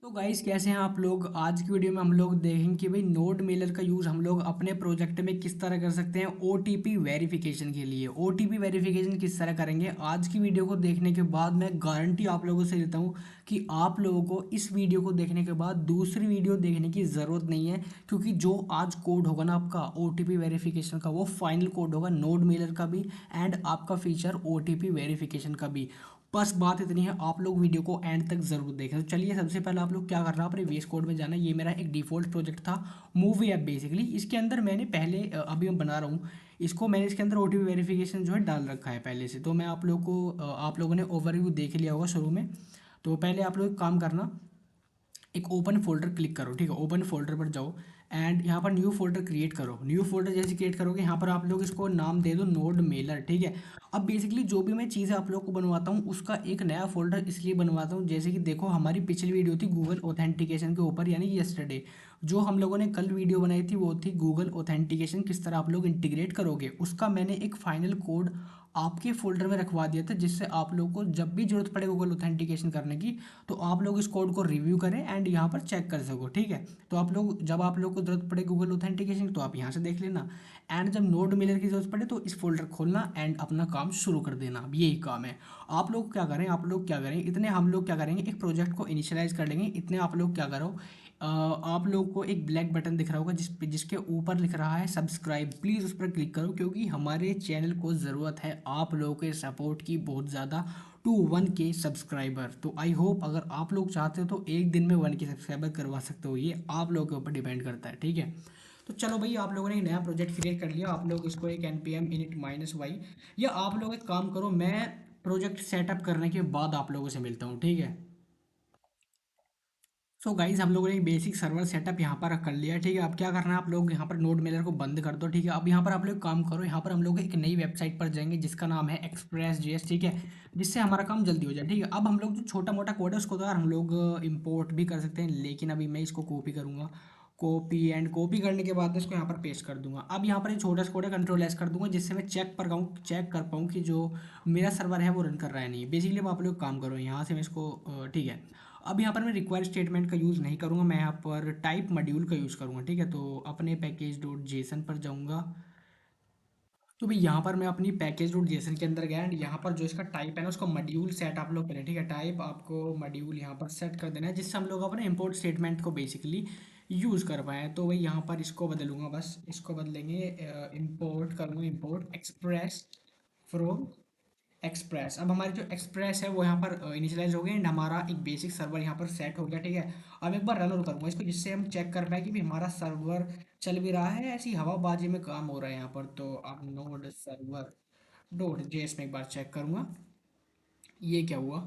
तो गाइस कैसे हैं आप लोग। आज की वीडियो में हम लोग देखेंगे कि भाई नोड मेलर का यूज़ हम लोग अपने प्रोजेक्ट में किस तरह कर सकते हैं ओटीपी वेरिफिकेशन के लिए। ओटीपी वेरिफिकेशन किस तरह करेंगे, आज की वीडियो को देखने के बाद मैं गारंटी आप लोगों से देता हूं कि आप लोगों को इस वीडियो को देखने के बाद दूसरी वीडियो देखने की ज़रूरत नहीं है, क्योंकि जो आज कोड होगा ना आपका ओटीपी वेरिफिकेशन का, वो फाइनल कोड होगा नोड मेलर का भी एंड आपका फीचर ओटीपी वेरिफिकेशन का भी। बस बात इतनी है, आप लोग वीडियो को एंड तक जरूर देखें। तो चलिए सबसे पहले आप लोग क्या करना है, अपने वीएस कोड में जाना है। ये मेरा एक डिफॉल्ट प्रोजेक्ट था, मूवी ऐप बेसिकली। इसके अंदर मैंने पहले अभी मैं बना रहा हूँ इसको, मैंने इसके अंदर ओटीपी वेरिफिकेशन जो है डाल रखा है पहले से। तो मैं आप लोग को आप लोगों ने ओवरव्यू देख लिया होगा शुरू में। तो पहले आप लोग एक काम करना, एक ओपन फोल्डर क्लिक करो, ठीक है। ओपन फोल्डर पर जाओ एंड यहाँ पर न्यू फोल्डर क्रिएट करो। न्यू फोल्डर जैसे क्रिएट करोगे, यहाँ पर आप लोग इसको नाम दे दो नोड मेलर, ठीक है। अब बेसिकली जो भी मैं चीज़ें आप लोग को बनवाता हूँ उसका एक नया फोल्डर इसलिए बनवाता हूँ, जैसे कि देखो हमारी पिछली वीडियो थी गूगल ऑथेंटिकेशन के ऊपर, यानी यस्टरडे जो हम लोगों ने कल वीडियो बनाई थी वो थी गूगल ऑथेंटिकेशन किस तरह आप लोग इंटीग्रेट करोगे। उसका मैंने एक फाइनल कोड आपके फोल्डर में रखवा दिया था, जिससे आप लोग को जब भी जरूरत पड़े गूगल ऑथेंटिकेशन करने की तो आप लोग इस कोड को रिव्यू करें एंड यहाँ पर चेक कर सको, ठीक है। तो आप लोग जब आप लोग को जरूरत पड़े गूगल ऑथेंटिकेशन तो आप यहाँ से देख लेना, एंड जब नोड मिलर की जरूरत पड़े तो इस फोल्डर खोलना एंड अपना काम शुरू कर देना। अब यही काम है। आप लोग क्या करें, इतने हम लोग क्या करेंगे, एक प्रोजेक्ट को इनिशियलाइज कर लेंगे। इतने आप लोग क्या करो, आप लोग को एक ब्लैक बटन दिख रहा होगा जिसके ऊपर लिख रहा है सब्सक्राइब, प्लीज़ उस पर क्लिक करो, क्योंकि हमारे चैनल को ज़रूरत है आप लोगों के सपोर्ट की बहुत ज़्यादा, टू 1K सब्सक्राइबर। तो आई होप अगर आप लोग चाहते हो तो एक दिन में 1K सब्सक्राइबर करवा सकते हो, ये आप लोगों के ऊपर डिपेंड करता है, ठीक है। तो चलो भाई, आप लोगों ने एक नया प्रोजेक्ट क्रिएट कर लिया। आप लोग इसको एक npm init -y, या आप लोग एक काम करो, मैं प्रोजेक्ट सेटअप करने के बाद आप लोगों से मिलता हूँ, ठीक है। सो गाइज हम लोगों ने एक बेसिक सर्वर सेटअप यहाँ पर कर लिया, ठीक है। अब क्या करना है, आप लोग यहाँ पर नोड मेलर को बंद कर दो, ठीक है। अब यहाँ पर आप लोग काम करो, यहाँ पर हम लोग एक नई वेबसाइट पर जाएंगे जिसका नाम है एक्सप्रेस जेएस, ठीक है, जिससे हमारा काम जल्दी हो जाए, ठीक है। अब हम लोग जो छोटा मोटा कोड है उसको तो यार हम लोग इम्पोर्ट भी कर सकते हैं, लेकिन अभी मैं इसको कॉपी करूँगा। कॉपी एंड कॉपी करने के बाद इसको यहाँ पर पेस्ट कर दूंगा। अब यहाँ पर एक छोटा सा कोड है, कंट्रोल एस कर दूंगा, जिससे मैं चेक कर पाऊँ कि जो मेरा सर्वर है वो रन कर रहा है नहीं। बेसिकली अब आप लोग काम करो, यहाँ से मैं इसको ठीक है। अब यहाँ पर मैं रिक्वायर स्टेटमेंट का यूज़ नहीं करूँगा, मैं यहाँ पर टाइप मॉड्यूल का यूज़ करूँगा, ठीक है। तो अपने पैकेज डॉट जेसन पर जाऊँगा। तो भाई यहाँ पर मैं अपनी पैकेज डॉट जेसन के अंदर गया एंड यहाँ पर जो इसका टाइप है ना उसका मॉड्यूल सेट आप लोग करें, ठीक है। टाइप आपको मॉड्यूल यहाँ पर सेट कर देना है, जिससे हम लोग अपने इंपोर्ट स्टेटमेंट को बेसिकली यूज़ कर पाएँ। तो भाई यहाँ पर इसको बदलूंगा, बस इसको बदलेंगे, इंपोर्ट करूँगा, इंपोर्ट एक्सप्रेस फ्रॉम एक्सप्रेस। अब हमारी जो एक्सप्रेस है वो यहाँ पर इनिशियलाइज हो गई एंड हमारा एक बेसिक सर्वर यहाँ पर सेट हो गया, ठीक है। अब एक बार रन और करूँगा इसको, जिससे हम चेक कर पाए कि भी हमारा सर्वर चल भी रहा है, ऐसी हवाबाजी में काम हो रहा है यहाँ पर। तो अब नोड सर्वर डॉट जेएस में एक बार चेक करूँगा, ये क्या हुआ,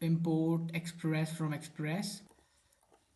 import express from express.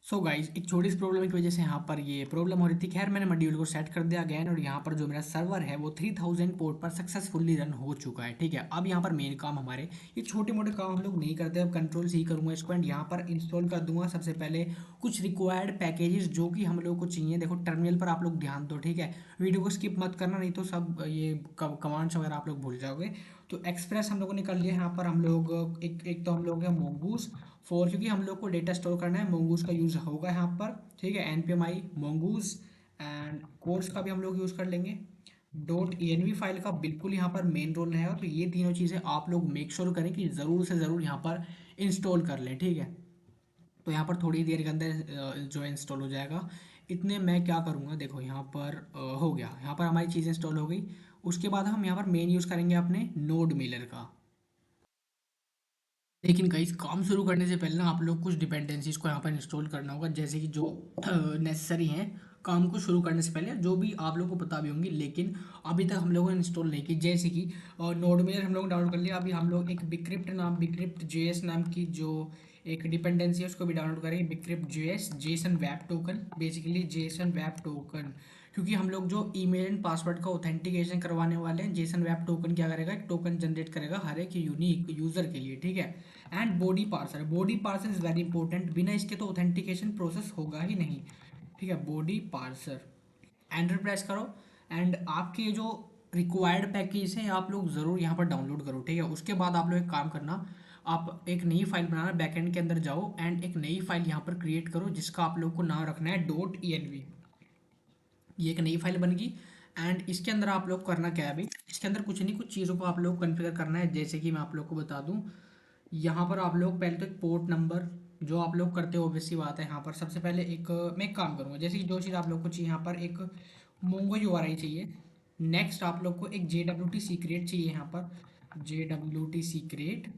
So guys एक छोटी सी प्रॉब्लम की वजह से यहाँ पर ये प्रॉब्लम हो रही थी। खैर मैंने मॉड्यूल को सेट कर दिया अगेन, और यहाँ पर जो मेरा सर्वर है वो 3000 पोर्ट पर सक्सेसफुली रन हो चुका है, ठीक है। अब यहाँ पर मेन काम हमारे, ये छोटे मोटे काम हम लोग नहीं करते। अब कंट्रोल सी करूँगा इसको एंड यहाँ पर इंस्टॉल कर दूंगा सबसे पहले कुछ रिक्वायर्ड पैकेजेस जो कि हम लोग को चाहिए। देखो टर्मिनल पर आप लोग ध्यान दो, ठीक है। वीडियो को स्किप मत करना, नहीं तो सब ये कमांड्स वगैरह आप लोग भूल जाओगे। तो एक्सप्रेस हम लोगों ने कर लिया। यहाँ पर हम लोग एक तो हम लोग है मोंगूस फोर, क्योंकि हम लोग को डेटा स्टोर करना है, मोंगूस का यूज़ होगा यहाँ पर, ठीक है। npm i मोंगूस एंड कोर्स का भी हम लोग यूज़ कर लेंगे। डॉट env फाइल का बिल्कुल यहाँ पर मेन रोल रहेगा। तो ये तीनों चीज़ें आप लोग मेक श्योर करें कि ज़रूर से ज़रूर यहाँ पर इंस्टॉल कर लें, ठीक है। तो यहाँ पर थोड़ी देर के अंदर जो इंस्टॉल हो जाएगा। इतने मैं क्या करूँगा, देखो यहाँ पर हो गया, यहाँ पर हमारी चीज़ इंस्टॉल हो गई। उसके बाद हम यहाँ पर मेन यूज़ करेंगे अपने नोड मिलर का। लेकिन गाइस काम शुरू करने से पहले ना आप लोग कुछ डिपेंडेंसीज को यहाँ पर इंस्टॉल करना होगा, जैसे कि जो नेसेसरी हैं काम को शुरू करने से पहले, जो भी आप लोगों को पता भी होंगी लेकिन अभी तक हम लोगों ने इंस्टॉल नहीं की। जैसे कि नोड में हम लोग डाउनलोड कर लिया, अभी हम लोग एक बिक्रिप्ट जेएस नाम की जो एक डिपेंडेंसी है उसको भी डाउनलोड करेंगे। Bcrypt JS JSON web token, basically JSON web token, क्योंकि हम लोग जो ईमेल एंड पासवर्ड का ऑथेंटिकेशन करवाने वाले हैं, जेसन वेब टोकन क्या करेगा, एक टोकन जनरेट करेगा हर एक यूनिक यूजर के लिए, ठीक है। And body parser is very important, बिना इसके तो ऑथेंटिकेशन प्रोसेस होगा ही नहीं, ठीक है। बॉडी पार्सर एंटर प्रेस करो एंड आपके जो रिक्वायर्ड पैकेज है आप लोग ज़रूर यहाँ पर डाउनलोड करो, ठीक है। उसके बाद आप लोग एक काम करना, आप एक नई फाइल बनाना, बैकएंड के अंदर जाओ एंड एक नई फाइल यहाँ पर क्रिएट करो जिसका आप लोग को नाम रखना है .env। ये एक नई फाइल बन गई एंड इसके अंदर आप लोग करना क्या है भाई, इसके अंदर कुछ नहीं, कुछ चीज़ों को आप लोग कॉन्फ़िगर करना है। जैसे कि मैं आप लोग को बता दूं, यहाँ पर आप लोग पहले तो एक पोर्ट नंबर जो आप लोग करते हो ऑब्वियस सी बात है। यहाँ पर सबसे पहले एक मैं एक काम करूँगा, जैसे कि जो चीज़ आप लोग को चाहिए यहाँ पर एक मोंगो यूआरआई चाहिए। नेक्स्ट आप लोग को एक JWT सीक्रेट चाहिए यहाँ पर, JWT सीक्रेट।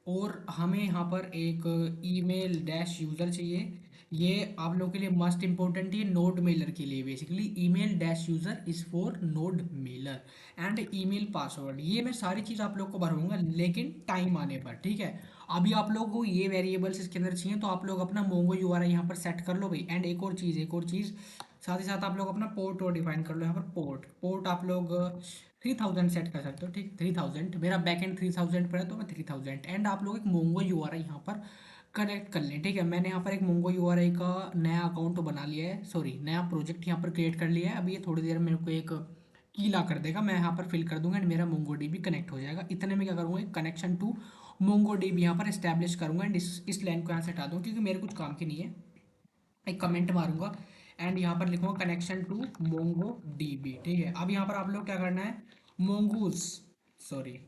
और हमें यहाँ पर एक ईमेल डैश यूज़र चाहिए। ये आप लोगों के लिए मस्ट इम्पोर्टेंट है नोड मेलर के लिए। Basically email dash user is for node Mailer and email password. ये मैं सारी चीज़ आप लोग को भरूंगा लेकिन टाइम आने पर, ठीक है। अभी आप लोग को ये वेरिएबल्स इसके अंदर चाहिए तो आप लोग अपना मोंगो यूआरआई यहाँ पर सेट कर लो भाई। एंड एक और चीज़ साथ ही साथ आप लोग अपना पोर्ट और डिफाइन कर लो। यहाँ पर पोर्ट आप लोग 3000 सेट कर सकते हो, ठीक। 3000 मेरा बैकएंड 3000 पर है तो मैं 3000। एंड आप लोग एक मोंगो यूआरआई यहाँ पर कनेक्ट कर लें, ठीक है। मैंने यहाँ पर एक मोंगो यूआरआई का नया अकाउंट बना लिया है, सॉरी नया प्रोजेक्ट यहाँ पर क्रिएट कर लिया है। अभी ये थोड़ी देर में मेरे को एक की ला कर देगा, मैं यहाँ पर फिल कर दूंगा एंड मेरा मोंगो डीबी कनेक्ट हो जाएगा। इतने में क्या करूँगा, कनेक्शन टू मोंगो डीबी यहाँ पर स्टैब्लिश करूँगा एंड इस लाइन को यहाँ से हटा दूँगा क्योंकि मेरे कुछ काम की नहीं है। एक कमेंट मारूंगा एंड यहाँ पर लिखूंगा कनेक्शन टू मोंगो डीबी, ठीक है। अब यहाँ पर आप लोग क्या करना है, mongoose sorry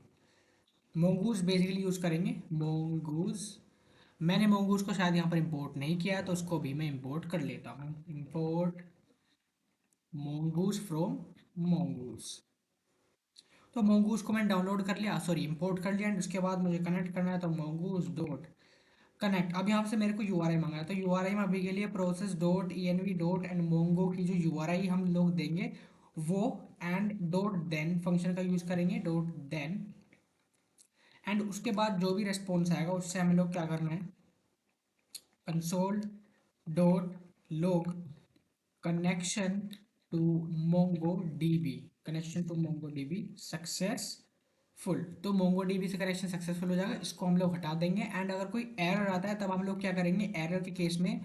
mongoose basically use करेंगे। मोंगूज मैंने मोंगूज को शायद यहाँ पर इंपोर्ट नहीं किया है तो उसको भी मैं इंपोर्ट कर लेता हूँ। Import mongoose from mongoose. तो मोंगूज को मैंने डाउनलोड कर लिया, सॉरी इंपोर्ट कर लिया एंड उसके बाद मुझे कनेक्ट करना है तो मोंगूज डॉट कनेक्ट। अब यहाँ से मेरे को यूआरआई मांगा है तो यूआरआई में अभी के लिए process dot env dot and Mongo की जो यूआरआई हम लोग देंगे वो एंड डॉट देन फंक्शन का यूज़ करेंगे, डॉट देन। एंड उसके बाद जो भी रिस्पॉन्स आएगा उससे हमें लोग क्या करना है, console dot log connection to MongoDB, connection to MongoDB successful. तो मोंगो डीबी से कनेक्शन सक्सेसफुल हो जाएगा, इसको हम लोग हटा देंगे। एंड अगर कोई एरर आता है तब हम लोग क्या करेंगे, एरर के केस में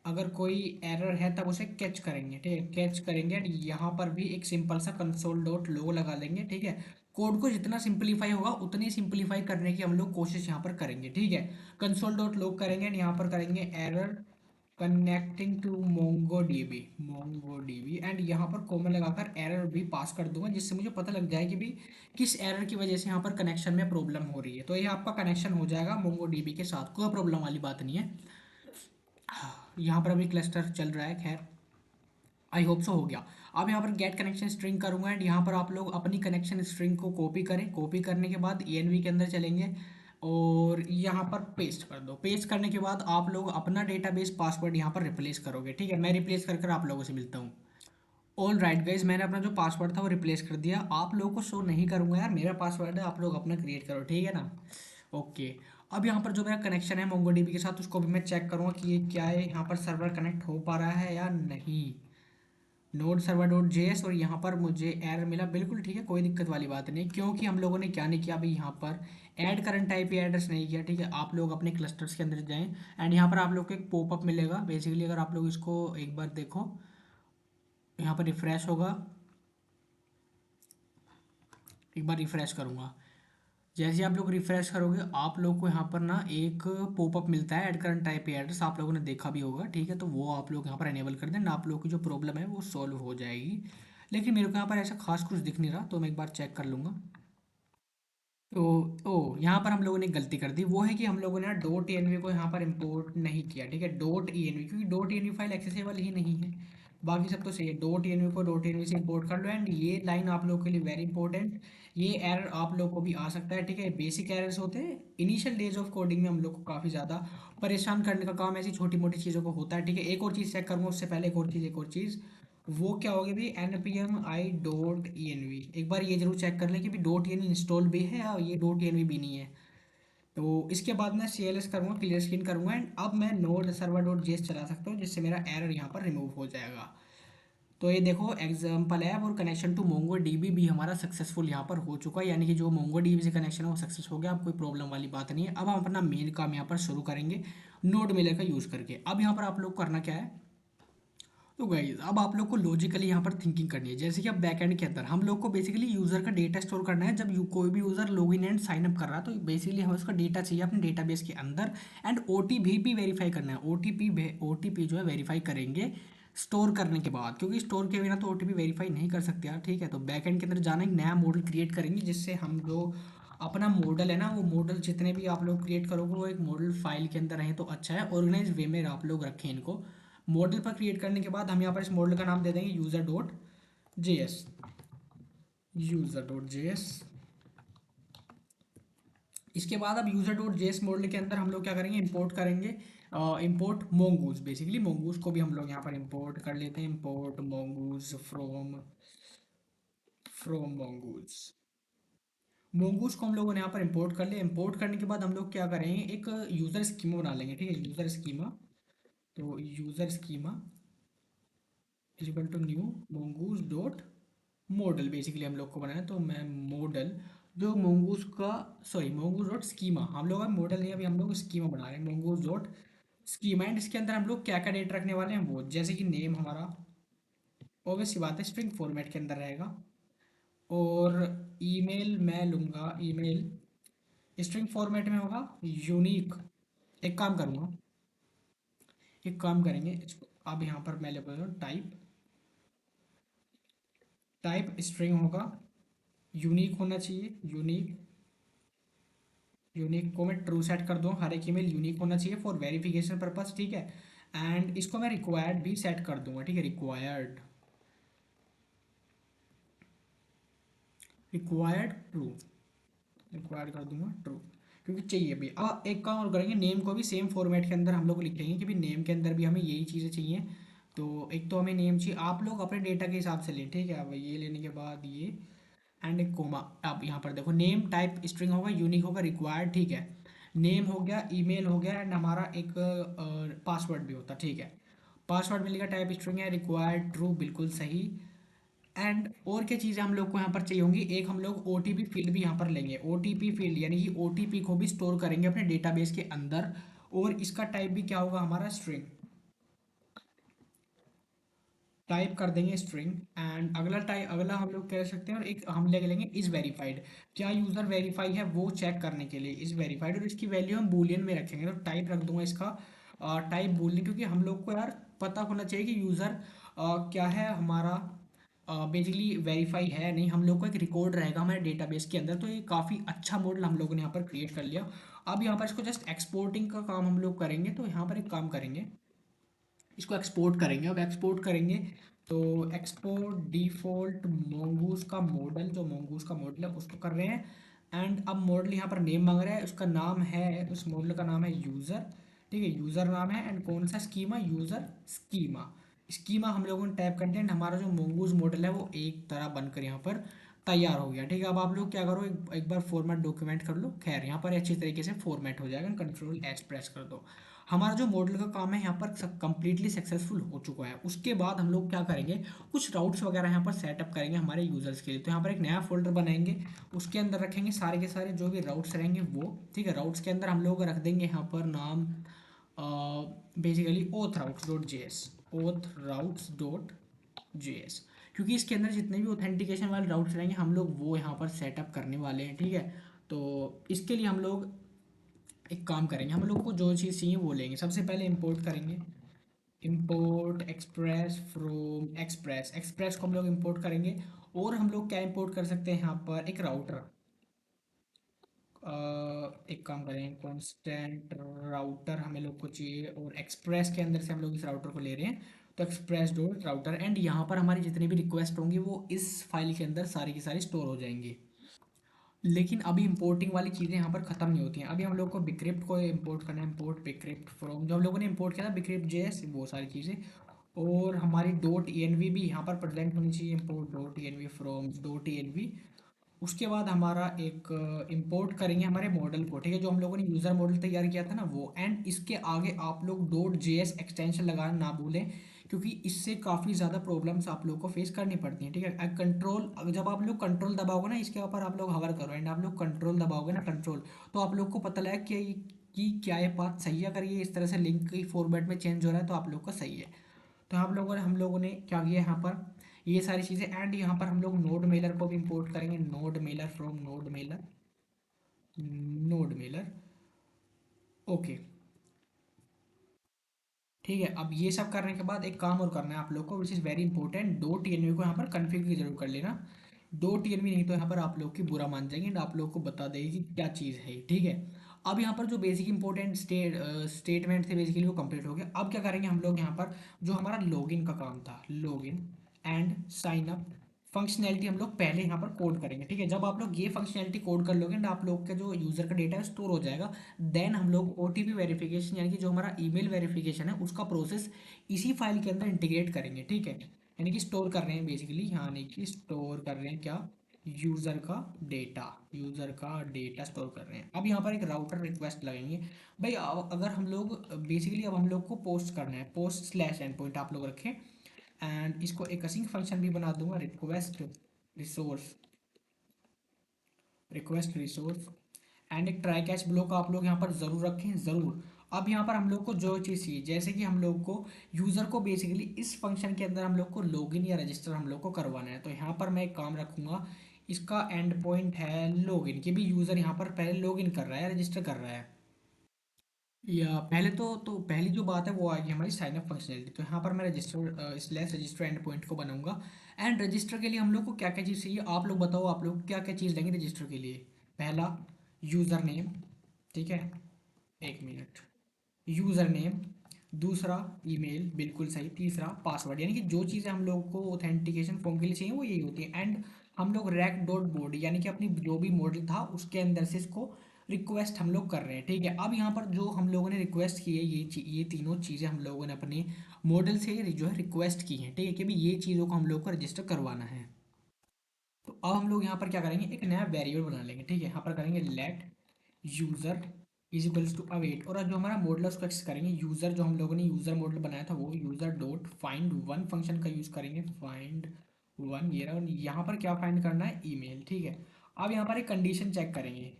अगर कोई एरर है तब उसे कैच करेंगे, ठीक है। कैच करेंगे एंड यहाँ पर भी एक सिंपल सा कंसोल डॉट लो लगा देंगे, ठीक है। कोड को जितना सिंपलीफाई होगा उतनी सिंपलीफाई करने की हम लोग कोशिश यहाँ पर करेंगे, ठीक है। कंसोल डॉट लॉग करेंगे एंड यहाँ पर करेंगे error connecting to MongoDB and यहाँ पर कोमा लगाकर एरर भी पास कर दूंगा जिससे मुझे पता लग जाए कि भी किस एरर की वजह से यहाँ पर कनेक्शन में प्रॉब्लम हो रही है। तो ये आपका कनेक्शन हो जाएगा मोंगो डीबी के साथ, कोई प्रॉब्लम वाली बात नहीं है। यहाँ पर अभी क्लस्टर चल रहा है, खैर आई होप सो हो गया। अब यहाँ पर गेट कनेक्शन स्ट्रिंग करूँगा एंड यहाँ पर आप लोग अपनी कनेक्शन स्ट्रिंग को कॉपी करें। कॉपी करने के बाद env के अंदर चलेंगे और यहाँ पर पेस्ट कर दो। पेस्ट करने के बाद आप लोग अपना डेटाबेस पासवर्ड यहाँ पर रिप्लेस करोगे, ठीक है। मैं रिप्लेस कर आप लोगों से मिलता हूँ। ऑल राइट गाइज, मैंने अपना जो पासवर्ड था वो रिप्लेस कर दिया। आप लोगों को शो नहीं करूँगा यार, मेरा पासवर्ड है, आप लोग अपना क्रिएट करो, ठीक है ना। ओके, अब यहाँ पर जो मेरा कनेक्शन है मोंगोडीबी के साथ उसको भी मैं चेक करूँगा कि ये क्या है, यहाँ पर सर्वर कनेक्ट हो पा रहा है या नहीं। नोड सर्वर डॉट जेएस और यहाँ पर मुझे एरर मिला, बिल्कुल ठीक है, कोई दिक्कत वाली बात नहीं क्योंकि हम लोगों ने क्या नहीं किया अभी यहाँ पर ऐड करंट आईपी एड्रेस नहीं किया, ठीक है। आप लोग अपने क्लस्टर्स के अंदर जाएं एंड यहाँ पर आप लोग को एक पॉपअप मिलेगा। बेसिकली अगर आप लोग इसको एक बार देखो, यहाँ पर रिफ्रेश होगा, एक बार रिफ्रेश करूँगा। जैसे आप लोग रिफ्रेश करोगे आप लोग को यहाँ पर ना एक पॉपअप मिलता है ऐड करंट टाइप एड्रेस, आप लोगों ने देखा भी होगा, ठीक है। तो वो आप लोग यहाँ पर एनेबल कर दें ना, आप लोगों की जो प्रॉब्लम है वो सॉल्व हो जाएगी। लेकिन मेरे को यहाँ पर ऐसा खास कुछ दिख नहीं रहा तो मैं एक बार चेक कर लूँगा। तो ओ यहाँ पर हम लोगों ने गलती कर दी, वो है कि हम लोगों ने डॉट env को यहाँ पर इंपोर्ट नहीं किया, ठीक है। डॉट env क्योंकि डॉट env फाइल एक्सेसिबल ही नहीं है, बाकी सब तो सही है। Dot env co dot env से इंपोर्ट कर लो एंड ये लाइन आप लोगों के लिए वेरी इंपॉर्टेंट, ये एरर आप लोगों को भी आ सकता है, ठीक है। बेसिक एरर्स होते हैं इनिशियल डेज ऑफ कोडिंग में, हम लोग को काफ़ी ज़्यादा परेशान करने का काम ऐसी छोटी मोटी चीज़ों को होता है, ठीक है। एक और चीज़ चेक करूँगा उससे पहले, एक और चीज़ वो क्या होगी भी npm i.env, एक बार ये जरूर चेक कर लें कि भी डॉट env इंस्टॉल भी है या ये डॉट env भी नहीं है। तो इसके बाद मैं cls करूँगा, क्लियर स्क्रीन करूँगा एंड अब मैं नोड सर्वर डॉट जेएस चला सकता हूँ जिससे मेरा एरर यहाँ पर रिमूव हो जाएगा। तो ये देखो एग्जाम्पल ऐप और कनेक्शन टू मोंगो डीबी भी हमारा सक्सेसफुल यहाँ पर हो चुका है, यानी कि जो मोंगो डीबी से कनेक्शन है वो सक्सेस हो गया। अब कोई प्रॉब्लम वाली बात नहीं है। अब हम अपना मेन काम यहाँ पर शुरू करेंगे नोड मेलर का यूज़ करके। अब यहाँ पर आप लोग करना क्या है, तो गाइज अब आप लोग को लॉजिकली यहाँ पर थिंकिंग करनी है। जैसे कि अब बैकएंड के अंदर हम लोग को बेसिकली यूजर का डेटा स्टोर करना है। जब कोई भी user login and sign up कर रहा है तो बेसिकली हमें उसका डेटा चाहिए अपने डेटाबेस के अंदर। एंड ओटीपी भी वेरीफाई करना है। ओटीपी जो है वेरीफाई करेंगे स्टोर करने के बाद, क्योंकि स्टोर के बिना तो ओटीपी वेरीफाई नहीं कर सकते यार। ठीक है, तो बैकएंड के अंदर जाना, एक नया मॉडल क्रिएट करेंगे जिससे हम जो अपना मॉडल है ना, वो मॉडल जितने भी आप लोग क्रिएट करोगे वो एक मॉडल फाइल के अंदर रहे तो अच्छा है। ऑर्गेनाइज वे में आप लोग रखें इनको। मॉडल पर क्रिएट करने के बाद हम यहाँ पर इस मॉडल का नाम दे देंगे user dot J S. User dot J S. इसके बाद अब user dot J S model के अंदर हम लोग क्या करेंगे, इंपोर्ट करेंगे। इंपोर्ट मोंगूज, बेसिकली मोंगूज को भी हम लोग यहाँ पर इंपोर्ट कर लेते हैं। Import mongoose from mongoose. Mongoose को हम लोगों ने यहाँ पर इंपोर्ट कर लिया। इंपोर्ट करने के बाद हम लोग क्या करेंगे, एक यूजर स्कीमा बना लेंगे। ठीक है, यूजर स्कीमा। तो user schema is equal to new mongoose dot model, basically हम लोग को बनाना है। तो मैं मॉडल जो मोंगूज का, सॉरी मोंगूज डॉट स्कीमा, हम लोग अब मॉडल नहीं, अभी हम लोग स्कीमा बना रहे हैं। Mongoose dot schema. एंड इसके अंदर हम लोग क्या क्या डेटा रखने वाले हैं, वो जैसे कि नेम हमारा ऑब्वियस सी बात है स्ट्रिंग फॉर्मेट के अंदर रहेगा। और ईमेल मैं लूँगा, ईमेल स्ट्रिंग फॉर्मेट में होगा। यूनिक, एक काम करूँगा, एक काम करेंगे इसको, अब यहाँ पर मैं ले टाइप, टाइप स्ट्रिंग होगा। यूनिक होना चाहिए, यूनिक। यूनिक को मैं ट्रू सेट कर दूँ, हर एक ईमेल यूनिक होना चाहिए फॉर वेरिफिकेशन पर्पस। ठीक है, एंड इसको मैं रिक्वायर्ड भी सेट कर दूंगा। ठीक है, रिक्वायर्ड, रिक्वायर्ड ट्रू, रिक्वायर्ड कर दूंगा ट्रू, क्योंकि चाहिए भी। अब एक काम और करेंगे, नेम को भी सेम फॉर्मेट के अंदर हम लोग लिखेंगे कि भी नेम के अंदर भी हमें यही चीज़ें चाहिए। तो एक तो हमें नेम चाहिए, आप लोग अपने डेटा के हिसाब से लें। ठीक है, अब ये लेने के बाद ये एंड एक कोमा। अब यहाँ पर देखो नेम टाइप स्ट्रिंग होगा, यूनिक होगा, रिक्वायर्ड। ठीक है, नेम हो गया, ईमेल हो गया, एंड हमारा एक पासवर्ड भी होता। ठीक है, पासवर्ड मिलेगा, टाइप स्ट्रिंग है, रिक्वायर्ड ट्रू, बिल्कुल सही। एंड और क्या चीज़ें हम लोग को यहाँ पर चाहिए होंगी, एक हम लोग ओटीपी फील्ड भी यहाँ पर लेंगे। ओटीपी फील्ड यानी कि ओटीपी को भी स्टोर करेंगे अपने डेटाबेस के अंदर। और इसका टाइप भी क्या होगा हमारा, स्ट्रिंग। टाइप कर देंगे स्ट्रिंग। एंड अगला टाइप, अगला हम लोग कह सकते हैं, और एक हम ले लेंगे इज वेरीफाइड। क्या यूज़र वेरीफाई है वो चेक करने के लिए इज वेरीफाइड, और इसकी वैल्यू हम बूलियन में रखेंगे। तो टाइप रख दूंगा इसका टाइप बूलियन, क्योंकि हम लोग को यार पता होना चाहिए कि यूज़र क्या है हमारा, बेसिकली वेरीफाई है नहीं। हम लोग को एक रिकॉर्ड रहेगा हमारे डेटाबेस के अंदर। तो ये काफ़ी अच्छा मॉडल हम लोगों ने यहाँ पर क्रिएट कर लिया। अब यहाँ पर इसको जस्ट एक्सपोर्टिंग का काम हम लोग करेंगे। तो यहाँ पर एक काम करेंगे, इसको एक्सपोर्ट करेंगे। अब एक्सपोर्ट करेंगे तो एक्सपोर्ट डिफॉल्ट मोंगूज का मॉडल, जो मोंगूज का मॉडल है उसको कर रहे हैं। एंड अब मॉडल यहाँ पर नेम मांग रहा है, उसका नाम है, उस मॉडल का नाम है यूज़र। ठीक है, यूज़र नाम है। एंड कौन सा स्कीमा, यूज़र स्कीमा। स्कीमा हम लोगों ने टाइप कर दिया। एंड हमारा जो मोंगूज मॉडल है वो एक तरह बनकर यहाँ पर तैयार हो गया। ठीक है, अब आप लोग क्या करो, एक बार फॉर्मेट डॉक्यूमेंट कर लो। खैर यहाँ पर अच्छी तरीके से फॉर्मेट हो जाएगा, कंट्रोल एच प्रेस कर दो। हमारा जो मॉडल का काम है यहाँ पर कंप्लीटली सक्सेसफुल हो चुका है। उसके बाद हम लोग क्या करेंगे, कुछ राउट्स वगैरह यहाँ पर सेटअप करेंगे हमारे यूजर्स के लिए। तो यहाँ पर एक नया फोल्डर बनाएंगे, उसके अंदर रखेंगे सारे के सारे जो भी राउट्स रहेंगे वो। ठीक है, राउट्स के अंदर हम लोग रख देंगे यहाँ पर नाम, basically oath routes dot J S, oath routes dot J S, क्योंकि इसके अंदर जितने भी ऑथेंटिकेशन वाले राउट्स रहेंगे हम लोग वो यहाँ पर सेटअप करने वाले हैं। ठीक है, तो इसके लिए हम लोग एक काम करेंगे, हम लोग को जो चीज़ चाहिए वो लेंगे। सबसे पहले इंपोर्ट करेंगे, import express from express. Express को हम लोग इंपोर्ट करेंगे। और हम लोग क्या इंपोर्ट कर सकते हैं, यहाँ पर एक राउटर, एक काम करें, कांस्टेंट राउटर हमें लोग को चाहिए। और एक्सप्रेस के अंदर से हम लोग इस राउटर को ले रहे हैं। तो एक्सप्रेस डॉट राउटर, एंड यहाँ पर हमारी जितनी भी रिक्वेस्ट होंगी वो इस फाइल के अंदर सारी की सारी स्टोर हो जाएंगी। लेकिन अभी इंपोर्टिंग वाली चीज़ें यहाँ पर ख़त्म नहीं होती हैं। अभी हम लोग को बिक्रिप्ट को इंपोर्ट करना है। इंपोर्ट बिक्रिप्ट फ्रॉम, जो हम लोगों ने इंपोर्ट किया था बिक्रिप्ट जेएस, वो सारी चीज़ें। और हमारी डॉट ई भी यहाँ पर प्रेजेंट होनी चाहिए। Import dot E from dot E. उसके बाद हमारा एक इंपोर्ट करेंगे हमारे मॉडल को। ठीक है, जो हम लोगों ने यूज़र मॉडल तैयार किया था ना वो। एंड इसके आगे आप लोग डॉट जेएस एक्सटेंशन लगाना ना भूलें, क्योंकि इससे काफ़ी ज़्यादा प्रॉब्लम्स आप लोग को फेस करनी पड़ती हैं। ठीक है, कंट्रोल, जब आप लोग कंट्रोल दबाओगे ना इसके ऊपर, आप लोग हवर करो एंड आप लोग कंट्रोल दबाओगे ना, कंट्रोल, तो आप लोग को पता लगा कि क्या ये बात सही है। अगर ये इस तरह से लिंक की फॉर्मेट में चेंज हो रहा है तो आप लोग का सही है। तो हम लोगों ने क्या किया यहाँ पर, ये सारी चीज़ें। एंड यहाँ पर हम लोग नोड मेलर को भी इंपोर्ट करेंगे, node mailer from node mailer, node Mailer. Okay, ठीक है। अब ये सब करने के बाद एक काम और करना है आप लोग को, which is very important, dotenv को यहाँ पर कन्फिगर जरूर कर लेना। दो टीएनवी नहीं तो यहाँ पर आप लोग की बुरा मान जाएंगे एंड आप लोग को बता देगी कि क्या चीज़ है ये, ठीक है। अब यहाँ पर जो बेसिक इंपॉर्टेंट स्टेटमेंट थे बेसिकली वो कंप्लीट हो गया। अब क्या करेंगे हम लोग यहाँ पर, जो हमारा लॉगिन का काम था, login and sign up functionality हम लोग पहले यहाँ पर कोड करेंगे, ठीक है। जब आप लोग ये फंक्शनैलिटी कोड कर लोगे ना, आप लोग का जो यूज़र का डेटा है स्टोर हो जाएगा। देन हम लोग ओटीपी वेरिफिकेशन यानी कि जो हमारा ईमेल वेरिफिकेशन है उसका प्रोसेस इसी फाइल के अंदर इंटीग्रेट करेंगे, ठीक है। यानी कि स्टोर कर रहे हैं बेसिकली, यानी कि स्टोर कर रहे हैं क्या, यूज़र का डेटा, यूज़र का डेटा स्टोर कर रहे हैं। अब यहाँ पर एक राउटर रिक्वेस्ट लगेंगे भाई। अगर हम लोग बेसिकली अब हम लोग को पोस्ट करना है, पोस्ट स्लैश एंड पॉइंट आप लोग रखें। एंड इसको एक असिंक फंक्शन भी बना दूंगा, request resource, request resource. And एक ट्राई कैच ब्लॉक आप लोग यहाँ पर ज़रूर रखें, ज़रूर। अब यहाँ पर हम लोग को जो चीज़ चाहिए, जैसे कि हम लोग को यूज़र को बेसिकली इस फंक्शन के अंदर हम लोग को लॉगिन या रजिस्टर हम लोग को करवाना है, तो यहाँ पर मैं एक काम रखूँगा, इसका एंड पॉइंट है लॉगिन, कि भी यूज़र यहाँ पर पहले लॉगिन कर रहा है, रजिस्टर कर रहा है। या पहले तो पहली जो बात है वो आएगी हमारी साइन अप फंक्शनलिटी। तो यहाँ पर मैं register slash register and point को बनाऊंगा। एंड रजिस्टर के लिए हम लोग को क्या क्या चीज़ चाहिए, आप लोग बताओ, आप लोग क्या क्या चीज़ लेंगे रजिस्टर के लिए। पहला यूज़र नेम, ठीक है, एक मिनट, यूज़र नेम। दूसरा ईमेल, बिल्कुल सही। तीसरा पासवर्ड, यानी कि जो चीज़ें हम लोग को ऑथेंटिकेशन फॉर्म के लिए चाहिए वो यही होती है। एंड हम लोग रैक डॉट बोर्ड यानी कि अपनी जो भी मॉडल था उसके अंदर से इसको रिक्वेस्ट हम लोग कर रहे हैं, ठीक है। अब यहाँ पर जो हम लोगों ने रिक्वेस्ट की है, ये तीनों चीज़ें हम लोगों ने अपने मॉडल से जो है रिक्वेस्ट की हैं, ठीक है, कि भाई ये चीज़ों को हम लोग को रजिस्टर करवाना है। तो अब हम लोग यहाँ पर क्या करेंगे, एक नया वेरिएबल बना लेंगे, ठीक है। यहाँ पर करेंगे let user is equals to await, और जो हमारा मॉडल है उसको एक्सेस करेंगे। यूज़र जो हम लोगों ने यूज़र मॉडल बनाया था वो user dot find one function का यूज़ करेंगे, फाइंड वन। ये रहा, और यहाँ पर क्या फाइंड करना है, ईमेल, ठीक है। अब यहाँ पर एक कंडीशन चेक करेंगे,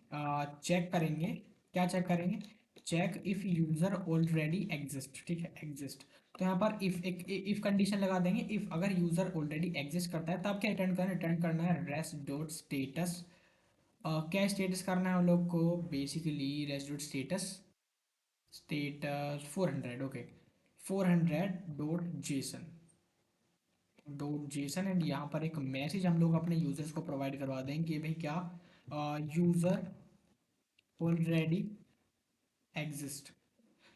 चेक करेंगे, क्या चेक करेंगे, check if user already exist, ठीक है, एग्जिस्ट। तो यहाँ पर इफ एक इफ कंडीशन लगा देंगे, इफ अगर यूज़र ऑलरेडी एग्जिस्ट करता है तब क्या रिटर्न करना है, रेस्ट डॉट स्टेटस। क्या स्टेटस करना है हम लोग को, basically rest dot status, status 400, okay, 400 dot JSON, dot JSON. And यहाँ पर एक मैसेज हम लोग अपने यूजर्स को प्रोवाइड करवा देंगे कि भाई क्या, यूज़र ऑलरेडी एग्जिस्ट,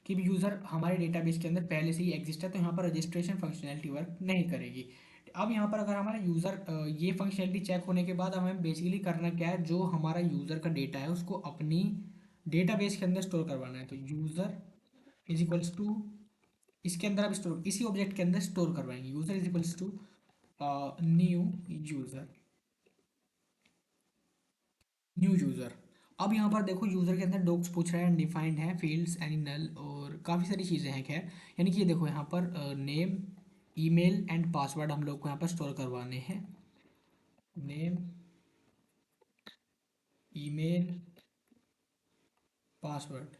कि भी यूज़र हमारे डेटाबेस के अंदर पहले से ही एग्जिस्ट है, तो यहाँ पर रजिस्ट्रेशन फंक्शनैलिटी वर्क नहीं करेगी। अब यहाँ पर अगर हमारा यूज़र ये फंक्शनैलिटी चेक होने के बाद हमें बेसिकली करना क्या है, जो हमारा यूज़र का डेटा है उसको अपनी डेटाबेस के अंदर स्टोर करवाना है। तो यूज़र इज इक्वल्स टू, इसके अंदर आप स्टोर, इसी ऑब्जेक्ट के अंदर स्टोर करवाएंगे, user is equals to new user, new user. अब यहाँ पर देखो यूज़र के अंदर डॉक्स पूछ रहा है, अनडिफाइंड है, फील्ड्स एनी नल, और काफ़ी सारी चीज़ें हैं, खैर। यानी कि ये देखो यहाँ पर नेम, ईमेल एंड पासवर्ड हम लोग को यहाँ पर स्टोर करवाने हैं, नेम, ईमेल, पासवर्ड,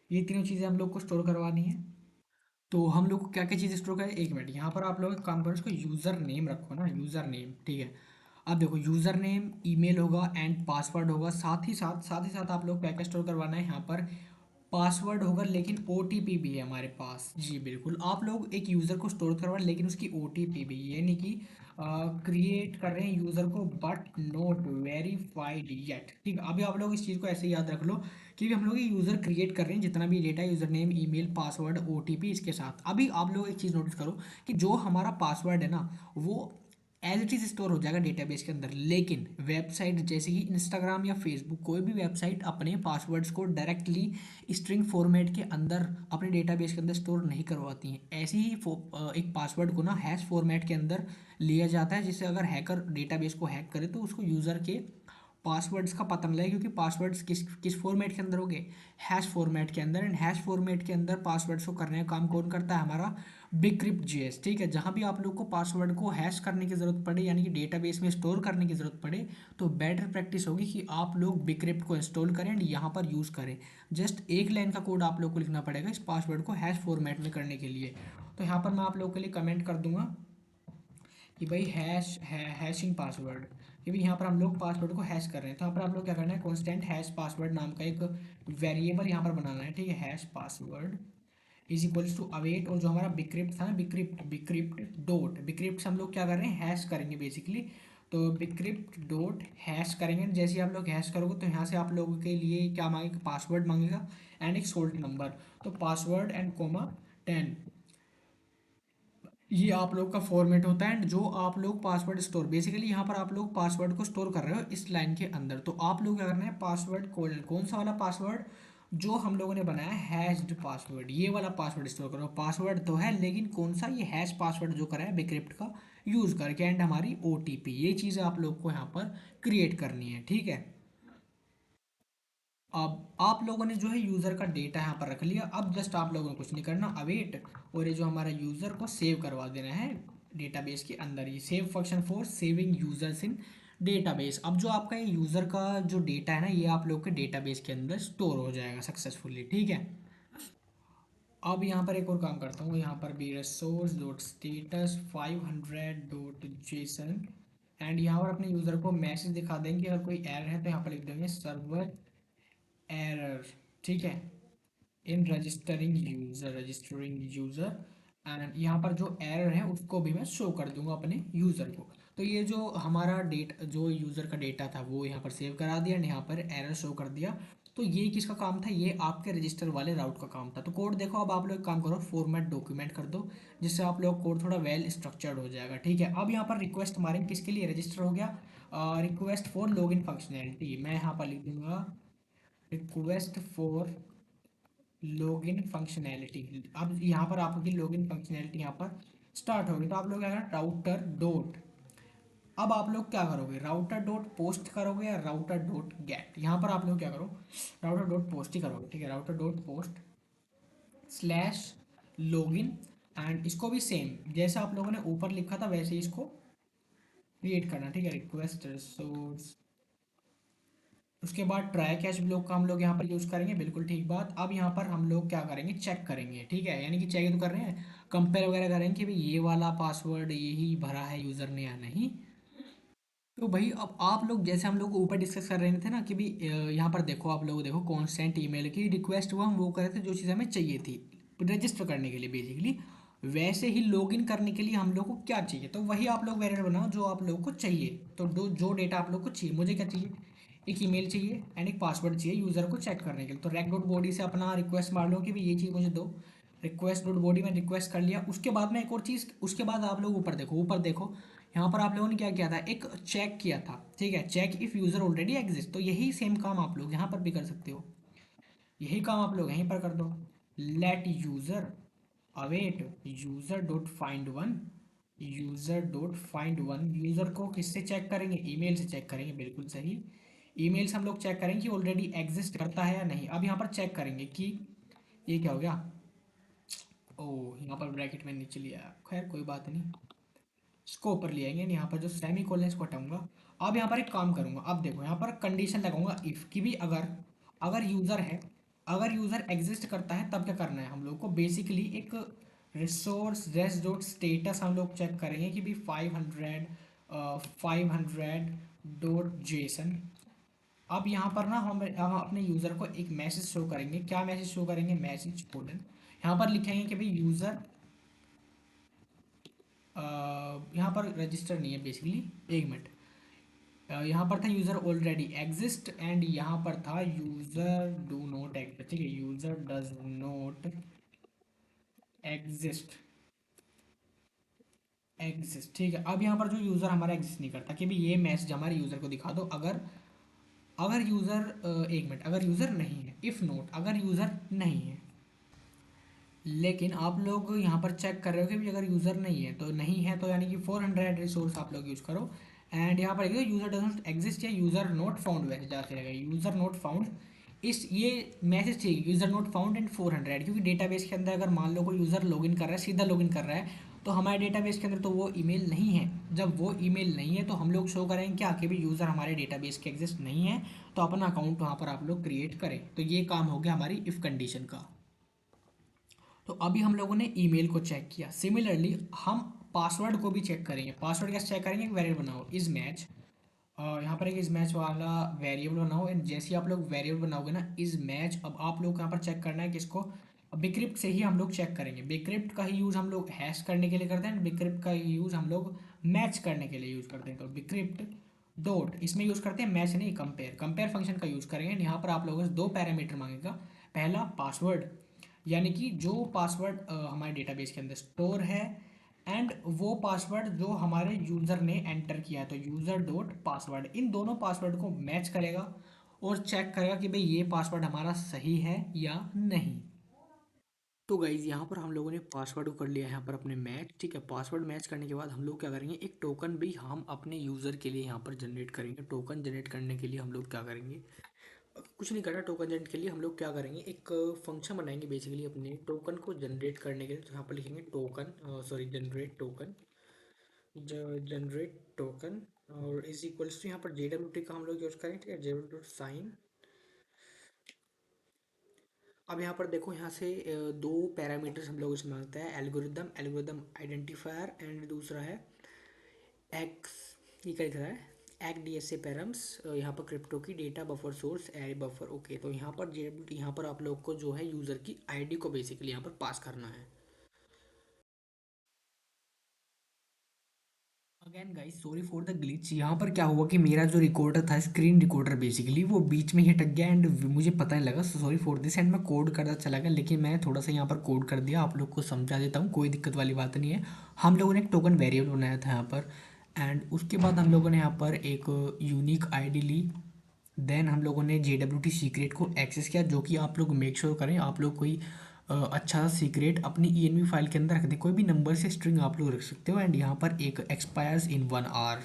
ये तीनों चीज़ें हम लोग को स्टोर करवानी है। तो हम लोग को क्या क्या चीज़ स्टोर करें, एक मिनट, यहाँ पर आप लोग एक काम करो, इसको यूज़र नेम रखो ना, यूज़र नेम, ठीक है। अब देखो यूज़र नेम, ईमेल होगा एंड पासवर्ड होगा, साथ ही साथ आप लोग क्या क्या स्टोर करवाना है यहाँ पर, पासवर्ड होगा, लेकिन ओटीपी भी है हमारे पास। जी बिल्कुल, आप लोग एक यूज़र को स्टोर करवा लेकिन उसकी ओटीपी भी, यानी कि क्रिएट कर रहे हैं यूज़र को बट नॉट वेरीफाइड येट, ठीक है। अभी आप लोग इस चीज़ को ऐसे ही याद रख लो कि हम लोग ये यूज़र क्रिएट कर रहे हैं, जितना भी data, user name, email, password, OTP, इसके साथ। अभी आप लोग एक चीज़ नोटिस करो कि जो हमारा पासवर्ड है ना वो एज इट इज़ स्टोर हो जाएगा डेटाबेस के अंदर, लेकिन वेबसाइट जैसे कि इंस्टाग्राम या फेसबुक, कोई भी वेबसाइट अपने पासवर्ड्स को डायरेक्टली स्ट्रिंग फॉर्मेट के अंदर अपने डेटाबेस के अंदर स्टोर नहीं करवाती हैं। ऐसे ही एक पासवर्ड को ना हैश फॉर्मेट के अंदर लिया जाता है, जिससे अगर हैकर डेटाबेस को हैक करे तो उसको यूज़र के पासवर्ड्स का पता न लगे, क्योंकि पासवर्ड्स किस किस फॉर्मेट के अंदर हो गए, हैश फॉर्मेट के अंदर। एंड हैश फॉर्मेट के अंदर पासवर्ड्स को करने का काम कौन करता है, हमारा बिक्रिप्ट जेएस। ठीक है, जहाँ भी आप लोग को पासवर्ड को हैश करने की ज़रूरत पड़े, यानी कि डेटाबेस में स्टोर करने की ज़रूरत पड़े, तो बेटर प्रैक्टिस होगी कि आप लोग बिक्रिप्ट को इंस्टॉल करें एंड यहाँ पर यूज़ करें। जस्ट एक लाइन का कोड आप लोग को लिखना पड़ेगा इस पासवर्ड को हैश फॉर्मेट में करने के लिए। तो यहाँ पर मैं आप लोगों के लिए कमेंट कर दूंगा कि भाई हैशिंग पासवर्ड, कि भाई यहाँ पर हम लोग पासवर्ड को हैश कर रहे हैं। तो यहाँ पर आप लोग क्या करना है, कॉन्स्टेंट हैश पासवर्ड नाम का एक वेरिएबल यहाँ पर बनाना है। ठीक है, hash password is equals to await, और जो हमारा बिक्रिप्ट था ना, बिक्रिप्ट से हम लोग क्या कर रहे हैं, हैश करेंगे बेसिकली। तो बिक्रिप्ट डॉट हैश करेंगे। जैसे ही आप लोग हैश करोगे तो यहाँ से आप लोगों के लिए क्या मांगेगा, पासवर्ड मांगेगा एंड एक सोल्ट नंबर। तो पासवर्ड एंड कोमा 10, ये आप लोग का फॉर्मेट होता है। एंड जो आप लोग पासवर्ड स्टोर, बेसिकली यहाँ पर आप लोग पासवर्ड को स्टोर कर रहे हो इस लाइन के अंदर। तो आप लोग क्या करना है, पासवर्ड कौन सा वाला पासवर्ड जो हम लोगों ने बनाया, हैश्ड पासवर्ड, ये वाला पासवर्ड स्टोर करो। पासवर्ड तो है लेकिन कौन सा, ये हैश पासवर्ड जो करा है बिक्रिप्ट का यूज़ करके, एंड हमारी ओटीपी, ये चीज़ें आप लोग को यहाँ पर क्रिएट करनी है। ठीक है, अब आप लोगों ने जो है यूज़र का डेटा यहाँ पर रख लिया। अब जस्ट आप लोगों को कुछ नहीं करना, अवेट, और ये जो हमारा यूज़र को सेव करवा देना है डेटाबेस के अंदर। ये save function for saving users in database. अब जो आपका ये यूज़र का जो डेटा है ना, ये आप लोग के डेटाबेस के अंदर स्टोर हो जाएगा सक्सेसफुली। ठीक है, अब यहाँ पर एक और काम करता हूँ, यहाँ पर भी resource dot status 500 dot Jason, and यहाँ पर अपने यूज़र को मैसेज दिखा देंगे। अगर कोई एरर है तो यहाँ पर लिख देंगे सर्वर एरर। ठीक है, इन रजिस्टरिंग यूज़र एंड यहाँ पर जो एरर है उसको भी मैं शो कर दूंगा अपने यूज़र को। तो ये जो हमारा जो यूज़र का डेटा था वो यहाँ पर सेव करा दिया एंड यहाँ पर एरर शो कर दिया। तो ये किसका काम था, ये आपके रजिस्टर वाले राउट का काम था। तो कोड देखो, अब आप लोग एक काम करो, फॉर्मेट डॉक्यूमेंट कर दो, जिससे आप लोग कोड थोड़ा वेल स्ट्रक्चर्ड हो जाएगा। ठीक है, अब यहाँ पर रिक्वेस्ट मारेंगे किसके लिए, रजिस्टर हो गया, रिक्वेस्ट फॉर लॉगिन फंक्शनैलिटी। मैं यहाँ पर लिख दूंगा रिक्वेस्ट फॉर लॉगिन फंक्शनैलिटी। अब यहाँ पर आपकी लॉगिन फंक्शनैलिटी यहाँ पर स्टार्ट होगी। तो आप लोग क्या करें, राउटर डॉट, अब आप लोग क्या करोगे, राउटर डॉट पोस्ट करोगे या राउटर डॉट गेट। यहाँ पर आप लोग क्या करो, राउटर डॉट पोस्ट ही करोगे। ठीक है, router dot post slash login, and इसको भी सेम जैसे आप लोगों ने ऊपर लिखा था वैसे ही इसको क्रिएट करना। ठीक है, रिक्वेस्ट रिसोर्स, उसके बाद ट्राई कैच ब्लॉक का हम लोग यहाँ पर यूज़ करेंगे, बिल्कुल ठीक बात। अब यहाँ पर हम लोग क्या करेंगे, चेक करेंगे। ठीक है, यानी कि चेक तो कर रहे हैं, कंपेयर वगैरह करेंगे कि भाई ये वाला पासवर्ड यही भरा है यूज़र ने या नहीं। तो भाई अब आप लोग, जैसे हम लोग ऊपर डिस्कस कर रहे थे ना कि भाई यहाँ पर देखो, आप लोग देखो कॉन्स्टेंट ईमेल की रिक्वेस्ट, वो हम वो कर रहे थे जो चीज़ हमें चाहिए थी रजिस्टर करने के लिए बेसिकली। वैसे ही लॉगिन करने के लिए हम लोग को क्या चाहिए, तो वही आप लोग वेरिएबल बनाओ जो आप लोग को चाहिए। तो जो डेटा आप लोग को चाहिए, मुझे क्या चाहिए, एक ईमेल चाहिए एंड एक पासवर्ड चाहिए यूज़र को चेक करने के लिए। तो रेक डॉट बॉडी से अपना रिक्वेस्ट मार लो कि भाई ये चीज़ मुझे दो। रिक्वेस्ट डॉट बॉडी में रिक्वेस्ट कर लिया। उसके बाद में एक और चीज़, उसके बाद आप लोग ऊपर देखो, ऊपर देखो, यहाँ पर आप लोगों ने क्या किया था, एक चेक किया था। ठीक है, check if user already exist. तो यही सेम काम आप लोग यहाँ पर भी कर सकते हो, यही काम आप लोग यहीं पर कर दो। Let user await user dot find one, user dot find one, user को किससे चेक करेंगे, ईमेल से चेक करेंगे, बिल्कुल सही। ईमेल से हम लोग चेक करेंगे कि ऑलरेडी एग्जिस्ट करता है या नहीं। अब यहाँ पर चेक करेंगे कि ये क्या हो गया, ओ यहाँ पर ब्रैकेट में नीचे लिया, खैर कोई बात नहीं, इसको ऊपर ले आएंगे। यहाँ पर जो सेमी कोलन इसको हटाऊंगा। अब यहाँ पर एक काम करूंगा, अब देखो यहाँ पर कंडीशन लगाऊंगा इफ़ की भी, अगर अगर यूज़र है, अगर यूज़र एग्जिस्ट करता है तब क्या करना है हम लोग को, बेसिकली एक रिसोर्स रेस डॉट स्टेटस हम लोग चेक करेंगे कि भी 500 डॉट जेसन। अब यहाँ पर ना हम अपने यूज़र को एक मैसेज शो करेंगे। क्या मैसेज शो करेंगे, मैसेज कोलन, यहाँ पर लिखेंगे कि भाई यूज़र, यहाँ पर रजिस्टर नहीं है बेसिकली, एक मिनट, यहाँ पर था यूज़र ऑलरेडी एग्जिस्ट एंड यहाँ पर था यूज़र डू नॉट एग्जिस्ट। ठीक है, user does not exist, exist. ठीक है, अब यहाँ पर जो यूज़र हमारा एग्जिस्ट नहीं करता, कि भाई ये मैसेज हमारे यूज़र को दिखा दो। अगर अगर यूज़र एक मिनट, अगर यूज़र नहीं है, इफ़ नोट, अगर यूज़र नहीं है, लेकिन आप लोग यहाँ पर चेक कर रहे हो कि भी अगर यूज़र नहीं है तो नहीं है, तो यानी कि 400 रिसोर्स आप लोग यूज़ करो एंड यहाँ पर यूज़र डजंट एग्जिस्ट या यूज़र नोट फाउंड वैसे जाते रहेगा यूज़र नोट फाउंड। इस ये मैसेज चाहिए यूज़र नोट फाउंड एंड 400, क्योंकि डेटाबेस के अंदर अगर मान लो कोई यूज़र लॉगिन कर रहा है, सीधा लॉगिन कर रहा है, तो हमारे डेटाबेस के अंदर तो वो ईमेल नहीं है। जब वो ईमेल नहीं है तो हम लोग शो करेंगे क्या कि भी यूज़र हमारे डेटाबेस के एग्जिस्ट नहीं है, तो अपना अकाउंट वहाँ पर आप लोग क्रिएट करें। तो ये काम हो गया हमारी इफ़ कंडीशन का। तो अभी हम लोगों ने ईमेल को चेक किया। सिमिलरली हम पासवर्ड को भी चेक करेंगे। पासवर्ड कैसे चेक करेंगे? एक वेरिएबल बनाओ इज मैच, यहाँ पर एक इज मैच वाला वेरिएबल बनाओ एंड जैसे ही आप लोग वेरिएबल बनाओगे ना इज मैच, अब आप लोग यहाँ पर चेक करना है किसको? बिक्रिप्ट से ही हम लोग चेक करेंगे। बिक्रिप्ट का ही यूज़ हम लोग हैश करने के लिए करते हैं, बिक्रिप्ट का यूज़ हम लोग मैच करने के लिए यूज़ करते हैं। तो बिक्रिप्ट डॉट इसमें यूज़ करते हैं मैच नहीं, कंपेयर। कंपेयर फंक्शन का यूज़ करेंगे। यहाँ पर आप लोगों से दो पैरामीटर मांगेगा। पहला पासवर्ड, यानी कि जो पासवर्ड हमारे डेटाबेस के अंदर स्टोर है, एंड वो पासवर्ड जो हमारे यूज़र ने एंटर किया है, तो यूज़र डॉट पासवर्ड इन दोनों पासवर्ड को मैच करेगा और चेक करेगा कि भाई ये पासवर्ड हमारा सही है या नहीं। तो गाइज यहाँ पर हम लोगों ने पासवर्ड को कर लिया है यहाँ पर अपने मैच। ठीक है, पासवर्ड मैच करने के बाद हम लोग क्या करेंगे, एक टोकन भी हम अपने यूज़र के लिए यहाँ पर जनरेट करेंगे। टोकन जनरेट करने के लिए हम लोग क्या करेंगे, कुछ नहीं करना। टोकन जनरेट के लिए हम लोग क्या करेंगे, एक फंक्शन बनाएंगे बेसिकली अपने टोकन को जनरेट करने के लिए। तो यहाँ पर लिखेंगे token, sorry generate token, generate token, और इज इक्वल्स टू यहाँ पर JWT का हम लोग यूज करें। ठीक है, JWT साइन। अब यहाँ पर देखो, यहाँ से दो पैरामीटर्स हम लोग इसमें मांगते हैं, एल्गोरिदम, एल्गोरिदम आइडेंटिफायर, एंड दूसरा है एक्स, ये क्या लिख रहा है, एक्ट DSA पैरम्स। यहाँ पर क्रिप्टो की data buffer source array buffer. Okay, तो यहाँ पर JWT, यहाँ पर आप लोग को जो है यूज़र की आईडी को बेसिकली यहाँ पर पास करना है। Again guys sorry for the glitch. यहाँ पर क्या हुआ कि मेरा जो रिकॉर्डर था, स्क्रीन रिकॉर्डर बेसिकली, वो बीच में ही अटक गया एंड मुझे पता नहीं लगा। सॉरी फॉर दिस, एंड मैं कोड करता चला गया, लेकिन मैं थोड़ा सा यहाँ पर कोड कर दिया। आप लोग को समझा देता हूँ, कोई दिक्कत वाली बात नहीं है। हम लोगों ने एक टोकन वेरिएबल बनाया था यहाँ पर, एंड उसके बाद हम लोगों ने यहाँ पर एक यूनिक आईडी ली। देन हम लोगों ने JWT सीक्रेट को एक्सेस किया, जो कि आप लोग मेक श्योर करें आप लोग कोई अच्छा सा सीक्रेट अपनी ENV फाइल के अंदर रख दें। कोई भी नंबर से स्ट्रिंग आप लोग रख सकते हो, एंड यहाँ पर एक एक्सपायर्स इन 1 आवर,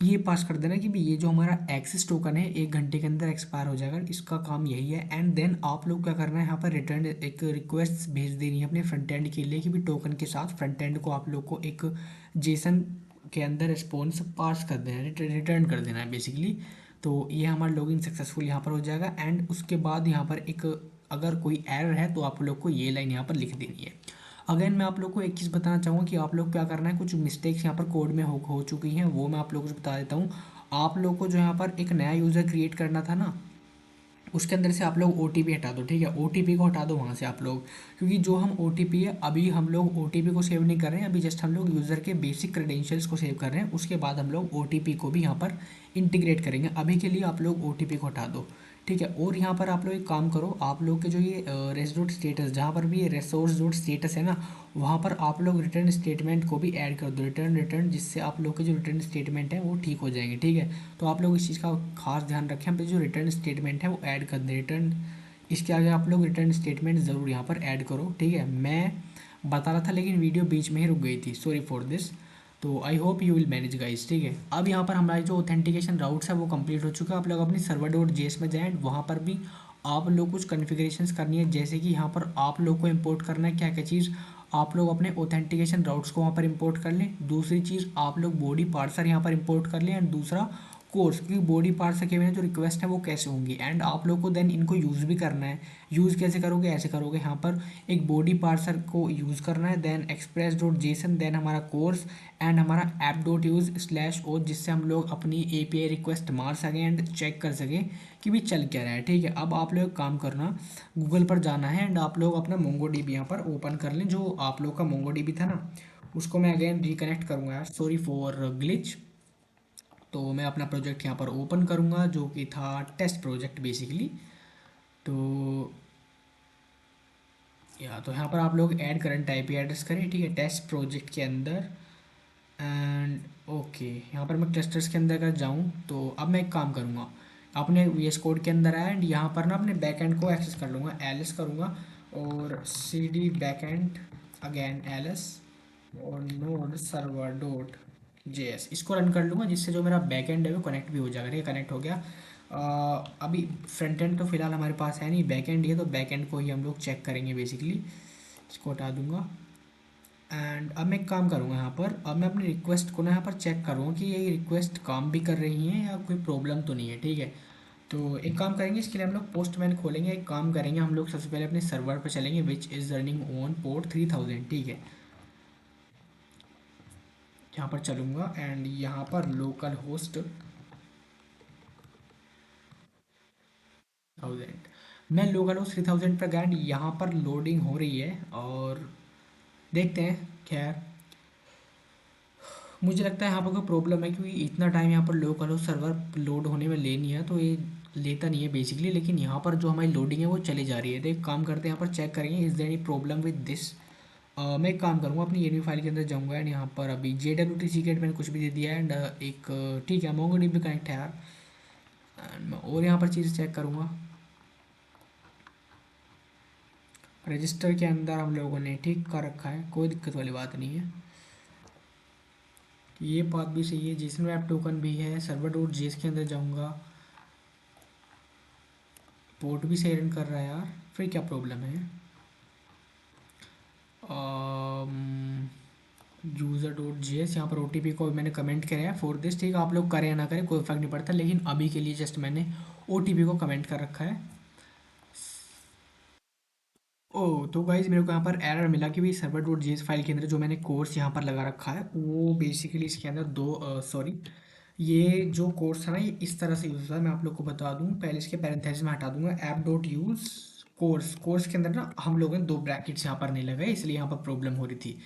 ये पास कर देना कि भी ये जो हमारा एक्सेस टोकन है 1 घंटे के अंदर एक्सपायर हो जाएगा। इसका काम यही है। एंड देन आप लोग क्या करना है, यहाँ पर रिटर्न एक रिक्वेस्ट भेज देनी है अपने फ्रंट एंड के लिए कि भी टोकन के साथ फ्रंट एंड को आप लोग को एक जेसन के अंदर रिस्पॉन्स पास कर देना है, रिटर्न कर देना है बेसिकली। तो ये हमारा लॉगिन सक्सेसफुल यहाँ पर हो जाएगा। एंड उसके बाद यहाँ पर एक अगर कोई एरर है तो आप लोग को ये लाइन यहाँ पर लिख देनी है। अगेन मैं आप लोग को एक चीज़ बताना चाहूँगा कि आप लोग क्या करना है, कुछ मिस्टेक्स यहाँ पर कोड में हो चुकी हैं, वो मैं आप लोगों को बता देता हूँ। आप लोग को जो यहाँ पर एक नया यूज़र क्रिएट करना था ना, उसके अंदर से आप लोग OTP हटा दो। ठीक है, OTP को हटा दो वहाँ से आप लोग, क्योंकि जो हम OTP है अभी हम लोग OTP को सेव नहीं कर रहे हैं, अभी जस्ट हम लोग यूज़र के बेसिक क्रेडेंशियल्स को सेव कर रहे हैं। उसके बाद हम लोग OTP को भी यहाँ पर इंटीग्रेट करेंगे। अभी के लिए आप लोग OTP को हटा दो। ठीक है, और यहाँ पर आप लोग एक काम करो, आप लोग के जो ये रेस डॉट स्टेटस, जहाँ पर भी ये रिसोर्स डॉट स्टेटस है ना, वहाँ पर आप लोग रिटर्न स्टेटमेंट को भी ऐड कर दो, रिटर्न, जिससे आप लोग के जो रिटर्न स्टेटमेंट है वो ठीक हो जाएंगे। ठीक है, तो आप लोग इस चीज़ का खास ध्यान रखें, हम पे जो रिटर्न स्टेटमेंट है वो ऐड कर दें। रिटर्न, इसके आगे आप लोग रिटर्न स्टेटमेंट ज़रूर यहाँ पर ऐड करो। ठीक है, मैं बता रहा था लेकिन वीडियो बीच में ही रुक गई थी, सॉरी फॉर दिस। तो I hope you will manage guys. ठीक है, अब यहाँ पर हमारी जो ऑथेंटिकेशन राउट्स है वो कंप्लीट हो चुका है। आप लोग अपनी server.js में जाएँ, वहाँ पर भी आप लोग कुछ कॉन्फ़िगरेशंस करनी है, जैसे कि यहाँ पर आप लोग को इंपोर्ट करना है क्या क्या चीज़। आप लोग अपने ऑथेंटिकेशन राउट्स को वहाँ पर इंपोर्ट कर लें। दूसरी चीज़, आप लोग बॉडी पार्सर यहाँ पर इंपोर्ट कर लें। एंड दूसरा कोर्स, क्योंकि बॉडी पार्ट्स के बिना जो रिक्वेस्ट है वो कैसे होंगी, एंड आप लोग को देन इनको यूज़ भी करना है। यूज़ कैसे करोगे, ऐसे करोगे, यहाँ पर एक बॉडी पार्सर को यूज़ करना है, देन express.json, देन हमारा कोर्स, एंड हमारा app.use/o, जिससे हम लोग अपनी API रिक्वेस्ट मार सकें एंड चेक कर सकें कि भी चल क्या रहा है। ठीक है, अब आप लोग काम करना, गूगल पर जाना है एंड आप लोग अपना MongoDB यहाँ पर ओपन कर लें। जो आप लोग का MongoDB था ना, उसको मैं अगेन रिकनेक्ट करूँगा यार, सॉरी फॉर ग्लिच। तो मैं अपना प्रोजेक्ट यहाँ पर ओपन करूँगा, जो कि था टेस्ट प्रोजेक्ट बेसिकली। तो तो यहाँ पर आप लोग ऐड करंट IP एड्रेस करें। ठीक है, टेस्ट प्रोजेक्ट के अंदर, एंड ओके, यहाँ पर मैं क्लस्टर्स के अंदर अगर जाऊँ तो अब मैं एक काम करूँगा, अपने VS कोड के अंदर आया एंड यहाँ पर ना अपने बैकएंड को एक्सेस कर लूँगा, ls करूँगा, और CD बैकएंड, अगेन ls, और नोड सर्वर डॉट JS इसको रन कर लूँगा, जिससे जो मेरा बैक एंड है वो कनेक्ट भी हो जाएगा। ठीक है, कनेक्ट हो गया। अभी फ्रंट एंड तो फिलहाल हमारे पास है नहीं, बैक एंड ही है, तो बैक एंड को ही हम लोग चेक करेंगे बेसिकली। इसको हटा दूंगा। एंड अब मैं एक काम करूँगा यहाँ पर, अब मैं अपनी रिक्वेस्ट को ना यहाँ पर चेक करूँगा कि ये रिक्वेस्ट काम भी कर रही है या कोई प्रॉब्लम तो नहीं है। ठीक है, तो एक काम करेंगे, इसके लिए हम लोग पोस्टमैन खोलेंगे। एक काम करेंगे, हम लोग सबसे पहले अपने सर्वर पर चलेंगे, which is running on port 3000। ठीक है, यहाँ पर चलूँगा एंड यहाँ पर लोकल होस्ट 1000, मैं लोकल होस्ट 3000 पर गया and यहाँ पर लोडिंग हो रही है और देखते हैं। खैर, मुझे लगता है यहाँ पर कोई प्रॉब्लम है, क्योंकि इतना टाइम यहाँ पर लोकल होस्ट सर्वर लोड होने में ले नहीं है, तो ये लेता नहीं है बेसिकली। लेकिन यहाँ पर जो हमारी लोडिंग है वो चली जा रही है। तो एक काम करते हैं, यहाँ पर चेक करेंगे is there any problem with this. मैं एक काम करूँगा, अपनी ये फाइल के अंदर जाऊँगा एंड यहाँ पर अभी JWT सीक्रेट मैंने कुछ भी दे दिया है एंड एक ठीक है MongoDB कनेक्ट है यार। एंड मैं और यहाँ पर चीज़ चेक करूँगा, रजिस्टर के अंदर हम लोगों ने ठीक कर रखा है, कोई दिक्कत वाली बात नहीं है। ये बात भी सही है, जेसन वेब टोकन भी है। सर्वर डॉट जेएस के अंदर जाऊँगा, पोर्ट भी सही रन कर रहा है यार, फिर क्या प्रॉब्लम है। यूज़र डॉट जेएस, यहाँ पर OTP को मैंने कमेंट किया है फॉर दिस। ठीक है, आप लोग करें या ना करें कोई फ़र्क नहीं पड़ता, लेकिन अभी के लिए जस्ट मैंने OTP को कमेंट कर रखा है। ओह, तो गाइज मेरे को यहाँ पर एरर मिला कि भाई सर्वर डॉट जेएस फाइल के अंदर जो मैंने कोर्स यहाँ पर लगा रखा है वो बेसिकली इसके अंदर दो सॉरी, ये जो कोर्स है ना ये इस तरह से यूज़ होता है। मैं आप लोग को बता दूँ, पहले इसके पैरेंथेसिस में हटा दूंगा, app dot use course. Course के अंदर ना हम लोगों ने दो ब्रैकेट्स यहाँ पर नहीं लगाए, इसलिए यहाँ पर प्रॉब्लम हो रही थी।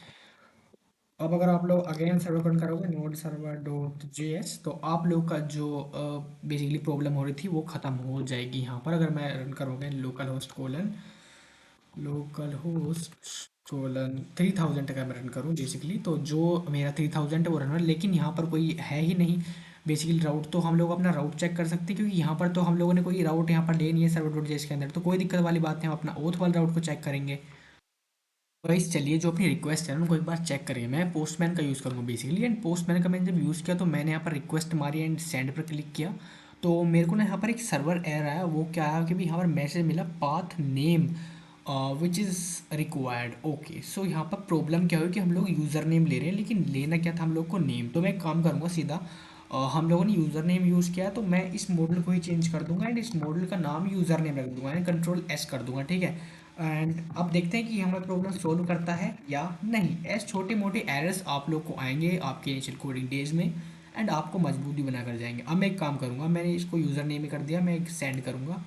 अब अगर आप लोग अगेन सर्वर रन करोगे नोड सर्वर डॉट जेएस, तो आप लोग का जो बेसिकली प्रॉब्लम हो रही थी वो ख़त्म हो जाएगी। यहाँ पर अगर मैं रन करोगे लोकल होस्ट कोलन 3000 का मैं रन करूँ बेसिकली, तो जो मेरा 3000 है वो रन हो रहा है, लेकिन यहाँ पर कोई है ही नहीं बेसिकली राउट। तो हम लोग अपना राउट चेक कर सकते हैं, क्योंकि यहाँ पर तो हम लोगों ने कोई राउट यहाँ पर ले नहीं है सर्वर डॉट जेएस के अंदर, तो कोई दिक्कत वाली बात नहीं, हम अपना ओथ वाले राउट को चेक करेंगे। गाइस चलिए, जो अपनी रिक्वेस्ट है ना उनको एक बार चेक करिए। मैं पोस्टमैन का यूज़ करूँगा बेसिकली, एंड पोस्टमैन का मैंने जब यूज़ किया तो मैंने यहाँ पर रिक्वेस्ट मारी एंड सेंड पर क्लिक किया, तो मेरे को ना यहाँ पर एक सर्वर एरर आया। वो क्या है कि भी यहाँ पर मैसेज मिला path name which is required. Okay, so यहाँ पर प्रॉब्लम क्या हुई कि हम लोग यूज़र नेम ले रहे हैं, लेकिन लेना क्या था हम लोग को नेम। तो मैं एक काम करूँगा सीधा, हम लोगों ने यूज़र नेम यूज़ किया, तो मैं इस मॉडल को ही चेंज कर दूंगा एंड इस मॉडल का नाम यूज़र नेम रख दूंगा एंड Ctrl+S कर दूंगा। ठीक है, एंड अब देखते हैं कि हमारा प्रॉब्लम सोल्व करता है या नहीं। ऐसे छोटे मोटे एरर्स आप लोग को आएंगे आपके इनिशियल कोडिंग डेज में एंड आपको मजबूती बना कर जाएंगे। अब मैं एक काम करूँगा, मैंने इसको यूज़र नेम ही कर दिया, मैं एक सेंड करूँगा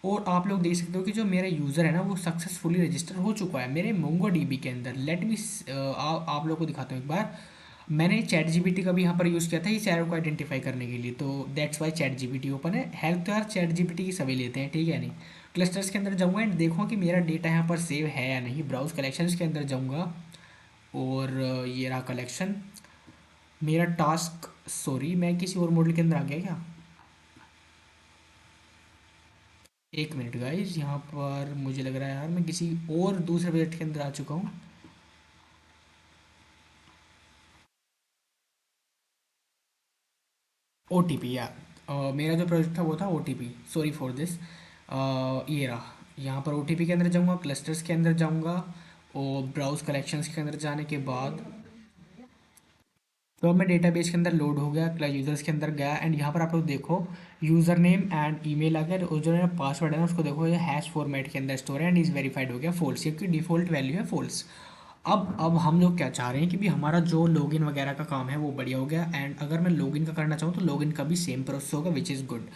और आप लोग देख सकते हो कि जो मेरा यूज़र है ना वो सक्सेसफुली रजिस्टर हो चुका है मेरे MongoDB के अंदर। लेट मी आप लोग को दिखाता हूँ एक बार। मैंने चैट जीपीटी का भी यहाँ पर यूज़ किया था इस एरर को आइडेंटिफाई करने के लिए, तो that's why chat GPT open है। हेल्प तो यार चैट जीपीटी की सभी लेते हैं, ठीक है नहीं। क्लस्टर्स के अंदर जाऊँगा एंड देखूँ कि मेरा डेटा यहाँ पर सेव है या नहीं। ब्राउज कलेक्शंस के अंदर जाऊँगा और ये रहा कलेक्शन मेरा टास्क। सॉरी, मैं किसी और मॉडल के अंदर आ गया क्या? एक मिनट गाइज, यहाँ पर मुझे लग रहा है यार मैं किसी और दूसरे प्रोजेक्ट के अंदर आ चुका हूँ। OTP यार, मेरा जो प्रोजेक्ट था वो था OTP। Sorry for this. ये रहा, यहाँ पर OTP के अंदर जाऊँगा, क्लस्टर्स के अंदर जाऊँगा और ब्राउज कलेक्शंस के अंदर जाने के बाद तो अब मैं डेटाबेस के अंदर लोड हो गया, क्लास यूज़र्स के अंदर गया एंड यहाँ पर आप लोग देखो यूज़र नेम एंड ईमेल आ गया और जो मेरा पासवर्ड है ना उसको देखो ये हैश फॉर्मेट के अंदर स्टोर है एंड इज़ वेरीफाइड हो गया फॉल्स, क्योंकि डिफ़ॉल्ट वैल्यू है फॉल्स। अब हम लोग क्या चाह रहे हैं कि भी हमारा जो लॉगिन वगैरह का काम है वो बढ़िया हो गया एंड अगर मैं लॉगिन का करना चाहूँ तो लॉगिन का भी सेम प्रोसेस होगा विच इज़ गुड।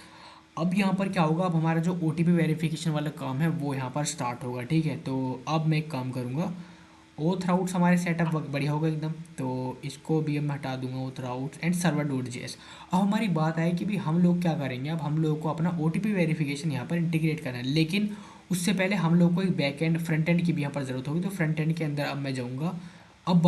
अब यहाँ पर क्या होगा, अब हमारा जो OTP वेरिफिकेशन वाला काम है वो यहाँ पर स्टार्ट होगा। ठीक है, तो अब मैं एक काम करूँगा, ओथ राउट्स हमारे सेटअप बढ़िया होगा एकदम, तो इसको भी अब मैं हटा दूंगा oath routes and server dot JS. अब हमारी बात है कि भी हम लोग क्या करेंगे, अब हम लोगों को अपना OTP वेरिफिकेशन यहाँ पर इंटीग्रेट करना है, लेकिन उससे पहले हम लोग को एक बैक एंड फ्रंट एंड की भी यहाँ पर ज़रूरत होगी। तो फ्रंट एंड के अंदर अब मैं जाऊँगा। अब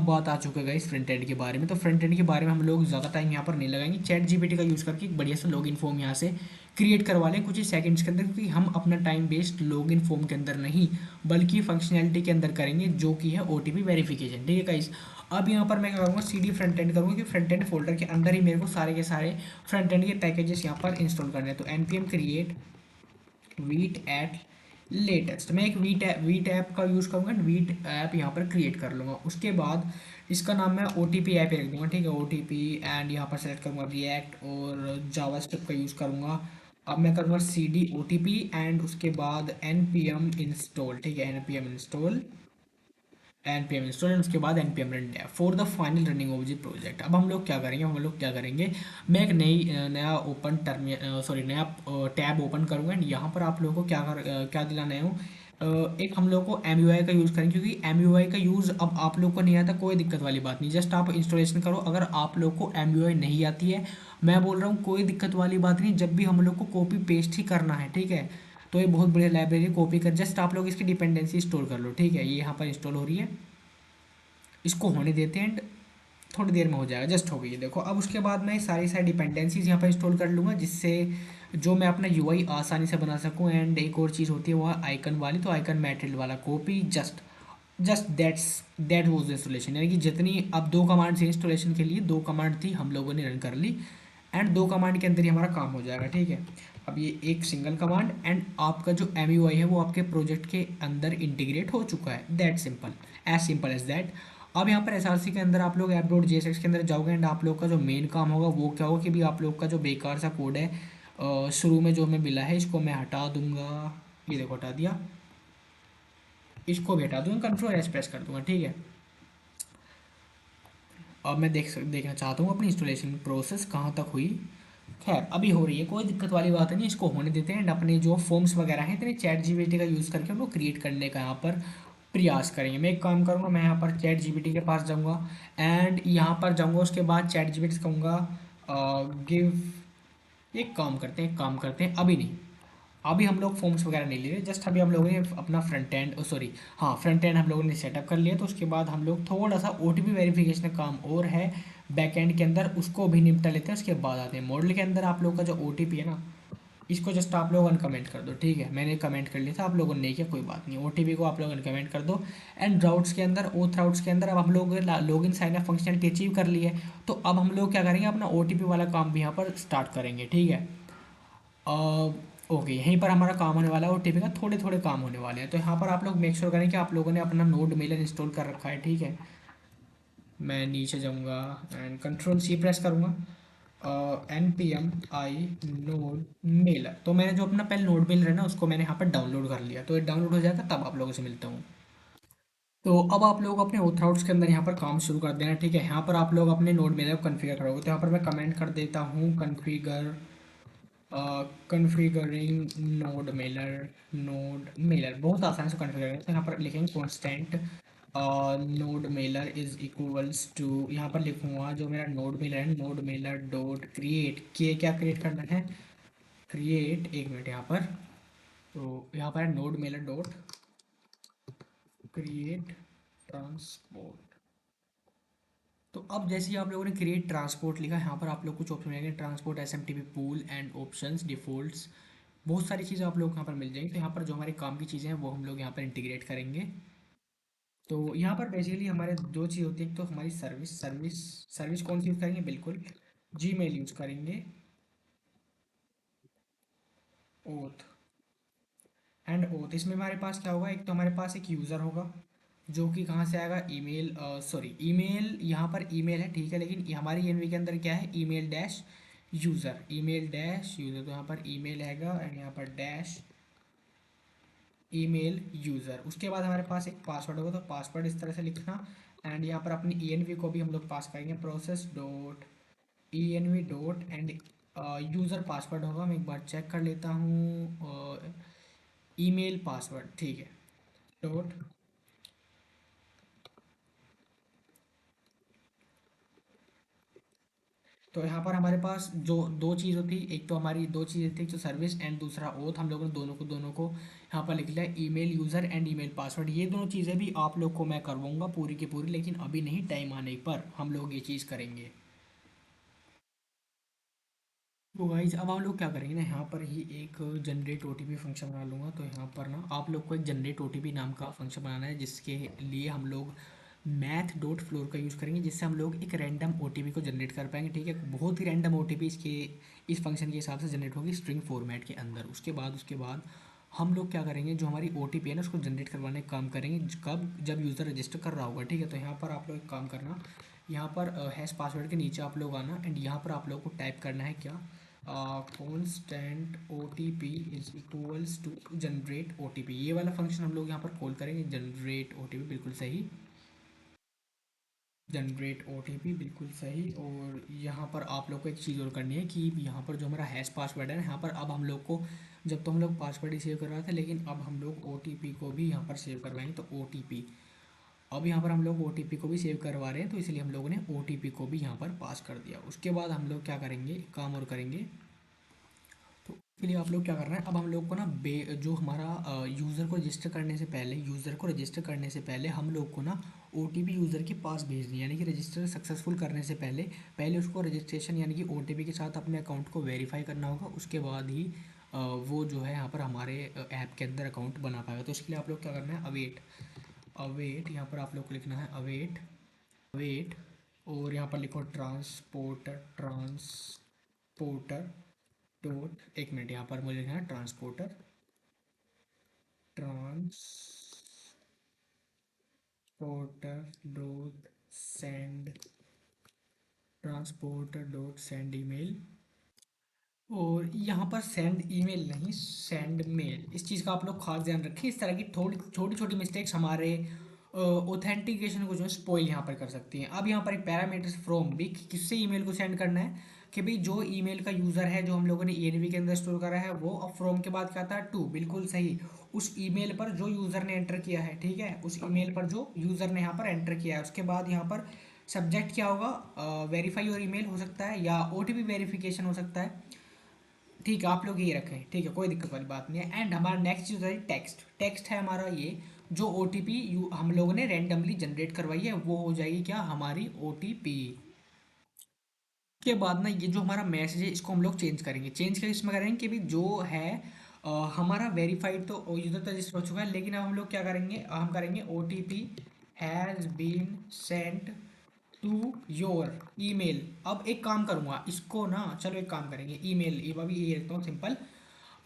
बात आ चुका है इस फ्रंट एंड के बारे में, तो फ्रंट एंड के बारे में हम लोग ज़्यादा टाइम यहाँ पर नहीं लगाएंगे। चैट जीपीटी का यूज़ करके एक बढ़िया सा लॉगिन फॉर्म यहाँ से क्रिएट करवा लें कुछ ही सेकंड्स के अंदर, क्योंकि हम अपना टाइम वेस्ट लॉगिन फॉर्म के अंदर नहीं बल्कि फंक्शनैलिटी के अंदर करेंगे, जो कि है ओटीपी वेरिफिकेशन। ठीक है गाइस। अब यहाँ पर मैं क्या करूँगा, सीडी फ्रंट एंड करूँगा, कि फ्रंट एंड फोल्डर के अंदर ही मेरे को सारे के सारे फ्रंट एंड के पैकेजेस यहाँ पर इंस्टॉल करने हैं। तो npm create Vite at latest, मैं एक वीट ऐप का यूज़ करूँगा, वीट ऐप यहाँ पर क्रिएट कर लूँगा। उसके बाद इसका नाम मैं ओ टी पी ऐप ही रख दूँगा। ठीक है, ओ टी पी, एंड यहाँ पर सेलेक्ट करूँगा रिएक्ट और जावा स्क्रिप्ट का यूज़ करूँगा। अब मैं करूँगा C D O T P and उसके बाद एन पी एम इंस्टॉल। ठीक है, N P M install, npm install and उसके बाद npm run dev for the final running of the project. अब हम लोग क्या करेंगे, मैं एक नया ओपन टर्म सॉरी नया टैब ओपन करूँगा एंड यहाँ पर आप लोगों को क्या दिलाना है, एक हम लोग को MUI का यूज़ करेंगे, क्योंकि MUI का यूज़ अब आप लोग को नहीं आता, कोई दिक्कत वाली बात नहीं, जस्ट आप इंस्टॉलेशन करो। अगर आप लोग को MUI नहीं आती है, मैं बोल रहा हूँ कोई दिक्कत वाली बात नहीं, जब भी हम लोग को कॉपी पेस्ट ही करना है, ठीक है, तो ये बहुत बढ़िया लाइब्रेरी, कॉपी कर जस्ट आप लोग इसकी डिपेंडेंसी इंस्टॉल कर लो। ठीक है, ये यहाँ पर इंस्टॉल हो रही है, इसको होने देते हैं एंड थोड़ी देर में हो जाएगा, जस्ट हो गई है देखो। अब उसके बाद मैं सारी सारी डिपेंडेंसीज यहाँ पर इंस्टॉल कर लूँगा, जिससे जो मैं अपना यूआई आसानी से बना सकूँ। एंड एक और चीज़ होती है वो आइकन वाली, तो आइकन मटेरियल वाला copy, just just that was installation, यानी कि जितनी अब दो कमांड थी इंस्टॉलेशन के लिए, दो कमांड थी, हम लोगों ने रन कर ली एंड दो कमांड के अंदर ही हमारा काम हो जाएगा। ठीक है, अब ये एक सिंगल कमांड एंड आपका जो MUI है वो आपके प्रोजेक्ट के अंदर इंटीग्रेट हो चुका है, दैट सिंपल एज दैट। अब यहाँ पर SRC के अंदर आप लोग app.jsx के अंदर जाओगे एंड आप लोग का जो मेन काम होगा वो क्या होगा, कि भी आप लोग का जो बेकार सा कोड है शुरू में जो हमें मिला है, इसको मैं हटा दूंगा। ये देखो हटा दिया, इसको भी हटा दूंगा, कंट्रोल S प्रेस कर दूंगा। ठीक है, अब मैं देखना चाहता हूँ अपनी इंस्टॉलेशन प्रोसेस कहाँ तक हुई। खैर अभी हो रही है, कोई दिक्कत वाली बात नहीं, इसको होने देते हैं एंड अपने जो फॉर्म्स वगैरह हैं इतने चैट जीपीटी का यूज़ करके उनको क्रिएट करने का यहाँ पर प्रयास करेंगे। मैं एक काम करूँगा, मैं यहाँ पर चैट जीपीटी के पास जाऊँगा एंड यहाँ पर जाऊँगा, उसके बाद चैट जीपीटी से कहूँगा गिव, एक काम करते हैं अभी नहीं, अभी हम लोग फॉर्म्स वगैरह नहीं ले रहे, जस्ट अभी हम लोगों ने अपना फ्रंट एंड सॉरी हाँ फ्रंट एंड हम लोगों ने सेटअप कर लिया। तो उसके बाद हम लोग थोड़ा सा ओटीपी वेरिफिकेशन का काम और है बैक एंड के अंदर, उसको भी निपटा लेते हैं। उसके बाद आते हैं मॉडल के अंदर। आप लोग का जो ओटीपी है ना, इसको जस्ट आप लोग अनकमेंट कर दो। ठीक है, मैंने कमेंट कर लिया था, आप लोगों ने नहीं किया, कोई बात नहीं, ओटीपी को आप लोग अनकमेंट कर दो। एंड राउट्स के अंदर, ओथ राउट्स के अंदर अब हम लोग login sign up functionality achieve कर ली है, तो अब हम लोग क्या करेंगे, अपना ओटीपी वाला काम भी यहाँ पर स्टार्ट करेंगे। ठीक है, ओके, यहीं पर हमारा काम होने वाला है, ओटीपी का थोड़े थोड़े काम होने वाले हैं। तो यहाँ पर आप लोग मेक श्योर करें कि आप लोगों ने अपना नोड मेलर इंस्टॉल कर रखा है। ठीक है, मैं नीचे जाऊँगा एंड कंट्रोल C प्रेस करूँगा, npm नोड मेलर, तो मैंने जो अपना पहले नोड मेलर है ना उसको मैंने यहाँ पर डाउनलोड कर लिया, तो ये डाउनलोड हो जाएगा तब आप लोगों से मिलता हूँ। तो अब आप लोग अपने ऑथराउट्स के अंदर यहाँ पर काम शुरू कर देना। ठीक है, यहाँ पर आप लोग अपने नोड मेलर को कन्फिगर करोगे, तो यहाँ पर मैं कमेंट कर देता हूँ कन्फिगरिंग नोड मेलर बहुत आसानी से कन्फिगर करें। तो यहाँ पर लिखेंगे constant node mailer is equals to, यहाँ पर लिखूंगा जो मेरा नोड मेलर है, नोड मेलर डॉट क्रिएट, के क्या क्रिएट करना है, क्रिएट, एक मिनट यहाँ पर, तो यहाँ पर है node mailer dot create transport. तो अब जैसे ही आप लोगों ने क्रिएट ट्रांसपोर्ट लिखा, यहाँ पर आप लोग कुछ ऑप्शन मिलेंगे, transport SMTP pool and options defaults, बहुत सारी चीज़ें आप लोग यहाँ पर मिल जाएंगी। तो यहाँ पर जो हमारे काम की चीज़ें हैं वो हम लोग यहाँ पर इंटीग्रेट करेंगे। तो यहाँ पर बेसिकली हमारे दो चीज़ होती है, एक तो हमारी सर्विस कौन सी यूज़ करेंगे, बिल्कुल जीमेल यूज़ करेंगे, ओथ ओथ। इसमें हमारे पास क्या होगा, एक तो हमारे पास एक यूज़र होगा जो कि कहाँ से आएगा, ईमेल, सॉरी ईमेल, यहाँ पर ईमेल है, ठीक है, लेकिन हमारी एनवी के अंदर क्या है, ईमेल डैश यूज़र, तो यहाँ पर ईमेल आएगा एंड यहाँ पर डैश ईमेल यूज़र। उसके बाद हमारे पास एक पासवर्ड होगा, तो पासवर्ड इस तरह से लिखना एंड यहाँ पर अपनी ENV को भी हम लोग पास करेंगे, process dot ENV dot end user password होगा, मैं एक बार चेक कर लेता हूँ, ईमेल पासवर्ड, ठीक है, डॉट। तो यहाँ पर हमारे पास जो दो चीज़ होती, एक तो हमारी दो चीज़ें थी, जो सर्विस एंड दूसरा ओथ, हम लोगों ने दोनों को यहाँ पर लिख लिया, email user and email password. ये दोनों चीज़ें भी आप लोग को मैं करवाऊँगा पूरी की पूरी, लेकिन अभी नहीं, टाइम आने पर हम लोग ये चीज़ करेंगे। तो गाइज अब हम लोग क्या करेंगे ना, यहाँ पर ही एक जनरेट ओटीपी फंक्शन बना लूँगा। तो यहाँ पर ना आप लोग को एक जनरेट ओटीपी नाम का फंक्शन बनाना है, जिसके लिए हम लोग मैथ डॉट फ्लोर का यूज़ करेंगे, जिससे हम लोग एक रैंडम ओटीपी को जनरेट कर पाएंगे। ठीक है, बहुत ही रैंडम ओटीपी इसके इस फंक्शन के हिसाब से जनरेट होगी स्ट्रिंग फॉर्मेट के अंदर। उसके बाद हम लोग क्या करेंगे, जो हमारी ओटीपी है ना उसको जनरेट करवाने का काम करेंगे। कब? जब यूज़र रजिस्टर कर रहा होगा। ठीक है, तो यहाँ पर आप लोग एक काम करना, यहाँ पर हैश पासवर्ड के नीचे आप लोग आना एंड यहाँ पर आप लोग को टाइप करना है क्या, constant O T P is equals to generate O T P. ये वाला फंक्शन हम लोग यहाँ पर कॉल करेंगे, जनरेट ओ टी पी, बिल्कुल सही, जनरेट ओ टी पी बिल्कुल सही। और यहाँ पर आप लोग को एक चीज़ और करनी है कि यहाँ पर जो हमारा हैश पासवर्ड है ना, यहाँ पर अब हम लोग को, जब तो हम लोग पासवर्ड ही सेव कर रहे थे, लेकिन अब हम लोग ओ टी पी को भी यहाँ पर सेव करवाएंगे। तो ओ टी पी, अब यहाँ पर हम लोग ओ टी पी को भी सेव करवा रहे हैं, तो इसलिए हम लोगों ने ओ टी पी को भी यहाँ पर पास कर दिया। उसके बाद हम लोग क्या करेंगे, एक काम और करेंगे। तो उसके लिए आप लोग क्या कर रहे हैं, अब हम लोग को ना जो हमारा यूज़र को रजिस्टर करने से पहले, हम लोग को ना ओटीपी यूज़र के पास भेजनी है, यानी कि रजिस्टर सक्सेसफुल करने से पहले पहले उसको रजिस्ट्रेशन यानी कि ओटीपी के साथ अपने अकाउंट को वेरीफाई करना होगा। उसके बाद ही वो जो है यहाँ पर हमारे ऐप के अंदर अकाउंट बना पाएगा। तो इसके लिए आप लोग क्या करना है, अवेट, यहाँ पर आप लोग को लिखना है अवेट, अवेट, और यहाँ पर लिखो ट्रांसपोर्टर डॉट, एक मिनट, यहाँ पर मुझे लिखना है transporter dot send, transporter dot send email. और यहाँ पर सेंड ईमेल नहीं, सेंड मेल, इस चीज़ का आप लोग खास ध्यान रखें। इस तरह की थोड़ी छोटी छोटी मिस्टेक्स हमारे ऑथेंटिकेशन को जो है स्पॉइल यहाँ पर कर सकती हैं। अब यहाँ पर एक पैरामीटर्स फ्रॉम भी, किससे ईमेल को सेंड करना है, कि भाई जो ईमेल का यूज़र है जो हम लोगों ने ENV के अंदर स्टोर करा है वो, अब फ्रॉम के बाद क्या आता है, टू, बिल्कुल सही, उस ईमेल पर जो यूज़र ने एंटर किया है। ठीक है, उस ईमेल पर जो यूज़र ने यहाँ पर एंटर किया है। उसके बाद यहाँ पर सब्जेक्ट क्या होगा, वेरीफाई योर ईमेल हो सकता है या ओटीपी वेरिफिकेशन हो सकता है। ठीक है, आप लोग ये रखें, ठीक है, कोई दिक्कत वाली बात नहीं है। एंड हमारा नेक्स्ट यूज़र है टेक्स्ट, टेक्स्ट है हमारा ये, जो ओ टी पी हम लोगों ने रैंडमली जनरेट करवाई है वो हो जाएगी क्या, हमारी ओ टी पी। के बाद ना ये जो हमारा मैसेज है इसको हम लोग चेंज करेंगे। चेंज कर इसमें करेंगे कि भाई जो है हमारा वेरीफाइड तो यूज़र तो रजिस्टर हो चुका है, लेकिन अब हम लोग क्या करेंगे, हम करेंगे O T P has been sent to your email. अब एक काम करूंगा इसको ना, चलो एक काम करेंगे, ईमेल ये अभी ये रखता हूँ सिंपल।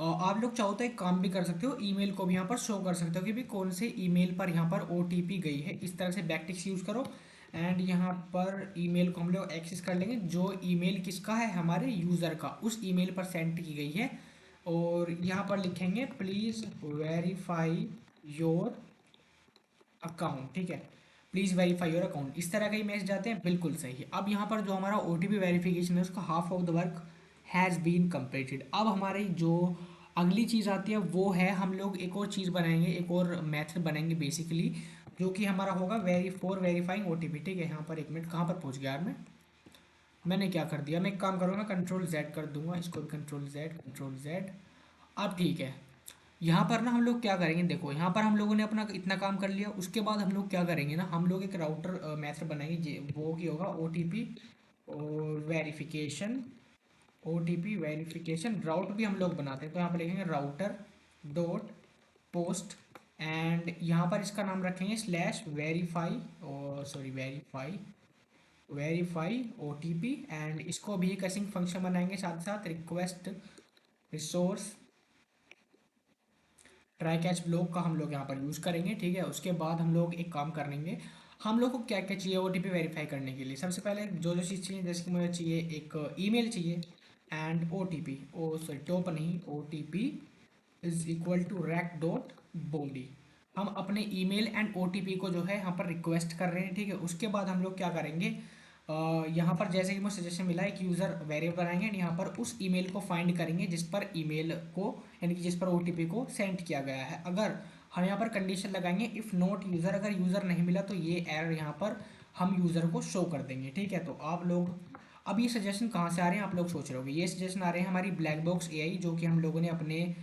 आप लोग चाहो तो एक काम भी कर सकते हो, ईमेल को भी यहाँ पर शो कर सकते हो कि भी कौन से ईमेल पर यहाँ पर ओटीपी गई है। इस तरह से बैकटिक्स यूज़ करो एंड यहाँ पर ईमेल को हम लोग एक्सेस कर लेंगे। जो ईमेल किसका है, हमारे यूज़र का, उस ईमेल पर सेंड की गई है। और यहाँ पर लिखेंगे प्लीज़ वेरीफाई योर अकाउंट। ठीक है, प्लीज़ वेरीफाई योर अकाउंट, इस तरह का ही मैसेज जाते हैं, बिल्कुल सही है। अब यहाँ पर जो हमारा ओटीपी वेरिफिकेशन है उसका half of the work has been completed. अब हमारी जो अगली चीज़ आती है वो है, हम लोग एक और चीज़ बनाएंगे, एक और मेथड बनाएंगे बेसिकली, जो कि हमारा होगा वेरीफाइंग ओटीपी। ठीक है, यहाँ पर एक मिनट, कहाँ पर पहुँच गया यार मैंने क्या कर दिया, मैं एक काम करूँगा, कंट्रोल जेड कर दूंगा इसको भी, कंट्रोल जेड, कंट्रोल जेड। अब ठीक है, यहाँ पर ना हम लोग क्या करेंगे, देखो यहाँ पर हम लोगों ने अपना इतना काम कर लिया। उसके बाद हम लोग क्या करेंगे ना, हम लोग एक राउटर मेथड बनाएंगे वो की होगा ओटीपी और वेरिफिकेशन, ओटीपी वेरिफिकेशन राउट भी हम लोग बनाते हैं। तो यहाँ पर लिखेंगे राउटर डॉट पोस्ट एंड यहाँ पर इसका नाम रखेंगे स्लैश वेरीफाई, और सॉरी वेरीफाई ओटीपी। एंड इसको भी एक असिंक फंक्शन बनाएंगे, साथ साथ request resource try catch block का हम लोग यहाँ पर यूज़ करेंगे। ठीक है, उसके बाद हम लोग एक काम करेंगे, हम लोग को क्या क्या चाहिए ओटीपी वेरीफाई करने के लिए। सबसे पहले जो जो चीज़ चाहिए, जैसे कि मुझे चाहिए एक ईमेल चाहिए and OTP, oh sorry top नहीं, OTP is equal to req dot body. हम अपने ईमेल एंड ओटीपी को जो है यहाँ पर रिक्वेस्ट कर रहे हैं। ठीक है, उसके बाद हम लोग क्या करेंगे, यहाँ पर जैसे कि मुझे सजेशन मिला है कि यूज़र वेरिएबल बनाएंगे and यहाँ पर उस ईमेल को फाइंड करेंगे जिस पर ईमेल को, यानी कि जिस पर ओटीपी को सेंड किया गया है। अगर हम यहाँ पर कंडीशन लगाएंगे इफ़ नॉट यूज़र, अगर यूज़र नहीं मिला तो ये एरर यहाँ पर हम यूज़र को शो कर देंगे। ठीक है, तो आप लोग अब ये सजेशन कहाँ से आ रहे हैं, आप लोग सोच रहे होंगे, ये सजेशन आ रहे हैं हमारी ब्लैक बॉक्स एआई, जो कि हम लोगों ने अपने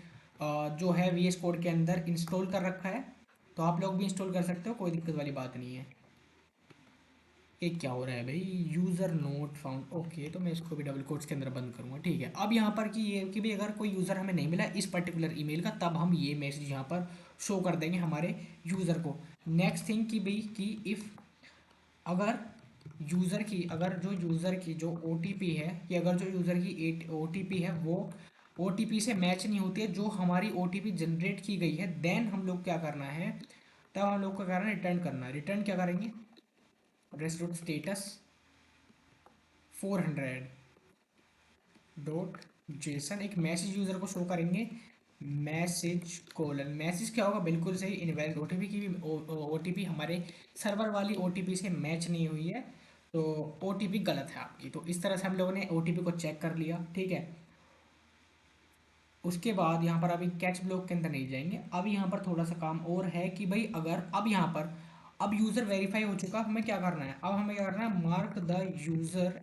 जो है VS कोड के अंदर इंस्टॉल कर रखा है। तो आप लोग भी इंस्टॉल कर सकते हो, कोई दिक्कत वाली बात नहीं है। ये क्या हो रहा है भाई, यूज़र नोट फाउंड। ओके, तो मैं इसको भी डबल कोट्स के अंदर बंद करूँगा, ठीक है। अब यहाँ पर कि ये कि भी अगर कोई यूज़र हमें नहीं मिला इस पर्टिकुलर ईमेल का, तब हम ये मैसेज यहाँ पर शो कर देंगे हमारे यूज़र को। नेक्स्ट थिंग कि भाई कि इफ़ अगर अगर जो यूज़र की जो ओटीपी है, कि अगर जो यूज़र की ओटीपी है वो ओटीपी से मैच नहीं होती है जो हमारी ओटीपी जनरेट की गई है, देन हम लोग क्या करना है, तब हम लोग को क्या करना है, रिटर्न करना है। रिटर्न क्या करेंगे, रेस्ट स्टेटस 400 डॉट जेसन, एक मैसेज यूज़र को शो करेंगे। मैसेज कोलन, मैसेज क्या होगा, बिल्कुल सही, इनवैलिड ओटीपी की भी ओटीपी हमारे सर्वर वाली ओटीपी से मैच नहीं हुई है, तो ओटीपी गलत है आपकी। तो इस तरह से हम लोगों ने ओटीपी को चेक कर लिया, ठीक है। उसके बाद यहाँ पर अभी कैच ब्लॉक के अंदर नहीं जाएंगे, अब यहाँ पर थोड़ा सा काम और है कि भाई अगर अब यहाँ पर अब यूज़र वेरीफाई हो चुका, हमें क्या करना है, अब हमें क्या करना है, mark the user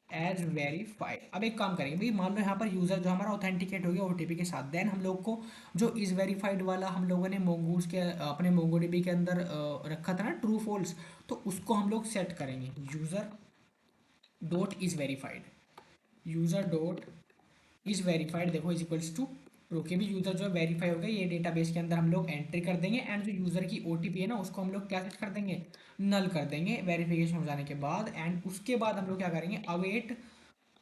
as verified. अब एक काम करेंगे भाई, मान लो यहाँ पर यूज़र जो हमारा ऑथेंटिकेट हो गया ओटीपी के साथ, देन हम लोग को जो इज़ वेरीफाइड वाला हम लोगों ने मोंगूस के अपने मोंगोडीबी के अंदर रखा था ना, ट्रू फॉल्स, तो उसको हम लोग सेट करेंगे। User dot is verified, user dot is verified देखो इज इक्वल्स टू ट्रू, के भी यूज़र जो है वेरीफाई हो गया, ये डेटाबेस के अंदर हम लोग एंट्री कर देंगे। एंड जो यूज़र की ओटीपी है ना, उसको हम लोग क्या सेट कर देंगे, नल कर देंगे वेरिफिकेशन हो जाने के बाद। एंड उसके बाद हम लोग क्या करेंगे, अवेट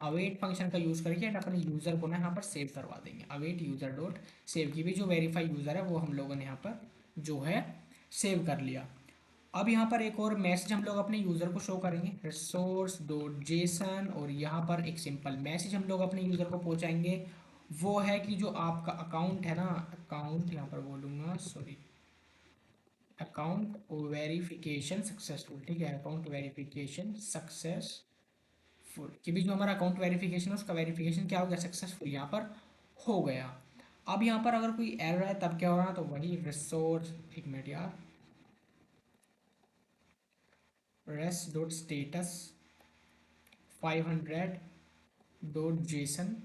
अवेट फंक्शन का यूज़ करके एंड अपने यूज़र को ना यहाँ पर सेव करवा देंगे। अवेट यूज़र डॉट सेव, की भी जो वेरीफाई यूज़र है वो हम लोगों ने यहाँ पर जो है सेव कर लिया। अब यहाँ पर एक और मैसेज हम लोग अपने यूज़र को शो करेंगे, रिसोर्स डॉट जेसन, और यहाँ पर एक सिंपल मैसेज हम लोग अपने यूज़र को पहुँचाएंगे। वो है कि जो आपका अकाउंट है ना, अकाउंट यहाँ पर बोलूँगा, सॉरी, अकाउंट वेरिफिकेशन सक्सेसफुल, ठीक है, अकाउंट वेरिफिकेशन सक्सेस फुल, कि भी जो हमारा अकाउंट वेरिफिकेशन है उसका वेरिफिकेशन क्या हो गया, सक्सेसफुल यहाँ पर हो गया। अब यहाँ पर अगर कोई एरर है तब क्या हो रहा है, तो वही रिसोर्स, एक मिनट यार, res dot status 500 dot JSON,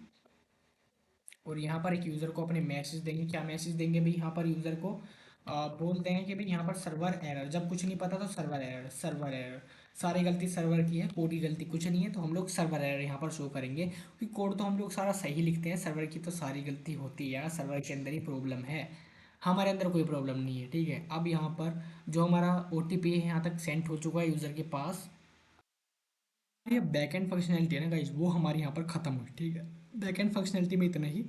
और यहाँ पर एक यूज़र को अपने मैसेज देंगे। क्या मैसेज देंगे भाई, यहाँ पर यूज़र को बोल देंगे कि भाई यहाँ पर सर्वर एरर, जब कुछ नहीं पता तो सर्वर एरर, सर्वर एरर, सारी गलती सर्वर की है, कोड की गलती कुछ नहीं है, तो हम लोग सर्वर एरर यहाँ पर शो करेंगे, क्योंकि कोड तो हम लोग सारा सही लिखते हैं, सर्वर की तो सारी गलती होती है यार, सर्वर के अंदर ही प्रॉब्लम है, हमारे अंदर कोई प्रॉब्लम नहीं है, ठीक है। अब यहाँ पर जो हमारा ओ टी पी है यहाँ तक सेंड हो चुका है यूज़र के पास। ये बैक एंड फंक्शनैलिटी है ना गाइज, वो हमारे यहाँ पर ख़त्म हुई, ठीक है। बैक एंड फंक्शनैलिटी में इतना ही,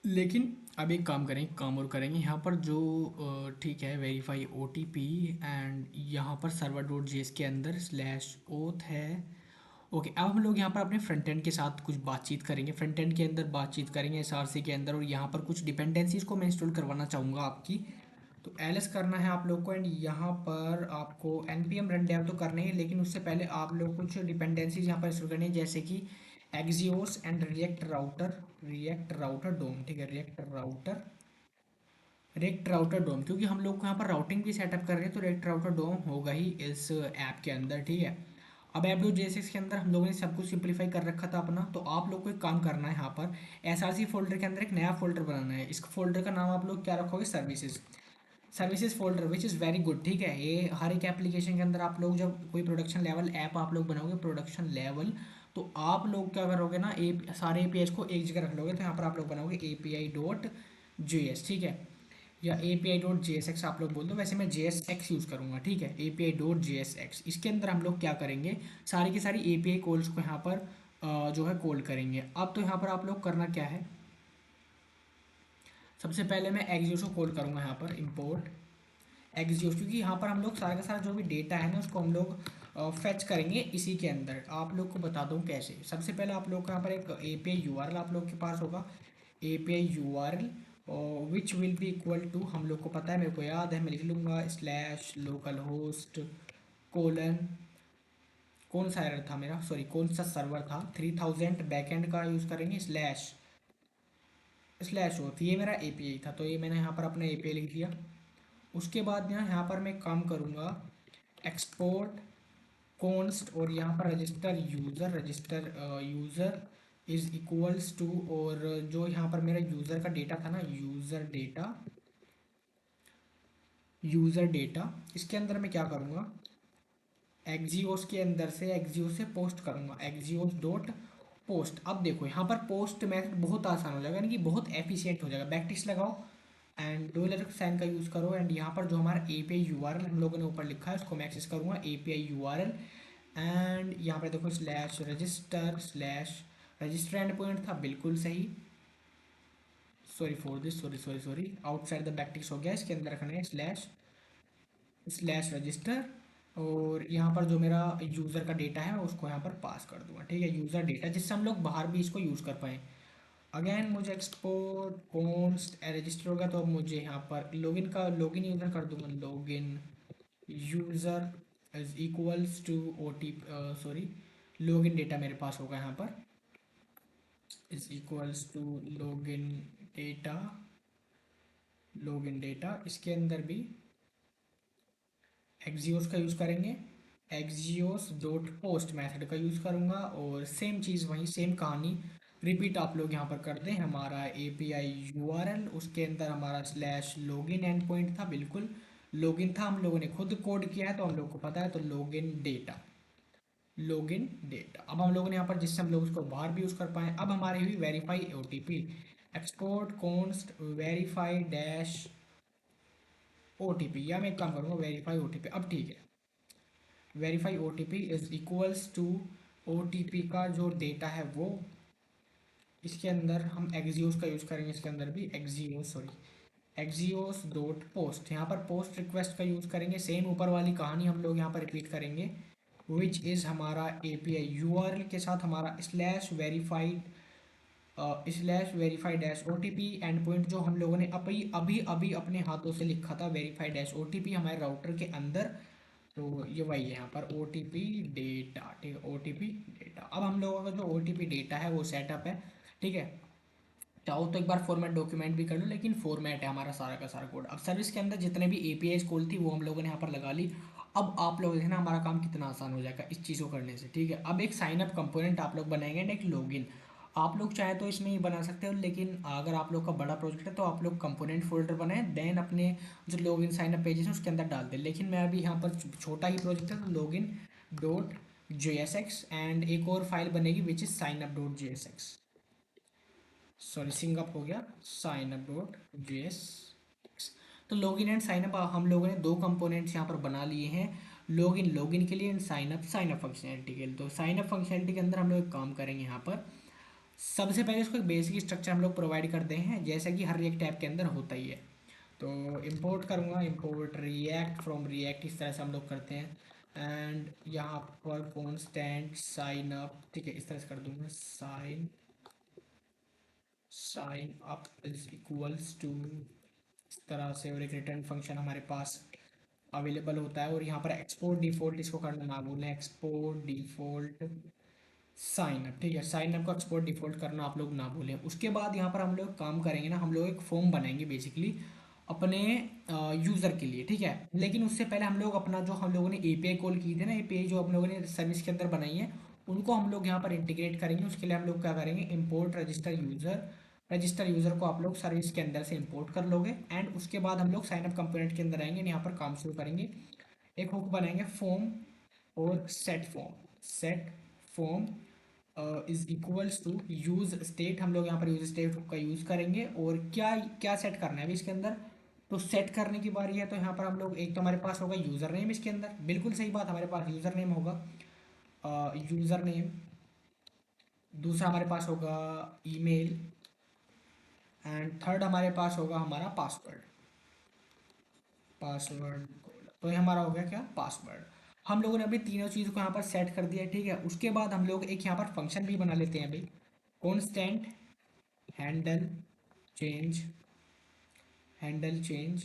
लेकिन अब एक काम करेंगे, काम और करेंगे यहाँ पर जो ठीक है, verify O T P, and यहाँ पर सर्वर डॉट जेएस के अंदर स्लैश ओथ है। ओके, अब हम लोग यहाँ पर अपने फ्रंट एंड के साथ कुछ बातचीत करेंगे, फ्रंट एंड के अंदर बातचीत करेंगे एसआरसी के अंदर, और यहाँ पर कुछ डिपेंडेंसीज को मैं इंस्टॉल करवाना चाहूँगा आपकी। तो एलएस करना है आप लोग को, एंड यहाँ पर आपको npm रन डेव तो करना ही है, लेकिन उससे पहले आप लोग कुछ डिपेंडेंसीज यहाँ पर इंस्टॉल करनी है, जैसे कि एक्सियोस एंड रिएक्ट राउटर डोम, ठीक है, रिएक्ट राउटर डोम, क्योंकि हम लोग को यहाँ पर राउटिंग भी सेटअप कर रहे हैं, तो रिएक्ट राउटर डोम होगा ही इस ऐप के अंदर, ठीक है। अब ऐप डॉट जेएसएक्स के अंदर हम लोगों ने सब कुछ सिंप्लीफाई कर रखा था अपना, तो आप लोग को एक काम करना है, यहाँ पर एसआरसी फोल्डर के अंदर एक नया फोल्डर बनाना है। इस फोल्डर का नाम आप लोग क्या रखोगे, services folder, which is very good, ठीक है। ये हर एक एप्लीकेशन के अंदर आप लोग जब कोई प्रोडक्शन लेवल ऐप आप लोग बनाओगे, प्रोडक्शन लेवल, तो आप लोग क्या करोगे ना, सारे एपीआई को एक जगह रख लोगे, तो यहाँ पर आप लोग बनाओगे एपीआई डॉट जेएस, ठीक है, या API dot J S x आप लोग बोल दो, वैसे मैं जे एस एक्स यूज़ करूँगा, ठीक है, API dot J S x. इसके अंदर हम लोग क्या करेंगे, सारी की सारी एपीआई कॉल्स को यहाँ पर जो है कॉल करेंगे। अब तो यहाँ पर आप लोग करना क्या है, सबसे पहले मैं एक्सियोस को कॉल करूँगा, यहाँ पर इंपोर्ट एक्सियोस, क्योंकि यहाँ पर हम लोग सारा का सारा जो भी डेटा है ना उसको हम लोग फेच करेंगे इसी के अंदर। आप लोग को बता दूँ कैसे, सबसे पहले आप लोग को यहाँ पर एक एपीआई यूआरएल आप लोग के पास होगा, API URL which will be equal to, हम लोग को पता है, मेरे को याद है, मैं लिख लूँगा, स्लैश लोकल होस्ट कोलन, कौन सा एरर था मेरा, सॉरी कौन सा सर्वर था, 3000 बैकएंड का यूज़ करेंगे, स्लैश स्लैश हो, तो ये मेरा एपीआई था, तो ये मैंने यहाँ पर अपना एपीआई लिख दिया। उसके बाद यहाँ पर मैं काम करूँगा, एक्सपोर्ट कॉन्स्ट, और यहाँ पर register user is equals to, और जो यहाँ पर मेरा यूज़र का डेटा था ना, यूज़र डेटा, इसके अंदर मैं क्या करूँगा, एक्जियोस के अंदर से एक्जियोस से पोस्ट करूँगा, एक्जियोस डॉट पोस्ट। अब देखो यहाँ पर पोस्ट मेथड बहुत आसान हो जाएगा, यानी कि बहुत एफिशिएंट हो जाएगा। बैकटिक्स लगाओ एंड डॉलर साइन का यूज़ करो एंड यहाँ पर जो हमारा एपीआई यूआरएल हम लोगों ने ऊपर लिखा है उसको मैं एक्सेस करूँगा, एपीआई यूआरएल। एंड यहाँ पर देखो slash register slash register and point था, बिल्कुल सही। Sorry for this, sorry sorry sorry, outside the backticks हो गया, इसके अंदर रखना है स्लैश स्लैश रजिस्टर। और यहाँ पर जो मेरा यूज़र का डेटा है उसको यहाँ पर पास कर दूंगा, ठीक है, यूज़र डेटा, जिससे हम लोग बाहर भी इसको यूज़ कर पाएँ। अगेन मुझे एक्सपोर्ट कॉन्स्ट रजिस्टर होगा, तो अब मुझे यहाँ पर लॉगिन का लॉगिन यूज़र कर दूंगा, login user is equals to O T, sorry, login data मेरे पास होगा यहाँ पर, is equals to login data, login data. इसके अंदर भी एक्जियोस का यूज़ करेंगे, एक्जियोस डॉट पोस्ट मैथड का यूज़ करूँगा और सेम चीज़ वहीं सेम कहानी रिपीट आप लोग यहाँ पर कर दें। हमारा एपीआई यूआरएल, उसके अंदर हमारा स्लैश लॉगिन एंड पॉइंट था, बिल्कुल लॉगिन था, हम लोगों ने खुद कोड किया है तो हम लोग को पता है, तो लॉगिन डेटा, लॉगिन डेटा। अब हम लोगों ने यहाँ पर जिससे हम लोग उसको बाहर भी यूज़ कर पाएँ। अब हमारी हुई verify OTP, export const verify dash OTP, या मैं एक काम करूँगा वेरीफाई ओटीपी। अब ठीक है, verify O T P is equals to O T P का जो डेटा है वो, इसके अंदर हम एक्जियोस का यूज़ करेंगे, इसके अंदर भी Axios, sorry, Axios dot post, यहाँ पर पोस्ट रिक्वेस्ट का यूज़ करेंगे। सेम ऊपर वाली कहानी हम लोग यहाँ पर रिपीट करेंगे, विच इज़ हमारा A P I U R L के साथ हमारा slash verify dash O T P endpoint, जो हम लोगों ने अभी अभी अभी अपने हाथों से लिखा था, verify dash O T P हमारे राउटर के अंदर। तो ये वही है यहाँ पर ओ टी पी डेटा, ठीक है, ओ टी पी डेटा। अब हम लोगों का जो ओ टी पी डेटा है वो सेटअप है, ठीक है। चाहो तो एक बार फॉर्मेट डॉक्यूमेंट भी कर लो, लेकिन फॉर्मेट है हमारा सारा का सारा कोड। अब सर्विस के अंदर जितने भी एपीआई कॉल थी वो हम लोगों ने यहाँ पर लगा ली। अब आप लोग देखना हमारा काम कितना आसान हो जाएगा इस चीज़ को करने से, ठीक है। अब एक साइन अप कंपोनेंट आप लोग बनाएंगे एंड एक लॉगिन। आप लोग चाहे तो इसमें ही बना सकते हो, लेकिन अगर आप लोग का बड़ा प्रोजेक्ट है तो आप लोग कंपोनेंट फोल्डर बनाएं, देन अपने जो लॉगिन साइन अप पेजेस है उसके अंदर डाल दें। लेकिन मैं अभी यहाँ पर छोटा ही प्रोजेक्ट है तो login dot J S X and एक और फाइल बनेगी which is sign up dot J S X, sorry sing up हो गया, साइन अप डॉट जेएस। तो लॉगिन एंड साइन अप हम लोगों ने दो कंपोनेंट्स यहाँ पर बना लिए हैं, लॉगिन लॉगिन के लिए एंड साइन अप फंक्शनैलिटी के लिए। तो साइन अप फंक्शनैलिटी के अंदर हम लोग एक काम करेंगे यहाँ पर, सबसे पहले इसको एक बेसिक स्ट्रक्चर हम लोग प्रोवाइड करते हैं, जैसा कि हर रिएक्ट ऐप के अंदर होता ही है। तो इंपोर्ट करूँगा, इंपोर्ट रिएक्ट फ्रॉम रिएक्ट, इस तरह से हम लोग करते हैं। एंड यहाँ पर कॉन्स्टेंट साइन अप, ठीक है, इस तरह से कर दूंगा, sign up is equals to, इस तरह से। और एक रिटर्न फंक्शन हमारे पास अवेलेबल होता है। और यहाँ पर एक्सपोर्ट डिफॉल्ट इसको करना ना भूलें, एक्सपोर्ट डिफॉल्ट साइन अप, ठीक है, साइन अप को एक्सपोर्ट डिफॉल्ट करना आप लोग ना भूलें। उसके बाद यहाँ पर हम लोग काम करेंगे ना, हम लोग एक फॉर्म बनाएंगे बेसिकली अपने यूज़र के लिए, ठीक है। लेकिन उससे पहले हम लोग अपना जो हम लोगों ने एपीआई कॉल की थी ना, एपीआई जो हम लोगों ने सर्विस के अंदर बनाई है उनको हम लोग यहाँ पर इंटीग्रेट करेंगे। उसके लिए हम लोग क्या करेंगे, import register user, register user को आप लोग सर्विस के अंदर से इंपोर्ट कर लोगे। एंड उसके बाद हम लोग साइन अप कंपोनेंट के अंदर आएंगे, यहाँ पर काम शुरू करेंगे। एक हुक बनाएंगे फॉर्म और set form is equals to use state, हम लोग यहाँ पर यूज स्टेट का यूज़ करेंगे। और क्या क्या सेट करना है अभी इसके अंदर, तो सेट करने की बारी है। तो यहाँ पर हम लोग एक तो हमारे पास होगा यूज़र नेम, इसके अंदर बिल्कुल सही बात, हमारे पास यूज़र नेम होगा, यूज़र नेम। दूसरा हमारे पास होगा ईमेल एंड थर्ड हमारे पास होगा हमारा पासवर्ड, पासवर्ड। तो ये हमारा हो गया क्या, पासवर्ड। हम लोगों ने अभी तीनों चीज़ों को यहाँ पर सेट कर दिया है, ठीक है। उसके बाद हम लोग एक यहाँ पर फंक्शन भी बना लेते हैं अभी, constant handle change, handle change.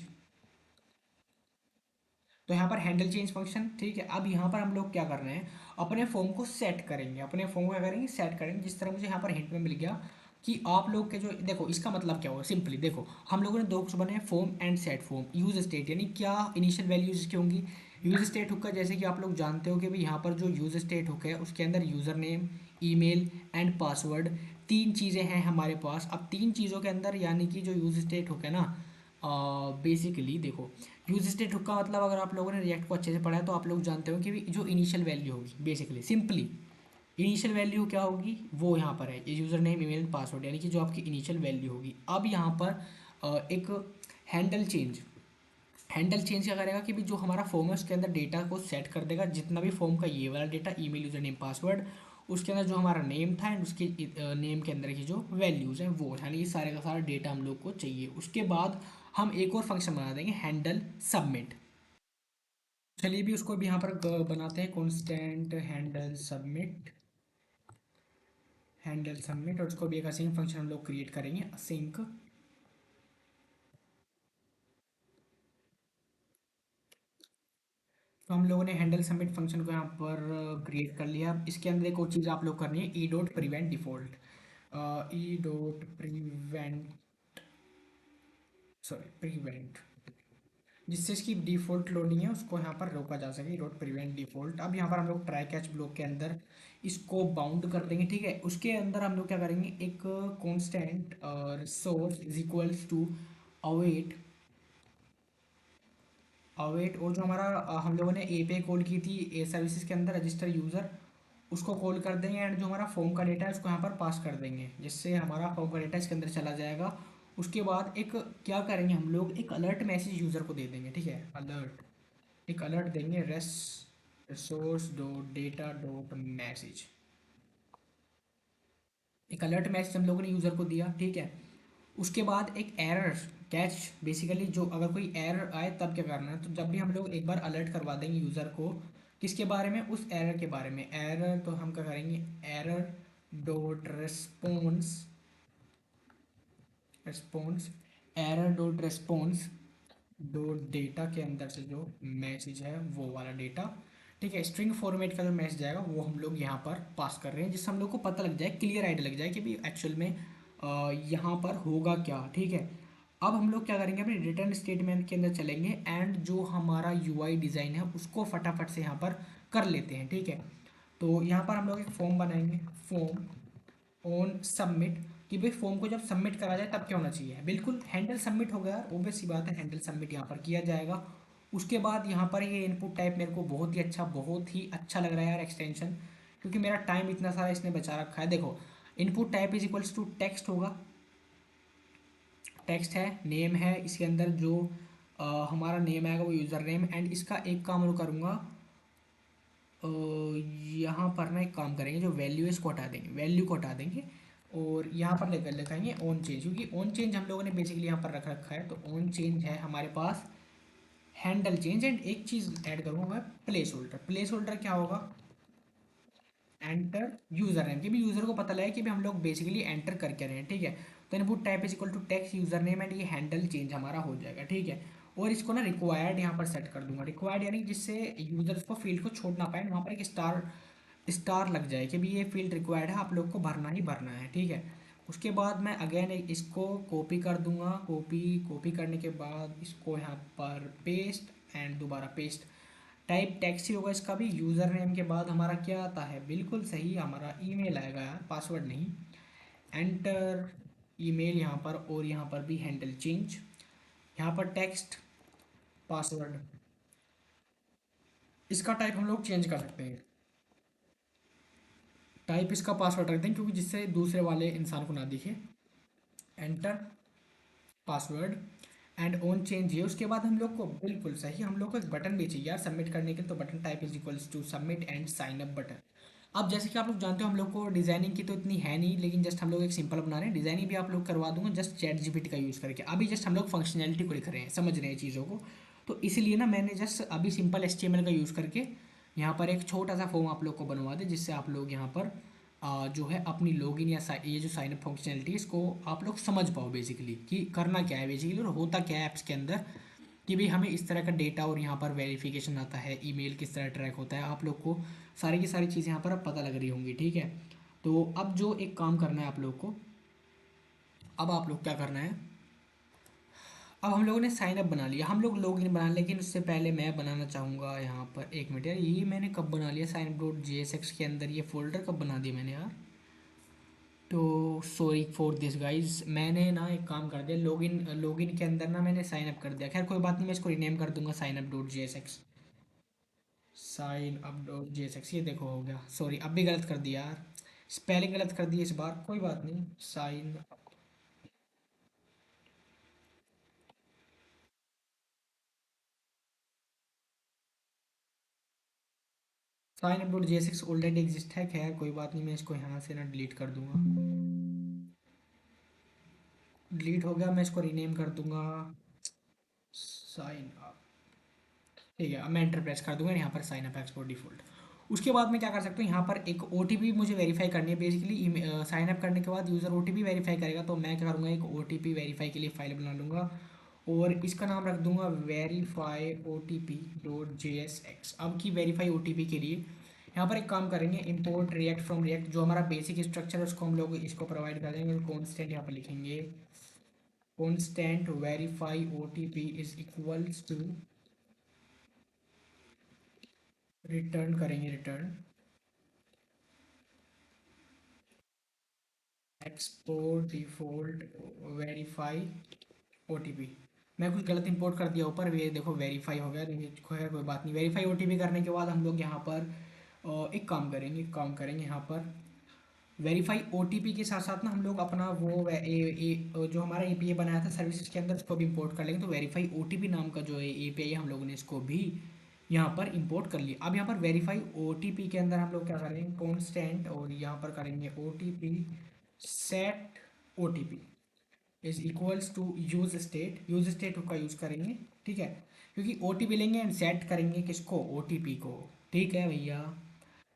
तो यहाँ पर हैंडल चेंज फंक्शन, ठीक है। अब यहाँ पर हम लोग क्या कर रहे हैं, अपने फॉर्म को सेट करेंगे, अपने फॉर्म को क्या करेंगे, सेट करेंगे। जिस तरह मुझे यहाँ पर हिंट में मिल गया कि आप लोग के जो, देखो इसका मतलब क्या होगा, सिंपली देखो हम लोगों ने दो कुछ बने हैं, form and set form. Use state यानी क्या इनिशियल वैल्यूज इसकी होंगी, यूज स्टेट हुक का जैसे कि आप लोग जानते हो कि भाई यहाँ पर जो यूज स्टेट हुक है उसके अंदर user name, email and password, तीन चीज़ें हैं हमारे पास। अब तीन चीज़ों के अंदर यानी कि जो यूज स्टेट हुक है ना, बेसिकली देखो यूज स्टेट हुक का मतलब अगर आप लोगों ने रिएक्ट को अच्छे से पढ़ा है तो आप लोग जानते हो कि जो इनिशियल वैल्यू होगी बेसिकली सिंपली इनिशियल वैल्यू क्या होगी वो यहाँ पर है, ये यूज़र नेम ईमेल पासवर्ड, यानी कि जो आपकी इनिशियल वैल्यू होगी। अब यहाँ पर एक हैंडल चेंज, हैंडल चेंज क्या करेगा कि भी जो हमारा फॉर्म है उसके अंदर डेटा को सेट कर देगा, जितना भी फॉर्म का ये वाला data email user name password, उसके अंदर जो हमारा नेम था एंड उसके नेम के अंदर की जो वैल्यूज़ हैं वो, यानी ये सारे का सारा डेटा हम लोग को चाहिए। उसके बाद हम एक और फंक्शन बना देंगे हैंडल सबमिट। चलिए भी उसको भी यहाँ पर बनाते हैं constant handle submit, handle submit, और उसको भी एक असिंक फंक्शन हम लोग क्रिएट करेंगे असिंक। तो हम लोगों ने हैंडल सबमिट फंक्शन को यहाँ पर क्रिएट कर लिया। अब इसके अंदर एक और चीज़ आप लोग करनी है, ई डॉट प्रिवेंट डिफॉल्ट, ई डॉट प्रिवेंट, सॉरी प्रिवेंट, जिससे इसकी डिफ़ॉल्ट लोडिंग है उसको यहाँ पर रोका जा सके, डॉट प्रिवेंट डिफ़ॉल्ट। अब यहाँ पर हम लोग ट्राई कैच ब्लॉक के अंदर इसको बाउंड कर देंगे, ठीक है। उसके अंदर हम लोग क्या करेंगे, एक constant resource is equals to await, await, और जो हमारा हम लोगों ने एपीआई कॉल की थी ए सर्विसेज के अंदर रजिस्टर यूज़र, उसको कॉल कर देंगे एंड जो हमारा फॉर्म का डेटा है उसको यहाँ पर पास कर देंगे, जिससे हमारा फॉर्म का डेटा इसके अंदर चला जाएगा। उसके बाद एक क्या करेंगे हम लोग, एक अलर्ट मैसेज यूज़र को दे देंगे, ठीक है, अलर्ट, एक अलर्ट देंगे res resource dot data dot message, एक अलर्ट मैसेज हम लोगों ने यूज़र को दिया, ठीक है। उसके बाद एक एरर कैच, बेसिकली जो अगर कोई एरर आए तब क्या करना है, तो जब भी हम लोग एक बार अलर्ट करवा देंगे यूज़र को किसके बारे में, उस एरर के बारे में, एरर, तो हम क्या करेंगे error dot response, response, error dot response dot data के अंदर से जो मैसेज है वो वाला डेटा, ठीक है, स्ट्रिंग फॉर्मेट का जो मैसेज आएगा वो हम लोग यहाँ पर पास कर रहे हैं, जिससे हम लोग को पता लग जाए, क्लियर आइडिया लग जाए कि भाई एक्चुअल में यहाँ पर होगा क्या, ठीक है। अब हम लोग क्या करेंगे, अपने रिटर्न स्टेटमेंट के अंदर चलेंगे एंड जो हमारा यूआई डिज़ाइन है उसको फटाफट से यहाँ पर कर लेते हैं, ठीक है। तो यहाँ पर हम लोग एक फॉर्म बनाएंगे, फॉर्म ऑन सबमिट, कि भाई फॉर्म को जब सबमिट करा जाए तब क्या होना चाहिए, बिल्कुल हैंडल सबमिट हो गया, ऑब्वियस सी बात है हैंडल सबमिट यहाँ पर किया जाएगा। उसके बाद यहाँ पर ये इनपुट टाइप मेरे को बहुत ही अच्छा लग रहा है यार एक्सटेंशन, क्योंकि मेरा टाइम इतना सारा इसने बचा रखा है। देखो input type is equals to text होगा, टेक्स्ट है, नेम है, इसके अंदर जो हमारा नेम आएगा वो यूज़र नेम, एंड इसका एक काम मैं करूँगा, यहाँ पर ना एक काम करेंगे, जो वैल्यू है इसको हटा देंगे, वैल्यू को हटा देंगे और यहाँ पर लेकर लिखाएंगे ऑन चेंज, क्योंकि ऑन चेंज हम लोगों ने बेसिकली यहाँ पर रख रखा है। तो ऑन चेंज है हमारे पास हैंडल चेंज, एंड एक चीज़ ऐड करूँगा मैं, प्लेस होल्डर, प्लेस होल्डर क्या होगा, एंटर यूजर नेम, कि भी यूजर को पता लगे कि भी हम लोग बेसिकली एंटर करके रहे हैं, ठीक है। तो input type is equal to text user name, and ये हैंडल चेंज हमारा हो जाएगा, ठीक है। और इसको ना रिक्वायर्ड यहाँ पर सेट कर दूंगा, रिक्वायर्ड यानी जिससे यूजर्स को फील्ड को छोड़ ना पाए, वहाँ पर एक स्टार स्टार लग जाए कि भी ये फील्ड रिक्वायर्ड है, आप लोग को भरना ही भरना है, ठीक है। उसके बाद मैं अगेन इसको कॉपी कर दूंगा, कॉपी कॉपी करने के बाद इसको यहाँ पर पेस्ट एंड दोबारा पेस्ट, टाइप टेक्स्ट ही होगा इसका भी, यूज़र नेम के बाद हमारा क्या आता है, बिल्कुल सही हमारा ईमेल आएगा यार, पासवर्ड नहीं, एंटर ईमेल यहाँ पर, और यहाँ पर भी हैंडल चेंज, यहाँ पर टेक्स्ट पासवर्ड, इसका टाइप हम लोग चेंज कर सकते हैं, टाइप इसका पासवर्ड रख दें क्योंकि जिससे दूसरे वाले इंसान को ना दिखे, enter password and on change है। उसके बाद हम लोग को बिल्कुल सही, हम लोग को एक बटन भी चाहिए यार सबमिट करने के लिए, तो button type is equals to submit and sign up button. अब जैसे कि आप लोग जानते हो हम लोग को डिज़ाइनिंग की तो इतनी है नहीं, लेकिन जस्ट हम लोग एक सिंपल बना रहे हैं, डिज़ाइनिंग भी आप लोग करवा दूंगा जस्ट चैट जीपीटी का यूज़ करके, अभी जस्ट हम लोग फंक्शनैलिटी को लिख रहे हैं, समझ रहे हैं चीज़ों को। तो इसलिए ना मैंने जस्ट अभी सिंपल एचटीएमएल का यूज़ करके यहाँ पर एक छोटा सा फॉर्म आप लोग को बनवा दे, जिससे आप लोग यहाँ पर जो है अपनी लॉगिन या ये जो साइन अप फंक्शनलिटी है इसको आप लोग समझ पाओ बेसिकली कि करना क्या है बेसिकली और होता क्या है ऐप्स के अंदर, कि भाई हमें इस तरह का डेटा और यहाँ पर वेरिफिकेशन आता है, ईमेल किस तरह ट्रैक होता है, आप लोग को सारी की सारी चीज़ें यहाँ पर अब पता लग रही होंगी, ठीक है। तो अब जो एक काम करना है आप लोग को, अब आप लोग क्या करना है, अब हम लोगों ने साइन अप बना लिया, हम लोग लॉगिन बना, लेकिन उससे पहले मैं बनाना चाहूँगा यहाँ पर, एक मिनट यार, ये मैंने कब बना लिया sign up dot J S X के अंदर, ये फोल्डर कब बना दिया मैंने यार, तो सॉरी फॉर दिस गाइज, मैंने ना एक काम कर दिया, लॉगिन लॉगिन के अंदर ना मैंने साइन अप कर दिया। खैर कोई बात नहीं, मैं इसको रीनेम कर दूंगा sign up dot G S X. Sign up dot G S X, ये देखो हो गया। सॉरी अब भी गलत कर दिया यार, स्पेलिंग गलत कर दी इस बार, कोई बात नहीं। Sign up dot G S X already exist है। खैर कोई बात नहीं, मैं इसको यहाँ से ना डिलीट कर दूंगा। डिलीट हो गया, मैं इसको रीनेम कर दूंगा साइन अप। ठीक है, अब मैं एंटर प्रेस कर दूंगा, यहाँ पर साइन अप एक्सपोर्ट डिफॉल्ट। उसके बाद मैं क्या कर सकता हूँ, यहाँ पर एक ओ टी पी मुझे वेरीफाई करनी है बेसिकली। साइन अप करने के बाद user O T P verify करेगा, तो मैं क्या करूँगा, एक ओ टी पी वेरीफाई के लिए फाइल बना लूँगा और इसका नाम रख दूंगा verify O T P dot J S X. अब की वेरीफाई ओ टी पी के लिए यहाँ पर एक काम करेंगे, इंपोर्ट रिएक्ट फ्रॉम रिएक्ट, जो हमारा बेसिक स्ट्रक्चर है उसको हम लोग इसको प्रोवाइड कर देंगे। कॉन्स्टेंट यहाँ पर लिखेंगे, constant verify O T P is equals to, return करेंगे, return export default verify O T P. मैं कुछ गलत इंपोर्ट कर दिया ऊपर, ये देखो वेरीफाई हो गया, नहीं है कोई बात नहीं। वेरीफाई ओ टी पी करने के बाद हम लोग यहाँ पर एक काम करेंगे यहाँ पर वेरीफाई ओटीपी के साथ साथ ना हम लोग अपना वो जो हमारा एपीआई बनाया था सर्विसेज के अंदर, उसको भी इंपोर्ट कर लेंगे। तो वेरीफाई ओटीपी नाम का जो है एपीआई हम लोगों ने इसको भी यहाँ पर इंपोर्ट कर लिया। अब यहाँ पर वेरीफाई ओटीपी के अंदर हम लोग क्या करेंगे, कॉन्स्टेंट और यहाँ पर करेंगे OTP set OTP is equals to use state का यूज़ करेंगे। ठीक है, क्योंकि ओटीपी लेंगे एंड सेट करेंगे किसको, ओटीपी को। ठीक है भैया,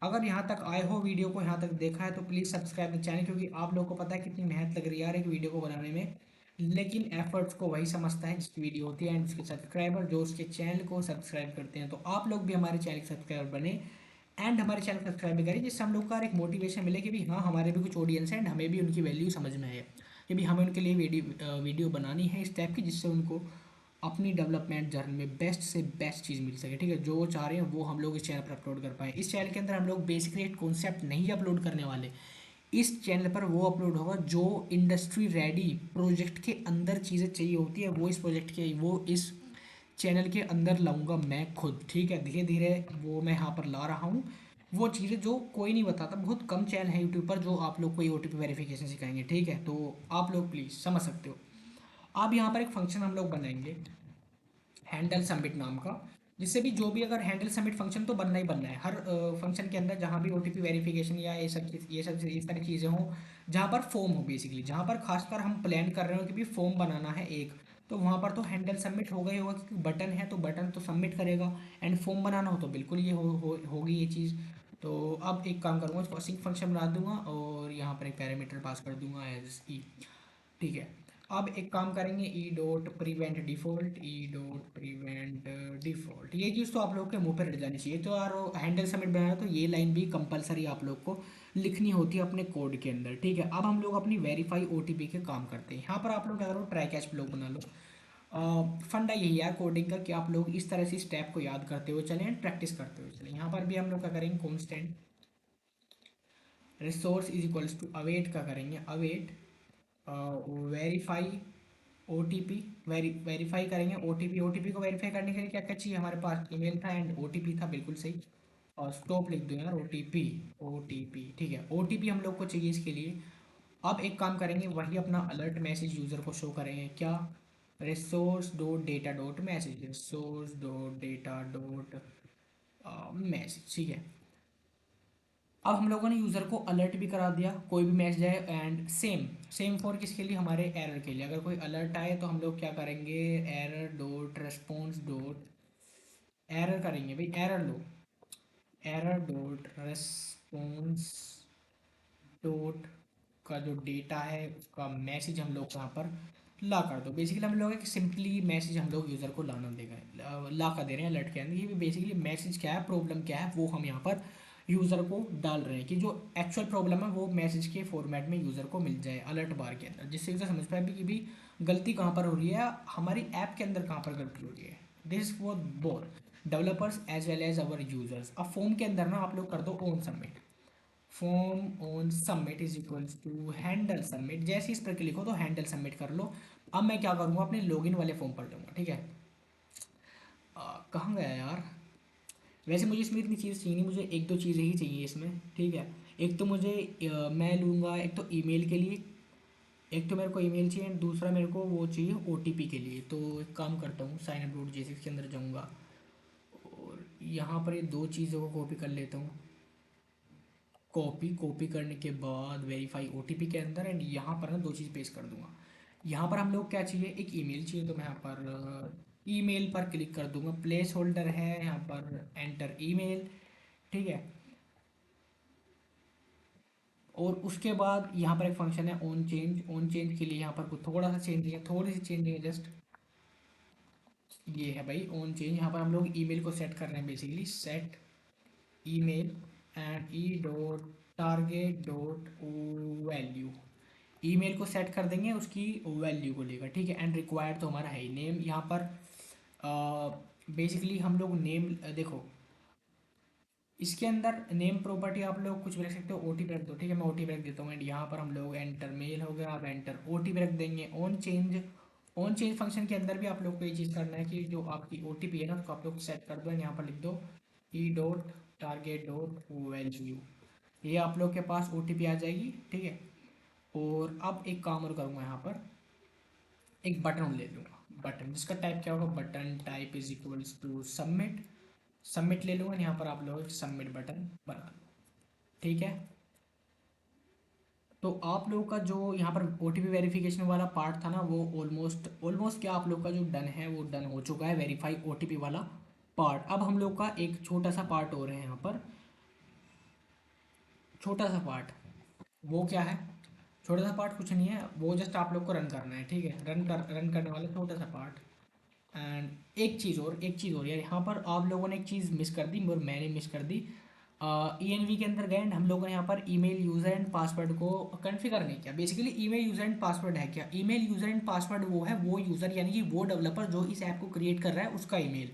अगर यहाँ तक आए हो, वीडियो को यहाँ तक देखा है, तो प्लीज़ सब्सक्राइब द चैनल, क्योंकि आप लोगों को पता है कितनी मेहनत लग रही है यार एक वीडियो को बनाने में, लेकिन एफर्ट्स को वही समझता है जिसकी वीडियो होती है, एंड उसके सब्सक्राइबर जो उसके चैनल को सब्सक्राइब करते हैं। तो आप लोग भी हमारे चैनल के सब्सक्राइबर बने एंड हमारे चैनल को सब्सक्राइब भी करें, जिससे हम लोग का एक मोटिवेशन मिले कि भी हाँ हमारे भी कुछ ऑडियंस है एंड हमें भी उनकी वैल्यू समझ में आए कि भी हमें उनके लिए वीडियो बनानी है इस टाइप की, जिससे उनको अपनी डेवलपमेंट जर्नी में बेस्ट से बेस्ट चीज़ मिल सके। ठीक है, जो वो चाह रहे हैं वो हम लोग इस चैनल पर अपलोड कर पाएँ। इस चैनल के अंदर हम लोग बेसिकली एक कॉन्सेप्ट नहीं अपलोड करने वाले, इस चैनल पर वो अपलोड होगा जो इंडस्ट्री रेडी प्रोजेक्ट के अंदर चीज़ें चाहिए होती है, वो इस प्रोजेक्ट के वो इस चैनल के अंदर लाऊंगा मैं खुद। ठीक है, धीरे धीरे वो मैं यहाँ पर ला रहा हूँ, वो चीज़ें जो कोई नहीं बताता। बहुत कम चैनल है यूट्यूब पर जो आप लोग को ये ओटीपी वेरिफिकेशन सिखाएंगे। ठीक है, तो आप लोग प्लीज़ समझ सकते हो। अब यहाँ पर एक फंक्शन हम लोग बनाएंगे हैंडल सबमिट नाम का, जिससे भी जो भी अगर हैंडल सबमिट फंक्शन तो बनना ही बनना है हर फंक्शन के अंदर, जहाँ भी ओटीपी वेरिफिकेशन या ये सब इस सारी चीज़ें हों, जहाँ पर फॉर्म हो बेसिकली, जहाँ पर खासकर हम प्लान कर रहे हो कि भी फॉर्म बनाना है एक, तो वहाँ पर तो हैंडल सबमिट होगा ही होगा, क्योंकि बटन है तो बटन तो सबमिट करेगा, एंड फॉर्म बनाना हो तो बिल्कुल ये होगी ये चीज़। तो अब एक काम करूँगा, सिंक फंक्शन बना दूंगा और यहाँ पर एक पैरामीटर पास कर दूंगा एज ई। ठीक है, अब एक काम करेंगे, ई डॉट प्रिवेंट डिफॉल्ट, ई डॉट प्रिवेंट डिफॉल्ट। ये चीज़ तो आप लोग के मुंह पर रट जानी चाहिए। तो यार हैंडल सबमिट बनाया तो ये लाइन भी कंपलसरी आप लोग को लिखनी होती है अपने कोड के अंदर। ठीक है, अब हम लोग अपनी वेरीफाई ओटीपी के काम करते हैं। यहाँ पर आप लोग क्या करो, ट्राई कैच ब्लॉक बना लो। फंडा यही है कोडिंग का कि आप लोग इस तरह से स्टेप को याद करते हुए चलें, प्रैक्टिस करते हुए चलें। यहाँ पर भी हम लोग क्या करेंगे, constant resource is equals to await का करेंगे, अवेट वेरीफाई ओटीपी। वेरीफाई करेंगे ओटीपी। ओटीपी को वेरीफाई करने के लिए क्या क्या चाहिए, हमारे पास ईमेल था एंड ओटीपी था, बिल्कुल सही। और स्टॉप लिख दो यार, ओटीपी, ओटीपी। ठीक है, ओटीपी हम लोग को चाहिए इसके लिए। अब एक काम करेंगे, वही अपना अलर्ट मैसेज यूज़र को शो करेंगे, क्या, resource dot data dot message, resource dot data dot message. ठीक है, अब हम लोगों ने यूज़र को अलर्ट भी करा दिया, कोई भी मैसेज आए, एंड सेम सेम फॉर किसके लिए, हमारे एरर के लिए। अगर कोई अलर्ट आए तो हम लोग क्या करेंगे, error dot response dot error करेंगे भाई, एरर लो, एरर डॉट रेस्पॉन्स डॉट का जो डेटा है उसका मैसेज हम लोग यहाँ पर ला कर दो। बेसिकली हम लोग एक सिंपली मैसेज हम लोग यूज़र को लाना देगा, ला कर दे रहे हैं अलर्ट के अंदर। ये भी बेसिकली मैसेज क्या है, प्रॉब्लम क्या है, वो हम यहाँ पर यूज़र को डाल रहे हैं कि जो एक्चुअल प्रॉब्लम है वो मैसेज के फॉर्मेट में यूज़र को मिल जाए अलर्ट बार के अंदर, जिससे यूज़र समझ पाए कि भी गलती कहाँ पर हो रही है, हमारी ऐप के अंदर कहाँ पर गलती हो रही है। This for both developers as well as our users. अब फॉर्म के अंदर ना आप लोग कर दो on submit, form on submit is equals to handle submit. जैसे ही इस पर क्लिक हो तो हैंडल सबमिट कर लो। अब मैं क्या करूँगा, अपने लॉगिन वाले फॉर्म पर लूँगा, ठीक है। कहाँ गया यार। वैसे मुझे इसमें इतनी चीज़ चाहिए नहीं, मुझे एक दो चीज़ें ही चाहिए इसमें, ठीक है। एक तो मुझे मैं लूँगा एक तो ईमेल के लिए, एक तो मेरे को ईमेल चाहिए, दूसरा मेरे को वो चाहिए ओटीपी के लिए। तो एक काम करता हूँ, साइन अप डॉट जे6 के अंदर जाऊँगा और यहाँ पर ये दो चीज़ों को कॉपी कर लेता हूँ। कॉपी करने के बाद वेरीफाई ओटीपी के अंदर, एंड यहाँ पर ना दो चीज़ पेस्ट कर दूंगा। यहाँ पर हम लोग क्या चाहिए, एक ईमेल चाहिए, तो मैं यहाँ पर ईमेल पर क्लिक कर दूंगा। प्लेस होल्डर है यहाँ पर, एंटर ईमेल, ठीक है। और उसके बाद यहाँ पर एक फंक्शन है ऑन चेंज के लिए यहाँ पर कुछ थोड़ा सा चेंज है, थोड़ी सी चेंज है जस्ट। ये है भाई ऑन चेंज। यहाँ पर हम लोग ईमेल को सेट कर रहे हैं, basically set email and E dot target dot value. Email को सेट कर देंगे उसकी वैल्यू को लेकर, ठीक है। एंड रिक्वायर्ड तो हमारा है ही नेम। यहाँ पर बेसिकली हम लोग नेम देखो, इसके अंदर नेम प्रॉपर्टी आप लोग कुछ भी रख सकते हो, ओटीपी रख दो, ठीक है। मैं ओटीपी रख देता हूँ। एंड यहाँ पर हम लोग एंटर मेल हो गया, आप एंटर ओटीपी रख देंगे। ऑन चेंज फंक्शन के अंदर भी आप लोग को ये चीज़ करना है कि जो आपकी ओटीपी है ना उसको आप लोग सेट कर दो। एंड यहाँ पर लिख दो ई डॉट टारगेट डॉट वैल्यू। ये आप लोग के पास ओटीपी आ जाएगी, ठीक है। और अब एक काम और करूँगा, यहाँ पर एक बटन ले लूँगा, बटन जिसका टाइप क्या होगा, button type is equals to submit. Submit ले लूँगा, यहाँ पर आप लोग सबमिट बटन बना लो, ठीक है। तो आप लोगों का जो यहाँ पर ओटीपी वेरिफिकेशन वाला पार्ट था ना, वो ऑलमोस्ट ऑलमोस्ट क्या आप लोग का जो डन है वो डन हो चुका है, वेरीफाई ओटीपी वाला पार्ट। अब हम लोग का एक छोटा सा पार्ट हो रहा है यहाँ पर, छोटा सा पार्ट। वो क्या है, छोटा सा पार्ट कुछ नहीं है, वो जस्ट आप लोग को रन करना है, ठीक है। रन करने वाला छोटा सा पार्ट। एंड एक चीज़ और यार, यहाँ पर आप लोगों ने एक चीज़ मिस कर दी और मैंने मिस कर दी। ईएनवी के अंदर गए एंड हम लोगों ने यहाँ पर ईमेल यूज़र एंड पासवर्ड को कॉन्फ़िगर नहीं किया। Basically email user and password है क्या, ईमेल यूज़र एंड पासवर्ड वो है, वो यूज़र यानी कि वो डेवलपर जो इस ऐप को क्रिएट कर रहा है उसका ईमेल।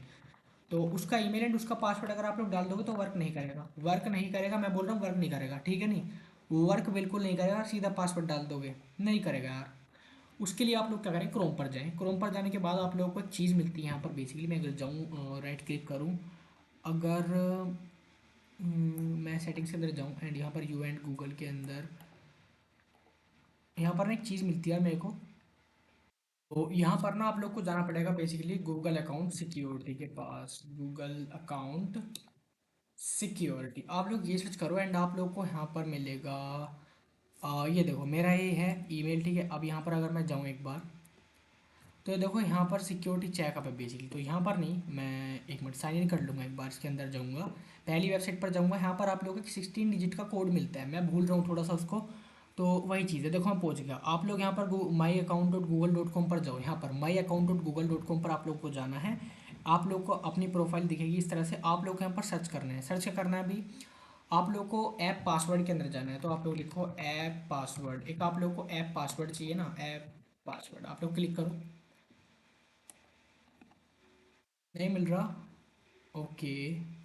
तो उसका ईमेल एंड उसका पासवर्ड अगर आप लोग डाल दोगे तो वर्क नहीं करेगा, वर्क नहीं करेगा, मैं बोल रहा हूँ वर्क नहीं करेगा, ठीक है। नहीं वर्क बिल्कुल नहीं करेगा, सीधा पासवर्ड डाल दोगे नहीं करेगा यार। उसके लिए आप लोग क्या करें, क्रोम पर जाएं। क्रोम पर जाने के बाद आप लोगों को एक चीज़ मिलती है यहाँ पर। बेसिकली मैं अगर जाऊँ राइट क्लिक करूँ, अगर मैं सेटिंग्स के अंदर जाऊँ एंड यहाँ पर यू एंड गूगल के अंदर यहाँ पर ना एक चीज़ मिलती है मेरे को। तो यहाँ पर ना आप लोग को जाना पड़ेगा बेसिकली गूगल अकाउंट सिक्योरिटी के पास। गूगल अकाउंट सिक्योरिटी आप लोग ये सर्च करो एंड आप लोग को यहाँ पर मिलेगा। ये देखो मेरा ये है ईमेल, ठीक है। अब यहाँ पर अगर मैं जाऊँ एक बार, तो देखो यहाँ पर सिक्योरिटी चेकअप है बेसिकली। तो यहाँ पर नहीं, मैं एक मिनट साइन इन कर लूँगा, एक बार इसके अंदर जाऊँगा, पहली वेबसाइट पर जाऊँगा। यहाँ पर आप लोगों को 16 डिजिट का कोड मिलता है, मैं भूल रहा हूँ थोड़ा सा उसको। तो वही चीज़ है, देखो मैं पहुँच गया। आप लोग यहाँ पर my account dot Google dot com पर जाओ। यहाँ पर my account dot Google dot com पर आप लोग को जाना है। आप लोग को अपनी प्रोफाइल दिखेगी इस तरह से। आप लोग को यहाँ पर सर्च करना है, सर्च क्या करना है अभी, आप लोग को ऐप पासवर्ड के अंदर जाना है। तो आप लोग लिखो ऐप पासवर्ड, एक आप लोग को ऐप पासवर्ड चाहिए ना, ऐप पासवर्ड आप लोग क्लिक करो। नहीं मिल रहा, ओके।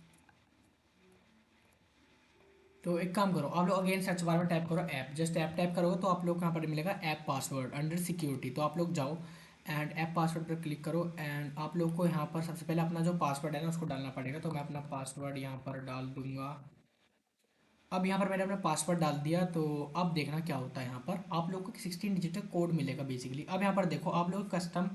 तो एक काम करो, आप लोग अगेन सर्च बार में टाइप करो ऐप, जस्ट ऐप टाइप करोगे तो आप लोग को यहाँ पर मिलेगा ऐप पासवर्ड अंडर सिक्योरिटी। तो आप लोग जाओ एंड ऐप पासवर्ड पर क्लिक करो एंड आप लोग को यहाँ पर सबसे पहले अपना जो पासवर्ड है ना उसको डालना पड़ेगा। तो मैं अपना पासवर्ड यहाँ पर डाल दूंगा। अब यहाँ पर मैंने अपना पासवर्ड डाल दिया। तो अब देखना क्या होता है, यहाँ पर आप लोग को 16 डिजिट का कोड मिलेगा बेसिकली। अब यहाँ पर देखो आप लोग कस्टम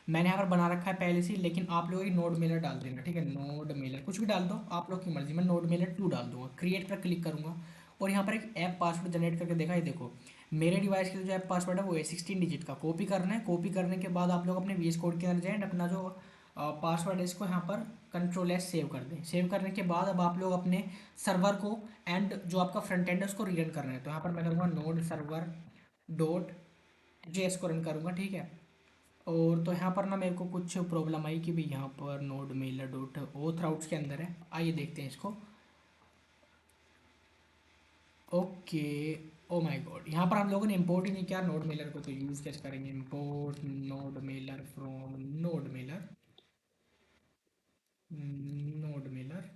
मैंने यहाँ पर बना रखा है पहले से ही, लेकिन आप लोग एक नोड मेलर डाल देना, ठीक है। नोड मेलर कुछ भी डाल दो आप लोग की मर्जी, मैं नोड मेलर 2 डाल दूंगा। क्रिएट पर क्लिक करूंगा और यहाँ पर एक ऐप पासवर्ड जनरेट करके देखा है। देखो मेरे डिवाइस के लिए जो ऐप पासवर्ड है वो है 16 डिजिट का। कॉपी करना है, कॉपी करने के बाद आप लोग अपने वीएस कोड के अंदर जाएँ, अपना जो पासवर्ड है इसको यहाँ पर कंट्रोल एस सेव कर दें। सेव करने के बाद अब आप लोग अपने सर्वर को एंड जो आपका फ्रंट एंड है उसको रीरन करना है। तो यहाँ पर मैं करूँगा नोड सर्वर डॉट जेएस को रन करूँगा, ठीक है। और तो यहाँ पर ना मेरे को कुछ प्रॉब्लम आई कि भाई यहाँ पर node mailer dot oath routes के अंदर है। आइए देखते हैं इसको। ओके, ओ माय गॉड, यहाँ पर हम लोगों ने इंपोर्ट ही नहीं किया नोड मेलर को, तो यूज़ कैसे करेंगे, import node mailer from node mailer, node mailer,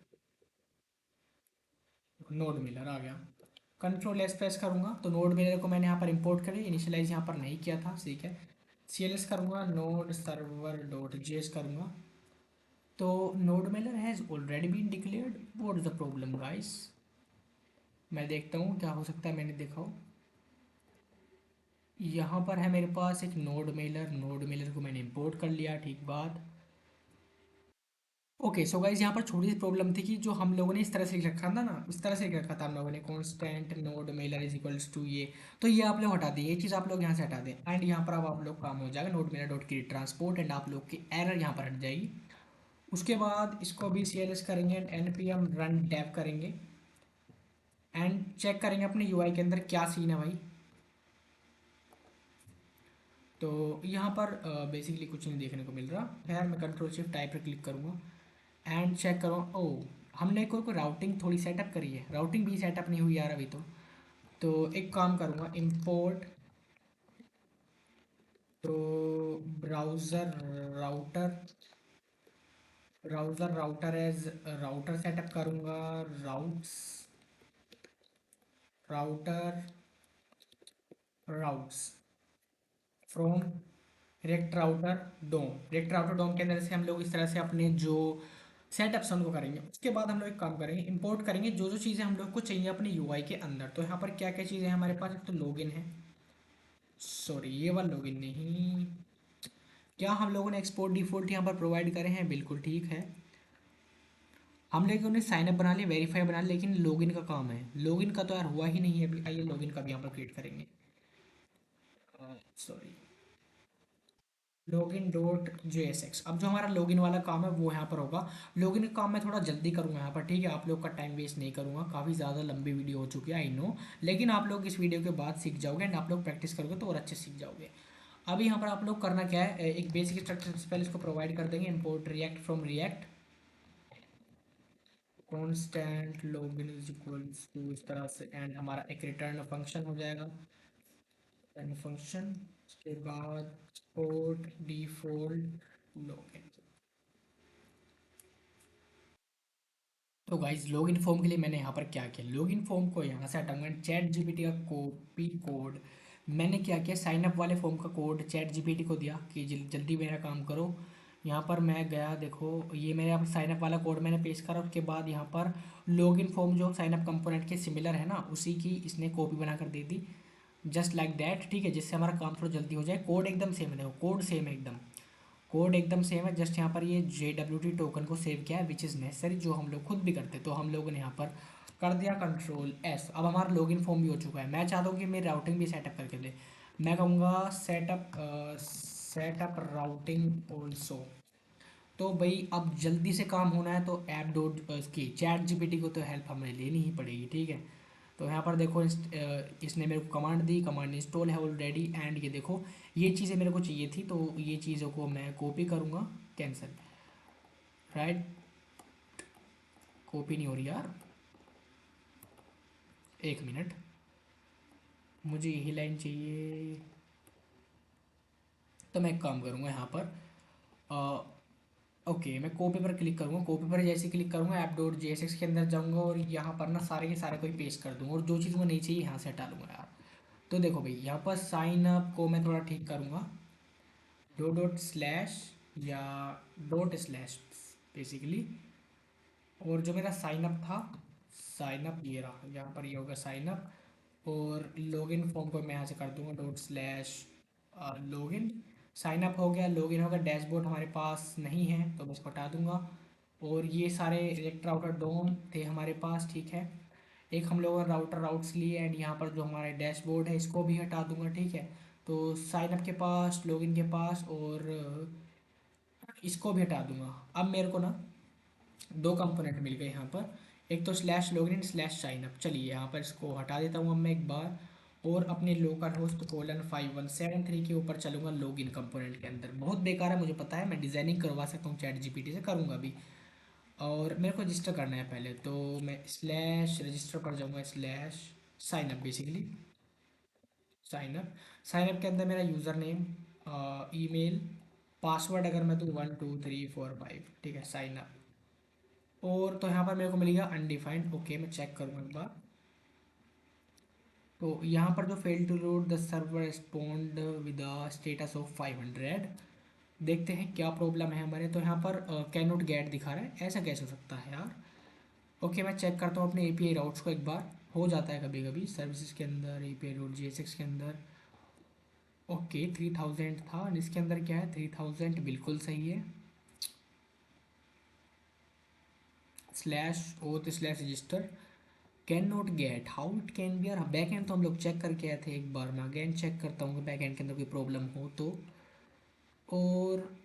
node mailer आ गया। कंट्रोल एस प्रेस करूँगा तो नोड मेलर को मैंने यहाँ पर इंपोर्ट करी, इनिशियलाइज यहाँ पर नहीं किया था, ठीक है। सी एल एस करूँगा, node server dot J S करूँगा, तो node mailer has already been declared. What is the problem guys? मैं देखता हूँ क्या हो सकता है, मैंने देखा हो। यहाँ पर है मेरे पास एक नोड मेलर को मैंने इंपोर्ट कर लिया, ठीक बात। ओके सो गाइज यहाँ पर छोटी सी प्रॉब्लम थी कि जो हम लोगों ने इस तरह से लिख रखा था ना, इस तरह से लिख रखा था हम लोगों ने, constant node mailer is equals to ये, तो ये आप लोग हटा दें, ये चीज़ आप लोग यहाँ से हटा दें, एंड यहाँ पर अब आप लोग काम हो जाएगा node mailer dot create transport, and आप लोग की एरर यहाँ पर हट जाएगी। उसके बाद इसको भी सी एल एस करेंगे and N P M run dev करेंगे, एंड चेक करेंगे अपने यू आई के अंदर क्या सीन है भाई। तो यहाँ पर बेसिकली कुछ नहीं देखने को मिल रहा। खैर मैं कंट्रोल शिफ्ट टाइप पर क्लिक करूँगा एंड चेक करो। ओ, हमने कोई राउटिंग थोड़ी सेटअप करी है, राउटिंग भी सेटअप नहीं हुई यार अभी तो एक काम करूँगा, इंपोर्ट, तो browser router, as router set up करूँगा, routes, router routes from react router DOM के अंदर से हम लोग इस तरह से अपने जो सेटअप्स हैं उनको करेंगे। उसके बाद हम लोग एक काम करेंगे, इंपोर्ट करेंगे जो जो चीज़ें हम लोग को चाहिए अपने यूआई के अंदर। तो यहाँ पर क्या क्या चीज़ें हैं हमारे पास, एक तो लॉगिन है, सॉरी ये वाला लॉगिन नहीं, क्या हम लोगों ने एक्सपोर्ट डिफ़ॉल्ट यहाँ पर प्रोवाइड करे हैं, बिल्कुल ठीक है। हम लोगों ने साइनअप बना लिया, वेरीफाई बना लिया, लेकिन लॉगिन का काम है, लॉगिन का तो यार हुआ ही नहीं है अभी। आइए लॉगिन का भी यहाँ पर क्रिएट करेंगे, sorry, login dot J S X. अब जो हमारा लॉगिन वाला काम है वो यहाँ पर होगा। लॉगिन का काम मैं थोड़ा जल्दी करूँगा यहाँ पर, ठीक है, आप लोग का टाइम वेस्ट नहीं करूँगा, काफ़ी ज़्यादा लंबी वीडियो हो चुकी है आई नो, लेकिन आप लोग इस वीडियो के बाद सीख जाओगे एंड आप लोग प्रैक्टिस करोगे तो और अच्छे सीख जाओगे। अभी यहाँ पर आप लोग करना क्या है, एक बेसिक स्ट्रक्चर से पहले इसको प्रोवाइड कर देंगे, import React from React, constant login is equals to, इस तरह से, एंड हमारा एक रिटर्न फंक्शन हो जाएगा, रिटर्न फंक्शन। उसके बाद पोर्ट डिफॉल्ट लॉगिन। तो गाइज लॉगिन फॉर्म के लिए मैंने यहाँ पर क्या किया, लॉगिन फॉर्म को यहाँ से हटाऊंगा, चैट जीपीटी का कॉपी कोड मैंने क्या किया, साइन अप वाले फॉर्म का कोड चैट जीपीटी को दिया कि जल्दी मेरा काम करो। यहाँ पर मैं गया, देखो ये मेरे यहाँ पर साइन अप वाला कोड मैंने पेश करा, उसके बाद यहाँ पर लॉगिन फॉर्म जो साइन अप कंपोनेंट के सिमिलर है ना, उसी की इसने कॉपी बना कर दे दी, जस्ट लाइक दैट, ठीक है, जिससे हमारा काम थोड़ा जल्दी हो जाए। कोड एकदम सेम है, देखो कोड सेम है एकदम, कोड एकदम सेम है, जस्ट यहाँ पर ये JWT टोकन को सेव किया है विच इज़ नेसेसरी, जो हम लोग खुद भी करते, तो हम लोगों ने यहाँ पर कर दिया कंट्रोल एस। अब हमारा लॉगिन फॉर्म भी हो चुका है। मैं चाहता हूँ कि मेरी राउटिंग भी सेटअप करके दे, मैं कहूँगा सेटअप राउटिंग ऑल्सो। तो भाई अब जल्दी से काम होना है तो ऐप डॉट इसकी चैट जीपीटी को तो हेल्प हमें लेनी ही पड़ेगी, ठीक है। तो यहाँ पर देखो इसने मेरे को कमांड दी, कमांड इंस्टॉल है ऑलरेडी, एंड ये देखो ये चीज़ें मेरे को चाहिए थी, तो ये चीज़ों को मैं कॉपी करूँगा, कैंसिल, राइट, कॉपी नहीं हो रही यार, एक मिनट, मुझे यही लाइन चाहिए। तो मैं एक काम करूँगा यहाँ पर, ओके मैं कॉपी पर क्लिक करूँगा, कॉपी पर जैसे क्लिक करूँगा app dot J S X के अंदर जाऊँगा और यहाँ पर ना सारे के सारे कोई पेस्ट कर दूँगा, और जो चीज़ मुझे नहीं चाहिए यहाँ से हटा लूँगा यार। तो देखो भाई यहाँ पर साइन अप को मैं थोड़ा ठीक करूँगा, दो डॉट स्लैश या डॉट स्लैश बेसिकली, और जो मेरा साइन अप था, साइन अप ये रहा, यहाँ पर ये होगा साइन अप, और लॉगिन फॉर्म को मैं यहाँ से कर दूँगा dot slash login. Sign up हो गया, लॉगिन हो गया, डैशबोर्ड हमारे पास नहीं है तो मैं इसको हटा दूँगा, और ये सारे रिएक्ट राउटर डोम थे हमारे पास, ठीक है। एक हम लोगों ने राउटर राउट्स लिए, एंड यहाँ पर जो हमारा डैशबोर्ड है इसको भी हटा दूँगा, ठीक है। तो साइन अप के पास, लॉगिन के पास, और इसको भी हटा दूँगा। अब मेरे को ना दो कंपोनेंट मिल गए यहाँ पर, एक तो स्लैश लॉगिन स्लैश साइनअप। चलिए यहाँ पर इसको हटा देता हूँ अब मैं एक बार, और अपने लोकल होस्ट कोलन 5173 के ऊपर चलूँगा लॉगिन कंपोनेंट के अंदर। बहुत बेकार है मुझे पता है, मैं डिज़ाइनिंग करवा सकता हूँ चैट जीपीटी से, करूँगा भी। और मेरे को रजिस्टर करना है पहले, तो मैं स्लैश रजिस्टर पर जाऊँगा, स्लैश साइनअप बेसिकली, साइनअप के अंदर मेरा यूज़र नेम, ईमेल, पासवर्ड अगर मैं दूँ 1 2 3 4 5, ठीक है, साइनअप। और तो यहाँ पर मेरे को मिलेगा अनडिफाइंड, ओके मैं चेक करूँगा एक बार, तो यहाँ पर जो fail to load the server respond with the status of 500। देखते हैं क्या प्रॉब्लम है हमारे। तो यहाँ पर कैन नॉट गेट दिखा रहा है, ऐसा कैसे हो सकता है यार। ओके, मैं चेक करता हूँ अपने एपीआई राउट्स को एक बार। हो जाता है कभी कभी सर्विसेज के अंदर, एपीआई राउट जीएसएक्स के अंदर। ओके 3000 था और इसके अंदर क्या है, 3000 बिल्कुल सही है। Slash oath slash register can not gate how it can be. यार बैक एंड तो हम लोग चेक करके आए थे, एक बार मैं अगेन चेक करता हूँ कि बैक एंड के अंदर कोई प्रॉब्लम हो तो। और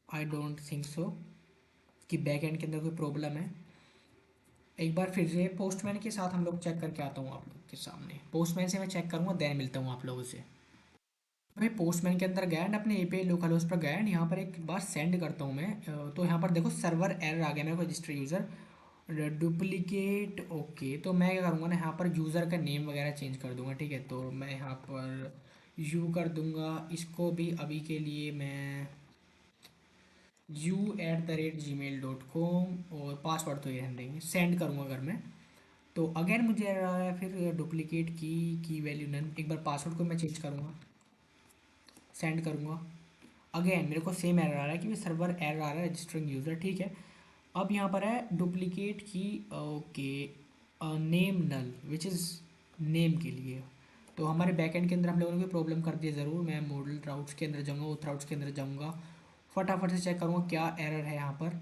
आई डोंट थिंक सो कि बैक एंड के अंदर कोई प्रॉब्लम है। एक बार फिर से पोस्टमैन के साथ हम लोग चेक करके आता हूँ आप लोग के सामने। पोस्टमैन से मैं चेक करूँगा, देन मिलता हूँ आप लोगों से। भाई पोस्टमैन के अंदर गया एंड अपने एपीआई लोकल होस्ट पर गया एंड यहाँ पर एक बार सेंड करता हूँ मैं। तो यहाँ पर देखो सर्वर एरर आ गया मेरे को, रजिस्टर यूज़र डुप्लीकेट। ओके, तो मैं क्या करूँगा ना, यहाँ पर यूज़र का नेम वगैरह चेंज कर दूंगा। ठीक है, तो मैं यहाँ पर यू कर दूंगा इसको भी अभी के लिए। मैं u@gmail.com और पासवर्ड तो ये रहने देंगे, सेंड करूँगा अगर मैं। तो अगेन मुझे आ रहा है फिर डुप्लीकेट की वैल्यू नन। एक बार पासवर्ड को मैं चेंज करूँगा, सेंड करूँगा। अगेन मेरे को सेम एरर आ रहा है कि सर्वर एरर आ रहा है रजिस्टरिंग यूज़र। ठीक है, अब यहाँ पर है डुप्लीकेट की। Okay, name null which is name के लिए। तो हमारे बैकएंड के अंदर हम लोगों ने कोई प्रॉब्लम कर दी है ज़रूर। मैं मॉडल राउट्स के अंदर जाऊँगा, उस राउट्स के अंदर जाऊँगा, फटाफट से चेक करूँगा क्या एरर है यहाँ पर।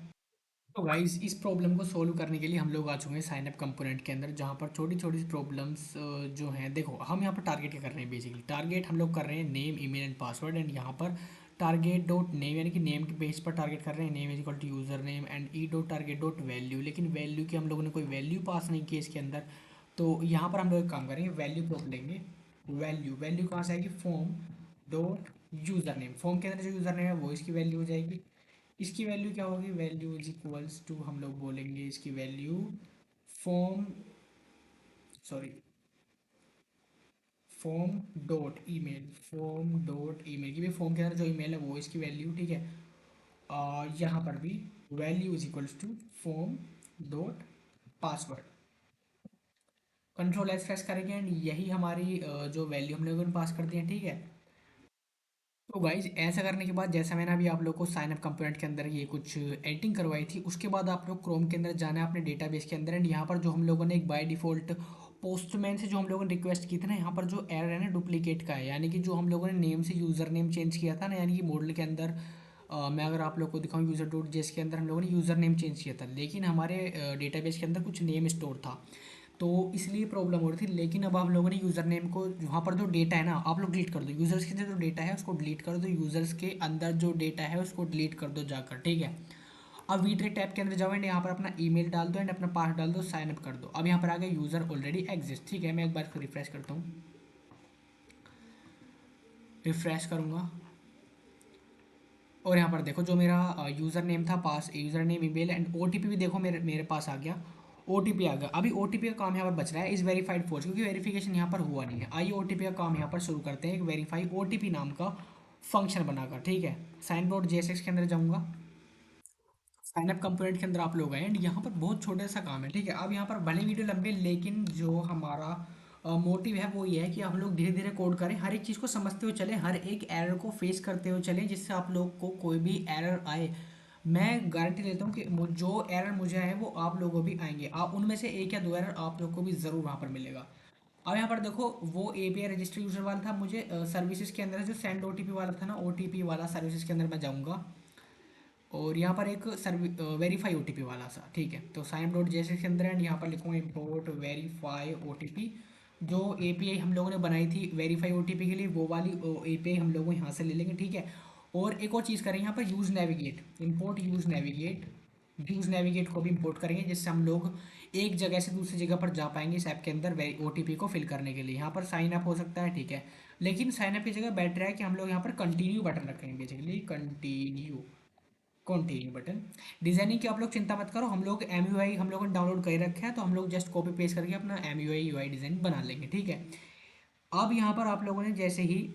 तो गाइस इस प्रॉब्लम को सोल्व करने के लिए हम लोग आ चुके हैं साइन अप कंपोनेंट के अंदर, जहाँ पर छोटी छोटी सी प्रॉब्लम्स जो हैं। देखो हम यहाँ पर टारगेट क्या कर रहे हैं, बेसिकली टारगेट हम लोग कर रहे हैं name email and password. And यहाँ पर टारगेट डॉट नेम यानी कि नेम के बेस पर टारगेट कर रहे हैं, name is equal to user name and E dot target dot value. लेकिन वैल्यू की हम लोगों ने कोई वैल्यू पास नहीं की इसके अंदर। तो यहाँ पर हम लोग एक काम करेंगे, वैल्यू प्रोप लेंगे। वैल्यू वैल्यू कहाँ से आएगी, form dot user name. Form के अंदर जो यूज़र नेम है वो इसकी वैल्यू हो जाएगी। इसकी वैल्यू क्या होगी, वैल्यू इज इक्वल्स टू हम लोग बोलेंगे इसकी value form, sorry form dot email. Form dot email की भी फॉर्म के अंदर जो ईमेल है वो इसकी वैल्यू। ठीक है, यहाँ पर भी value is equals to form dot password. Control S press करेंगे एंड यही हमारी जो वैल्यू हम लोगों ने पास कर दी है। ठीक है, तो गाइज ऐसा करने के बाद जैसा मैंने अभी आप लोग को साइन अप कंपोनेंट के अंदर ये कुछ एडिटिंग करवाई थी, उसके बाद आप लोग क्रोम के अंदर जाना है अपने डेटाबेस के अंदर। एंड यहाँ पर जो हम लोगों ने एक बाय डिफ़ॉल्ट पोस्टमैन से जो हम लोगों ने रिक्वेस्ट की थी ना, यहाँ पर जो एरर है ना डुप्लीकेट का है, यानी कि जो हम लोगों ने नेम से यूज़र नेम चेंज किया था ना, यानी कि मॉडल के अंदर मैं अगर आप लोग को दिखाऊँ यूज़र डॉट जेस के अंदर हम लोगों ने यूज़र नेम चेंज किया था, लेकिन हमारे डेटाबेस के अंदर कुछ नेम स्टोर था, तो इसलिए प्रॉब्लम हो रही थी। लेकिन अब आप लोगों ने यूज़र नेम को, वहाँ पर जो डेटा है ना आप लोग डिलीट कर दो, यूज़र्स के अंदर जो डेटा है उसको डिलीट कर दो, यूज़र्स के अंदर जो डेटा है उसको डिलीट कर दो जाकर। ठीक है, अब वीट्रे टैब के अंदर जाओ एंड यहाँ पर अपना ईमेल डाल दो एंड अपना पास डाल दो, साइन अप कर दो। अब यहाँ पर आ गया यूज़र ऑलरेडी एग्जिस्ट। ठीक है, मैं एक बार इसको रिफ्रेश करता हूँ, रिफ्रेश करूँगा और यहाँ पर देखो जो मेरा यूज़र नेम था, pass user name email and OTP भी देखो मेरे मेरे पास आ गया, ओटीपी आ गया। अभी ओटीपी का काम यहाँ पर बच रहा है इस वेरीफाइड फोर्स, क्योंकि वेरिफिकेशन यहाँ पर हुआ नहीं है। आइए ओटीपी का काम यहाँ पर शुरू करते हैं, एक वेरीफाई ओटीपी नाम का फंक्शन बनाकर। ठीक है, साइन डॉट जेएसएक्स के अंदर जाऊँगा, साइन अप कंपोनेंट के अंदर आप लोग आए एंड यहाँ पर बहुत छोटा सा काम है। ठीक है, अब यहाँ पर भले वीडियो लंबे, लेकिन जो हमारा मोटिव है वो ये है कि हम लोग धीरे धीरे कोड करें, हर एक चीज़ को समझते हुए चलें, हर एक एरर को फेस करते हुए चलें, जिससे आप लोग को कोई भी एरर आए, मैं गारंटी देता हूँ कि जो एरर मुझे आए वो आप लोगों को भी आएंगे। आप उनमें से एक या दो एरर आप लोग को भी ज़रूर वहाँ पर मिलेगा। अब यहाँ पर देखो वो एपीआई रजिस्टर यूजर वाला था, मुझे सर्विसेज के अंदर जो सेंड ओटीपी वाला था ना, ओटीपी वाला सर्विसेज के अंदर मैं जाऊँगा और यहाँ पर एक वेरीफाई ओटीपी वाला सा। ठीक है, तो साइन डॉट जेएसएक्स के अंदर एंड यहाँ पर लिखूँगा इम्पोर्ट वेरीफाई ओटीपी। जो एपीआई हम लोगों ने बनाई थी वेरीफाई ओटीपी के लिए, वो वाली एपीआई हम लोग यहाँ से ले लेंगे। ठीक है, और एक और चीज़ करेंगे यहाँ पर, use navigate, import use navigate. Use navigate को भी इम्पोर्ट करेंगे, जिससे हम लोग एक जगह से दूसरी जगह पर जा पाएंगे इस ऐप के अंदर ओटीपी को फिल करने के लिए। यहाँ पर साइन अप हो सकता है, ठीक है, लेकिन साइन अप की जगह बेटर है कि हम लोग यहाँ पर कंटिन्यू बटन रखेंगे, basically continue, continue button. Designing की आप लोग चिंता मत करो, हम लोग एम यू आई हम लोगों ने डाउनलोड कर रखे हैं, तो हम लोग जस्ट कॉपी पेस्ट करके अपना एम यू आई डिज़ाइन बना लेंगे। ठीक है, अब यहाँ पर आप लोगों ने जैसे ही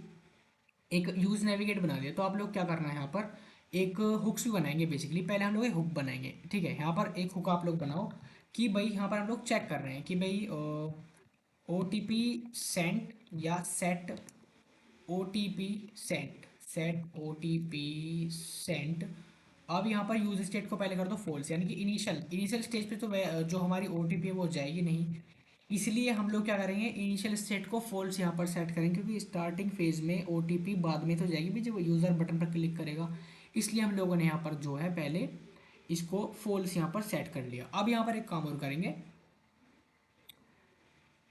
एक यूज़ नेविगेट बना लिया, तो आप लोग क्या करना है, यहाँ पर एक हुक्स भी बनाएंगे। बेसिकली पहले हम लोग एक हुक बनाएंगे। ठीक है, यहाँ पर एक हुक आप लोग बनाओ कि भाई यहाँ पर हम लोग चेक कर रहे हैं कि भाई ओ टी पी सेंट या set O T P sent, set O T P sent. अब यहाँ पर यूज स्टेट को पहले कर दो फॉल्स, यानी कि इनिशियल इनिशियल स्टेज पे तो जो हमारी ओ टी पी है वो जाएगी नहीं, इसलिए हम लोग क्या करेंगे, इनिशियल स्टेट को फॉल्स यहाँ पर सेट करेंगे, क्योंकि स्टार्टिंग फेज में ओ टी पी बाद में तो जाएगी भी जब यूज़र बटन पर क्लिक करेगा, इसलिए हम लोगों ने यहाँ पर जो है पहले इसको फॉल्स यहाँ पर सेट कर लिया। अब यहाँ पर एक काम और करेंगे,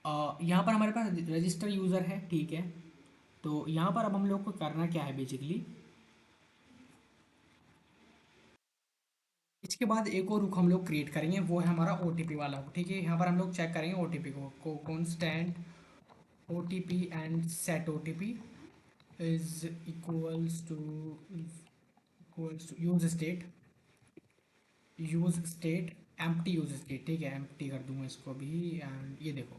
यहाँ पर हमारे पास रजिस्टर यूज़र है, ठीक है। तो यहाँ पर अब हम लोग को करना क्या है बेसिकली, इसके बाद एक और रुक हम लोग क्रिएट करेंगे, वो है हमारा ओ टी पी वाला, ठीक है। यहाँ पर हम लोग चेक करेंगे ओ टी पी को constant O T P and set O T P is equals to use state empty use state, ठीक है, एम्प्टी कर दूंगा इसको भी। एंड ये देखो,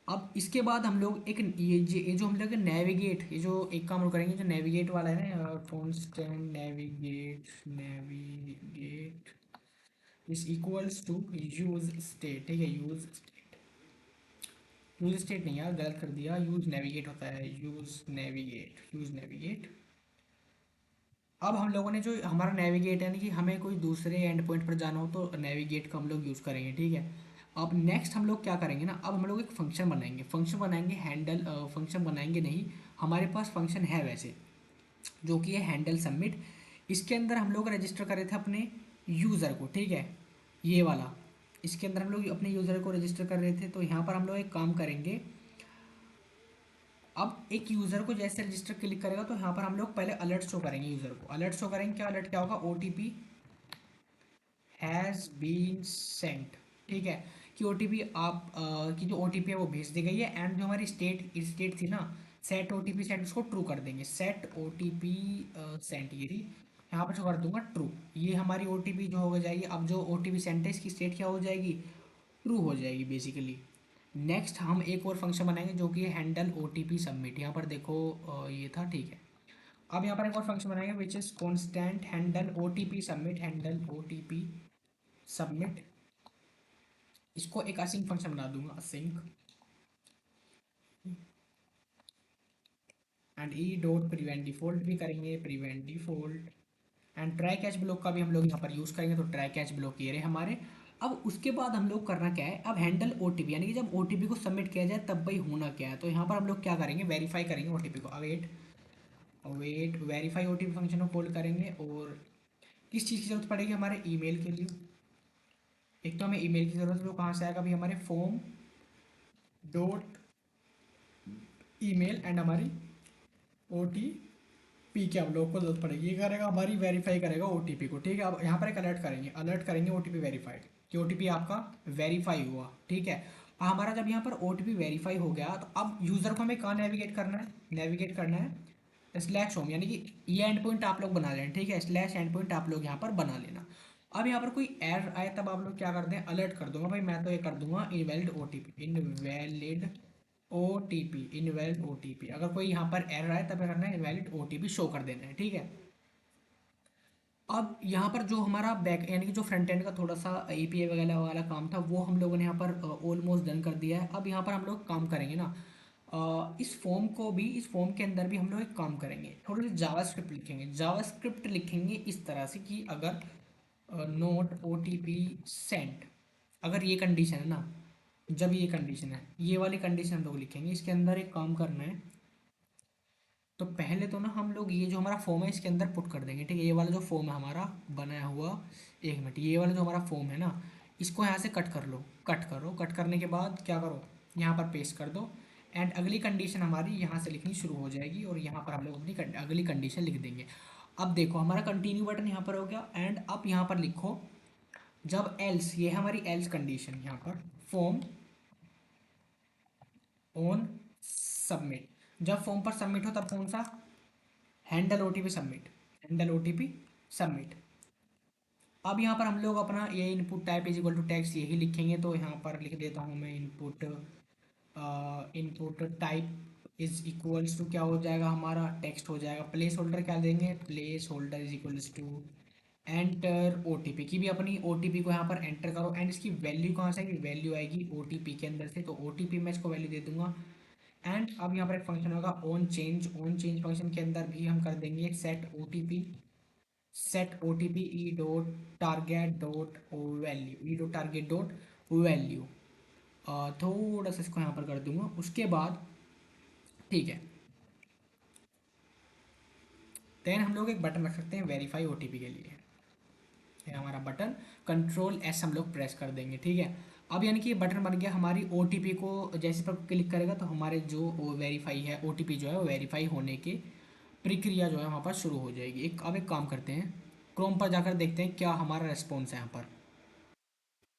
अब इसके बाद हम लोग एक ये जो हम लोग नेविगेट, ये जो एक काम और करेंगे जो नेविगेट वाला है ना, constant navigate is equals to use state, ठीक है, यूज स्टेट नहीं यार, गलत कर दिया, यूज नेविगेट होता है, यूज नेविगेट। अब हम लोगों ने जो हमारा नेविगेट है, यानी कि हमें कोई दूसरे एंड पॉइंट पर जाना हो तो नेविगेट का हम लोग यूज़ करेंगे, ठीक है। अब नेक्स्ट हम लोग क्या करेंगे ना, अब हम लोग एक फंक्शन बनाएंगे हैंडल, फंक्शन बनाएंगे नहीं, हमारे पास फंक्शन है वैसे, जो कि है हैंडल सबमिट। इसके अंदर हम लोग रजिस्टर कर रहे थे अपने यूज़र को, ठीक है, ये वाला, इसके अंदर हम लोग अपने यूज़र को रजिस्टर कर रहे थे। तो यहाँ पर हम लोग एक काम करेंगे, अब एक यूज़र को जैसे रजिस्टर क्लिक करेगा तो यहाँ पर हम लोग पहले अलर्ट शो करेंगे, यूज़र को अलर्ट शो करेंगे, क्या अलर्ट क्या होगा, O T P has been sent, ठीक है, कि ओ टी पी आप की जो ओ टी पी है वो भेज दी गई है। एंड जो हमारी स्टेट थी ना, set O T P sent, उसको ट्रू कर देंगे, set O T P sent, ये थी, यहाँ पर जो कर दूंगा ट्रू, ये हमारी ओ टी पी जो हो जाएगी। अब जो ओ टी पी सेंट है इसकी स्टेट क्या हो जाएगी, ट्रू हो जाएगी बेसिकली। नेक्स्ट हम एक और फंक्शन बनाएंगे जो कि है handle O T P submit, यहाँ पर देखो ये था, ठीक है। अब यहाँ पर एक और फंक्शन बनाएंगे which is constant handle O T P submit, handle O T P submit, इसको एक असिंक फंक्शन बना दूंगा, async and E dot prevent default भी करेंगे, prevent default. And try catch block का भी हम लोग यहाँ पर यूज़ करेंगे, तो ट्राई कैच ब्लॉक ये रहे हमारे। अब उसके बाद हम लोग करना क्या है, अब हैंडल ओ टी पी, यानी कि जब ओ टी पी को सबमिट किया जाए तब भाई होना क्या है, तो यहाँ पर हम लोग क्या करेंगे, वेरीफाई करेंगे ओ टी पी को, await wait verify O T P function को कॉल करेंगे। और किस चीज़ की ज़रूरत पड़ेगी, हमारे ईमेल के लिए, एक तो हमें ईमेल की ज़रूरत है, वो कहाँ से आएगा अभी, हमारे फॉर्म डॉट ईमेल एंड हमारी ओ टी पी के हम लोग को जरूरत पड़ेगी, ये करेगा हमारी वेरीफाई करेगा ओ टी पी को, ठीक है। अब यहाँ पर एक अलर्ट करेंगे ओ टी पी वेरीफाइड, कि ओ टी पी आपका वेरीफाई हुआ, ठीक है। हमारा जब यहाँ पर ओ टी पी वेरीफाई हो गया तो अब यूज़र को हमें कहाँ नेविगेट करना है स्लैश होम, यानी कि ये एंड पॉइंट आप लोग बना लेना, ठीक है, स्लैश एंड पॉइंट आप लोग यहाँ पर बना लेना। अब यहाँ पर कोई एरर आए तब आप लोग क्या कर दें, अलर्ट कर दूंगा भाई, मैं तो ये कर दूंगा invalid O T P, invalid O T P, invalid O T P. अगर कोई यहाँ पर एरर आए तब क्या करना है, invalid O T P show कर देना है, ठीक है। अब यहाँ पर जो हमारा बैक, यानी कि जो फ्रंट एंड का थोड़ा सा एपीआई वगैरह वाला काम था वो हम लोगों ने यहाँ पर ऑलमोस्ट डन कर दिया है। अब यहाँ पर हम लोग काम करेंगे ना, इस फॉर्म के अंदर भी हम लोग एक काम करेंगे, थोड़ी सी जावास्क्रिप्ट लिखेंगे इस तरह से कि अगर not O T P sent, अगर ये कंडीशन है ना, जब ये कंडीशन है, ये वाली कंडीशन हम लोग लिखेंगे, इसके अंदर एक काम करना है। तो पहले तो ना हम लोग ये जो हमारा फॉर्म है इसके अंदर पुट कर देंगे, ठीक है, ये वाला जो फॉर्म है हमारा बनाया हुआ, एक मिनट, ये वाला जो हमारा फॉर्म है ना, इसको यहाँ से कट कर लो, कट करने के बाद क्या करो, यहाँ पर पेस्ट कर दो। एंड अगली कंडीशन हमारी यहाँ से लिखनी शुरू हो जाएगी और यहाँ पर हम लोग अपनी अगली कंडीशन लिख देंगे। अब देखो हमारा कंटिन्यू बटन यहाँ पर हो गया। एंड अब यहाँ पर लिखो, जब एल्स, ये है हमारी एल्स कंडीशन, यहाँ पर फॉर्म ऑन सबमिट, जब फॉर्म पर सबमिट हो तब कौन सा, handle OTP submit, handle OTP submit. अब यहाँ पर हम लोग अपना ये input type is equal to text यही लिखेंगे, तो यहाँ पर लिख देता हूँ मैं input type is equals to क्या हो जाएगा, हमारा टेक्स्ट हो जाएगा। प्लेस होल्डर क्या देंगे, placeholder is equals to enter OTP की भी अपनी ओटीपी को यहाँ पर एंटर करो एंड इसकी वैल्यू कहाँ से आएगी, वैल्यू आएगी ओटीपी के अंदर से, तो ओटीपी मैं इसको वैल्यू दे दूंगा। एंड अब यहाँ पर एक फंक्शन होगा ऑन चेंज फंक्शन के अंदर भी हम कर देंगे सेट ओटीपी ई डॉट टारगेट डॉट वैल्यू, ई डॉट टारगेट डॉट वैल्यू। थोड़ा सा इसको यहाँ पर कर दूंगा उसके बाद। ठीक है, देन हम लोग एक बटन रख सकते हैं वेरीफाई ओटीपी के लिए, है हमारा बटन। कंट्रोल एस हम लोग प्रेस कर देंगे। ठीक है, अब यानी कि ये बटन बन गया, हमारी ओटीपी को जैसे पर क्लिक करेगा तो हमारे जो वेरीफाई है ओटीपी जो है वो वेरीफाई होने की प्रक्रिया जो है वहाँ पर शुरू हो जाएगी। अब एक काम करते हैं, क्रोम पर जाकर देखते हैं क्या हमारा रेस्पॉन्स है यहाँ पर।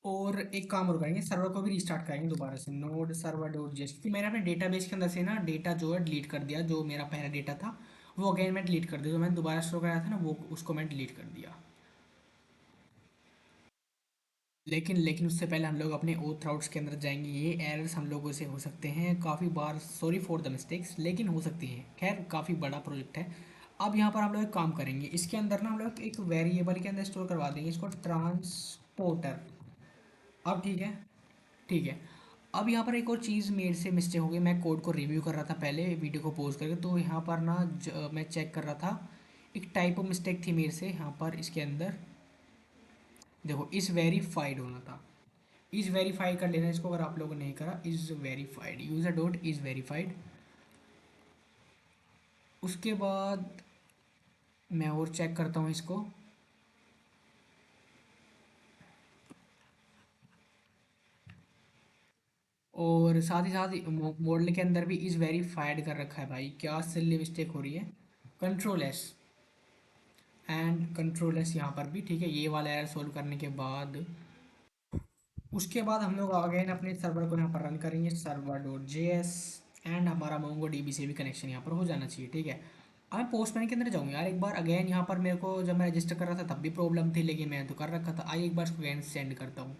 और एक काम और करेंगे, सर्वर को भी रिस्टार्ट करेंगे दोबारा से, नोड सर्वर डॉट जेएस, क्योंकि मैंने अपने डेटाबेस के अंदर से ना डेटा जो है डिलीट कर दिया, जो मेरा पहला डेटा था वो अगेन मैं डिलीट कर दिया, जो मैंने दोबारा स्टोर कराया था ना वो उसको मैं डिलीट कर दिया। लेकिन उससे पहले हम लोग अपने ओथ राउट्स के अंदर जाएंगे। ये एरर्स हम लोगों से हो सकते हैं काफ़ी बार, सॉरी फॉर द मिस्टेक्स, लेकिन हो सकती हैं। खैर काफ़ी बड़ा प्रोजेक्ट है। अब यहाँ पर हम लोग एक काम करेंगे, इसके अंदर ना हम लोग एक वेरिएबल के अंदर स्टोर करवा देंगे इसको, ट्रांसपोर्टर। अब ठीक है, ठीक है। अब यहाँ पर एक और चीज़ मेरे से मिस्टेक हो गई, मैं कोड को रिव्यू कर रहा था पहले वीडियो को पॉज करके, तो यहाँ पर ना मैं चेक कर रहा था, एक टाइप ऑफ मिस्टेक थी मेरे से यहाँ पर। इसके अंदर देखो इस वेरीफाइड होना था, इज़ वेरीफाई कर लेना इसको अगर आप लोगों ने नहीं करा। Is verified user dot is verified. उसके बाद मैं और चेक करता हूँ इसको, और साथ ही साथ मॉडल के अंदर भी इज़ वेरीफाइड कर रखा है भाई, क्या सिल्ली मिस्टेक हो रही है। Control S and control S यहाँ पर भी। ठीक है, ये वाला एरर सोल्व करने के बाद उसके बाद हम लोग अगेन अपने सर्वर को यहाँ पर रन करेंगे, server dot J S, and हमारा मोंगो डीबी से भी कनेक्शन यहाँ पर हो जाना चाहिए। ठीक है, अब मैं पोस्टमैन के अंदर जाऊँगा यार एक बार अगेन। यहाँ पर मेरे को जब मैं रजिस्टर कर रहा था तब भी प्रॉब्लम थी, लेकिन मैंने तो कर रखा था। आइए एक बार इसको अगेन सेंड करता हूँ।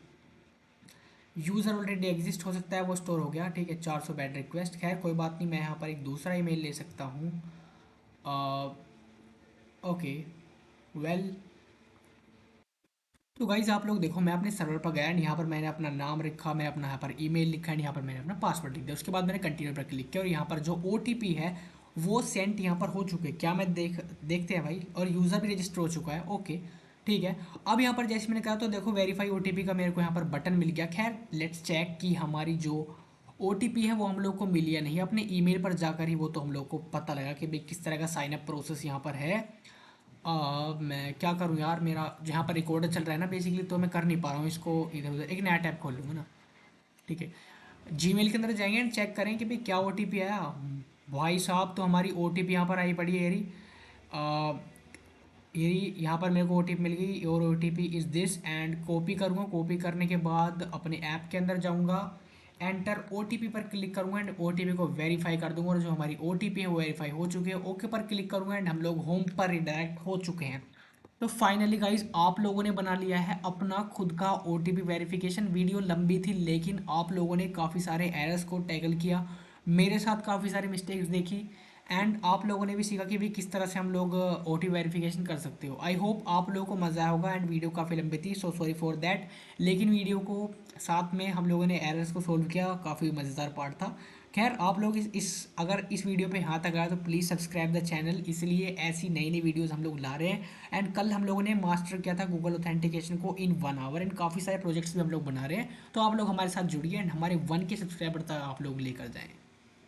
यूज़र ऑलरेडी एग्जिस्ट हो सकता है, वो स्टोर हो गया। ठीक है, 400 बैड रिक्वेस्ट, खैर कोई बात नहीं, मैं यहाँ पर एक दूसरा ईमेल ले सकता हूँ। ओके वेल, तो गाइज आप लोग देखो, मैं अपने सर्वर पर गया एंड यहाँ पर मैंने अपना नाम लिखा, मैं अपना यहाँ पर ईमेल लिखा एंड यहाँ पर मैंने अपना पासवर्ड लिख दिया। उसके बाद मैंने कंटिन्यू पर क्लिक किया और यहाँ पर जो ओटीपी है वो सेंट यहाँ पर हो चुके हैं, क्या मैं देखते हैं भाई, और यूज़र भी रजिस्टर हो चुका है। ओके ठीक है, अब यहाँ पर जैसे मैंने कहा तो देखो वेरीफाई ओटीपी का मेरे को यहाँ पर बटन मिल गया। खैर लेट्स चेक कि हमारी जो ओटीपी है वो हम लोग को मिली या नहीं। अपने ईमेल पर जाकर ही वो तो हम लोग को पता लगा कि भाई किस तरह का साइन अप प्रोसेस यहाँ पर है। मैं क्या करूँ यार, मेरा जहाँ पर रिकॉर्डर चल रहा है ना बेसिकली, तो मैं कर नहीं पा रहा हूँ इसको, इधर उधर एक नया टैब खोल लूँगा ना। ठीक है, जीमेल के अंदर जाएंगे एंड चेक करें कि भाई क्या ओटीपी आया। भाई साहब तो हमारी ओटीपी यहाँ पर आई पड़ी है येरी। ये यहाँ पर मेरे को ओटीपी मिल गई, और OTP is this, and copy करूँगा। कॉपी करने के बाद अपने ऐप के अंदर जाऊँगा, एंटर ओटीपी पर क्लिक करूँगा एंड ओटीपी को वेरीफाई कर दूंगा, और जो हमारी ओटीपी है वो वेरीफाई हो चुकी है। ओके पर क्लिक करूँगा एंड हम लोग होम पर रिडायरेक्ट हो चुके हैं। तो फाइनली गाइज आप लोगों ने बना लिया है अपना खुद का ओटीपी वेरिफिकेशन। वीडियो लंबी थी लेकिन आप लोगों ने काफ़ी सारे एरर्स को टैकल किया, मेरे साथ काफ़ी सारी मिस्टेक्स देखी, एंड आप लोगों ने भी सीखा कि भी किस तरह से हम लोग ओटीपी वेरिफिकेशन कर सकते हो। आई होप आप लोगों को मज़ा आया होगा, एंड वीडियो काफ़ी लंबी थी, सो सॉरी फॉर दैट। लेकिन वीडियो को साथ में हम लोगों ने एरर्स को सोल्व किया, काफ़ी मज़ेदार पार्ट था। खैर आप लोग अगर इस वीडियो पे हाथ तक आया तो प्लीज़ सब्सक्राइब द चैनल, इसलिए ऐसी नई नई वीडियोस हम लोग ला रहे हैं। एंड कल हम लोगों ने मास्टर किया था गूगल ऑथेंटिकेशन को इन 1 आवर, एंड काफ़ी सारे प्रोजेक्ट्स भी हम लोग बना रहे हैं, तो आप लोग हमारे साथ जुड़िए एंड हमारे 1 के सब्सक्राइबर तक आप लोग लेकर जाएँ।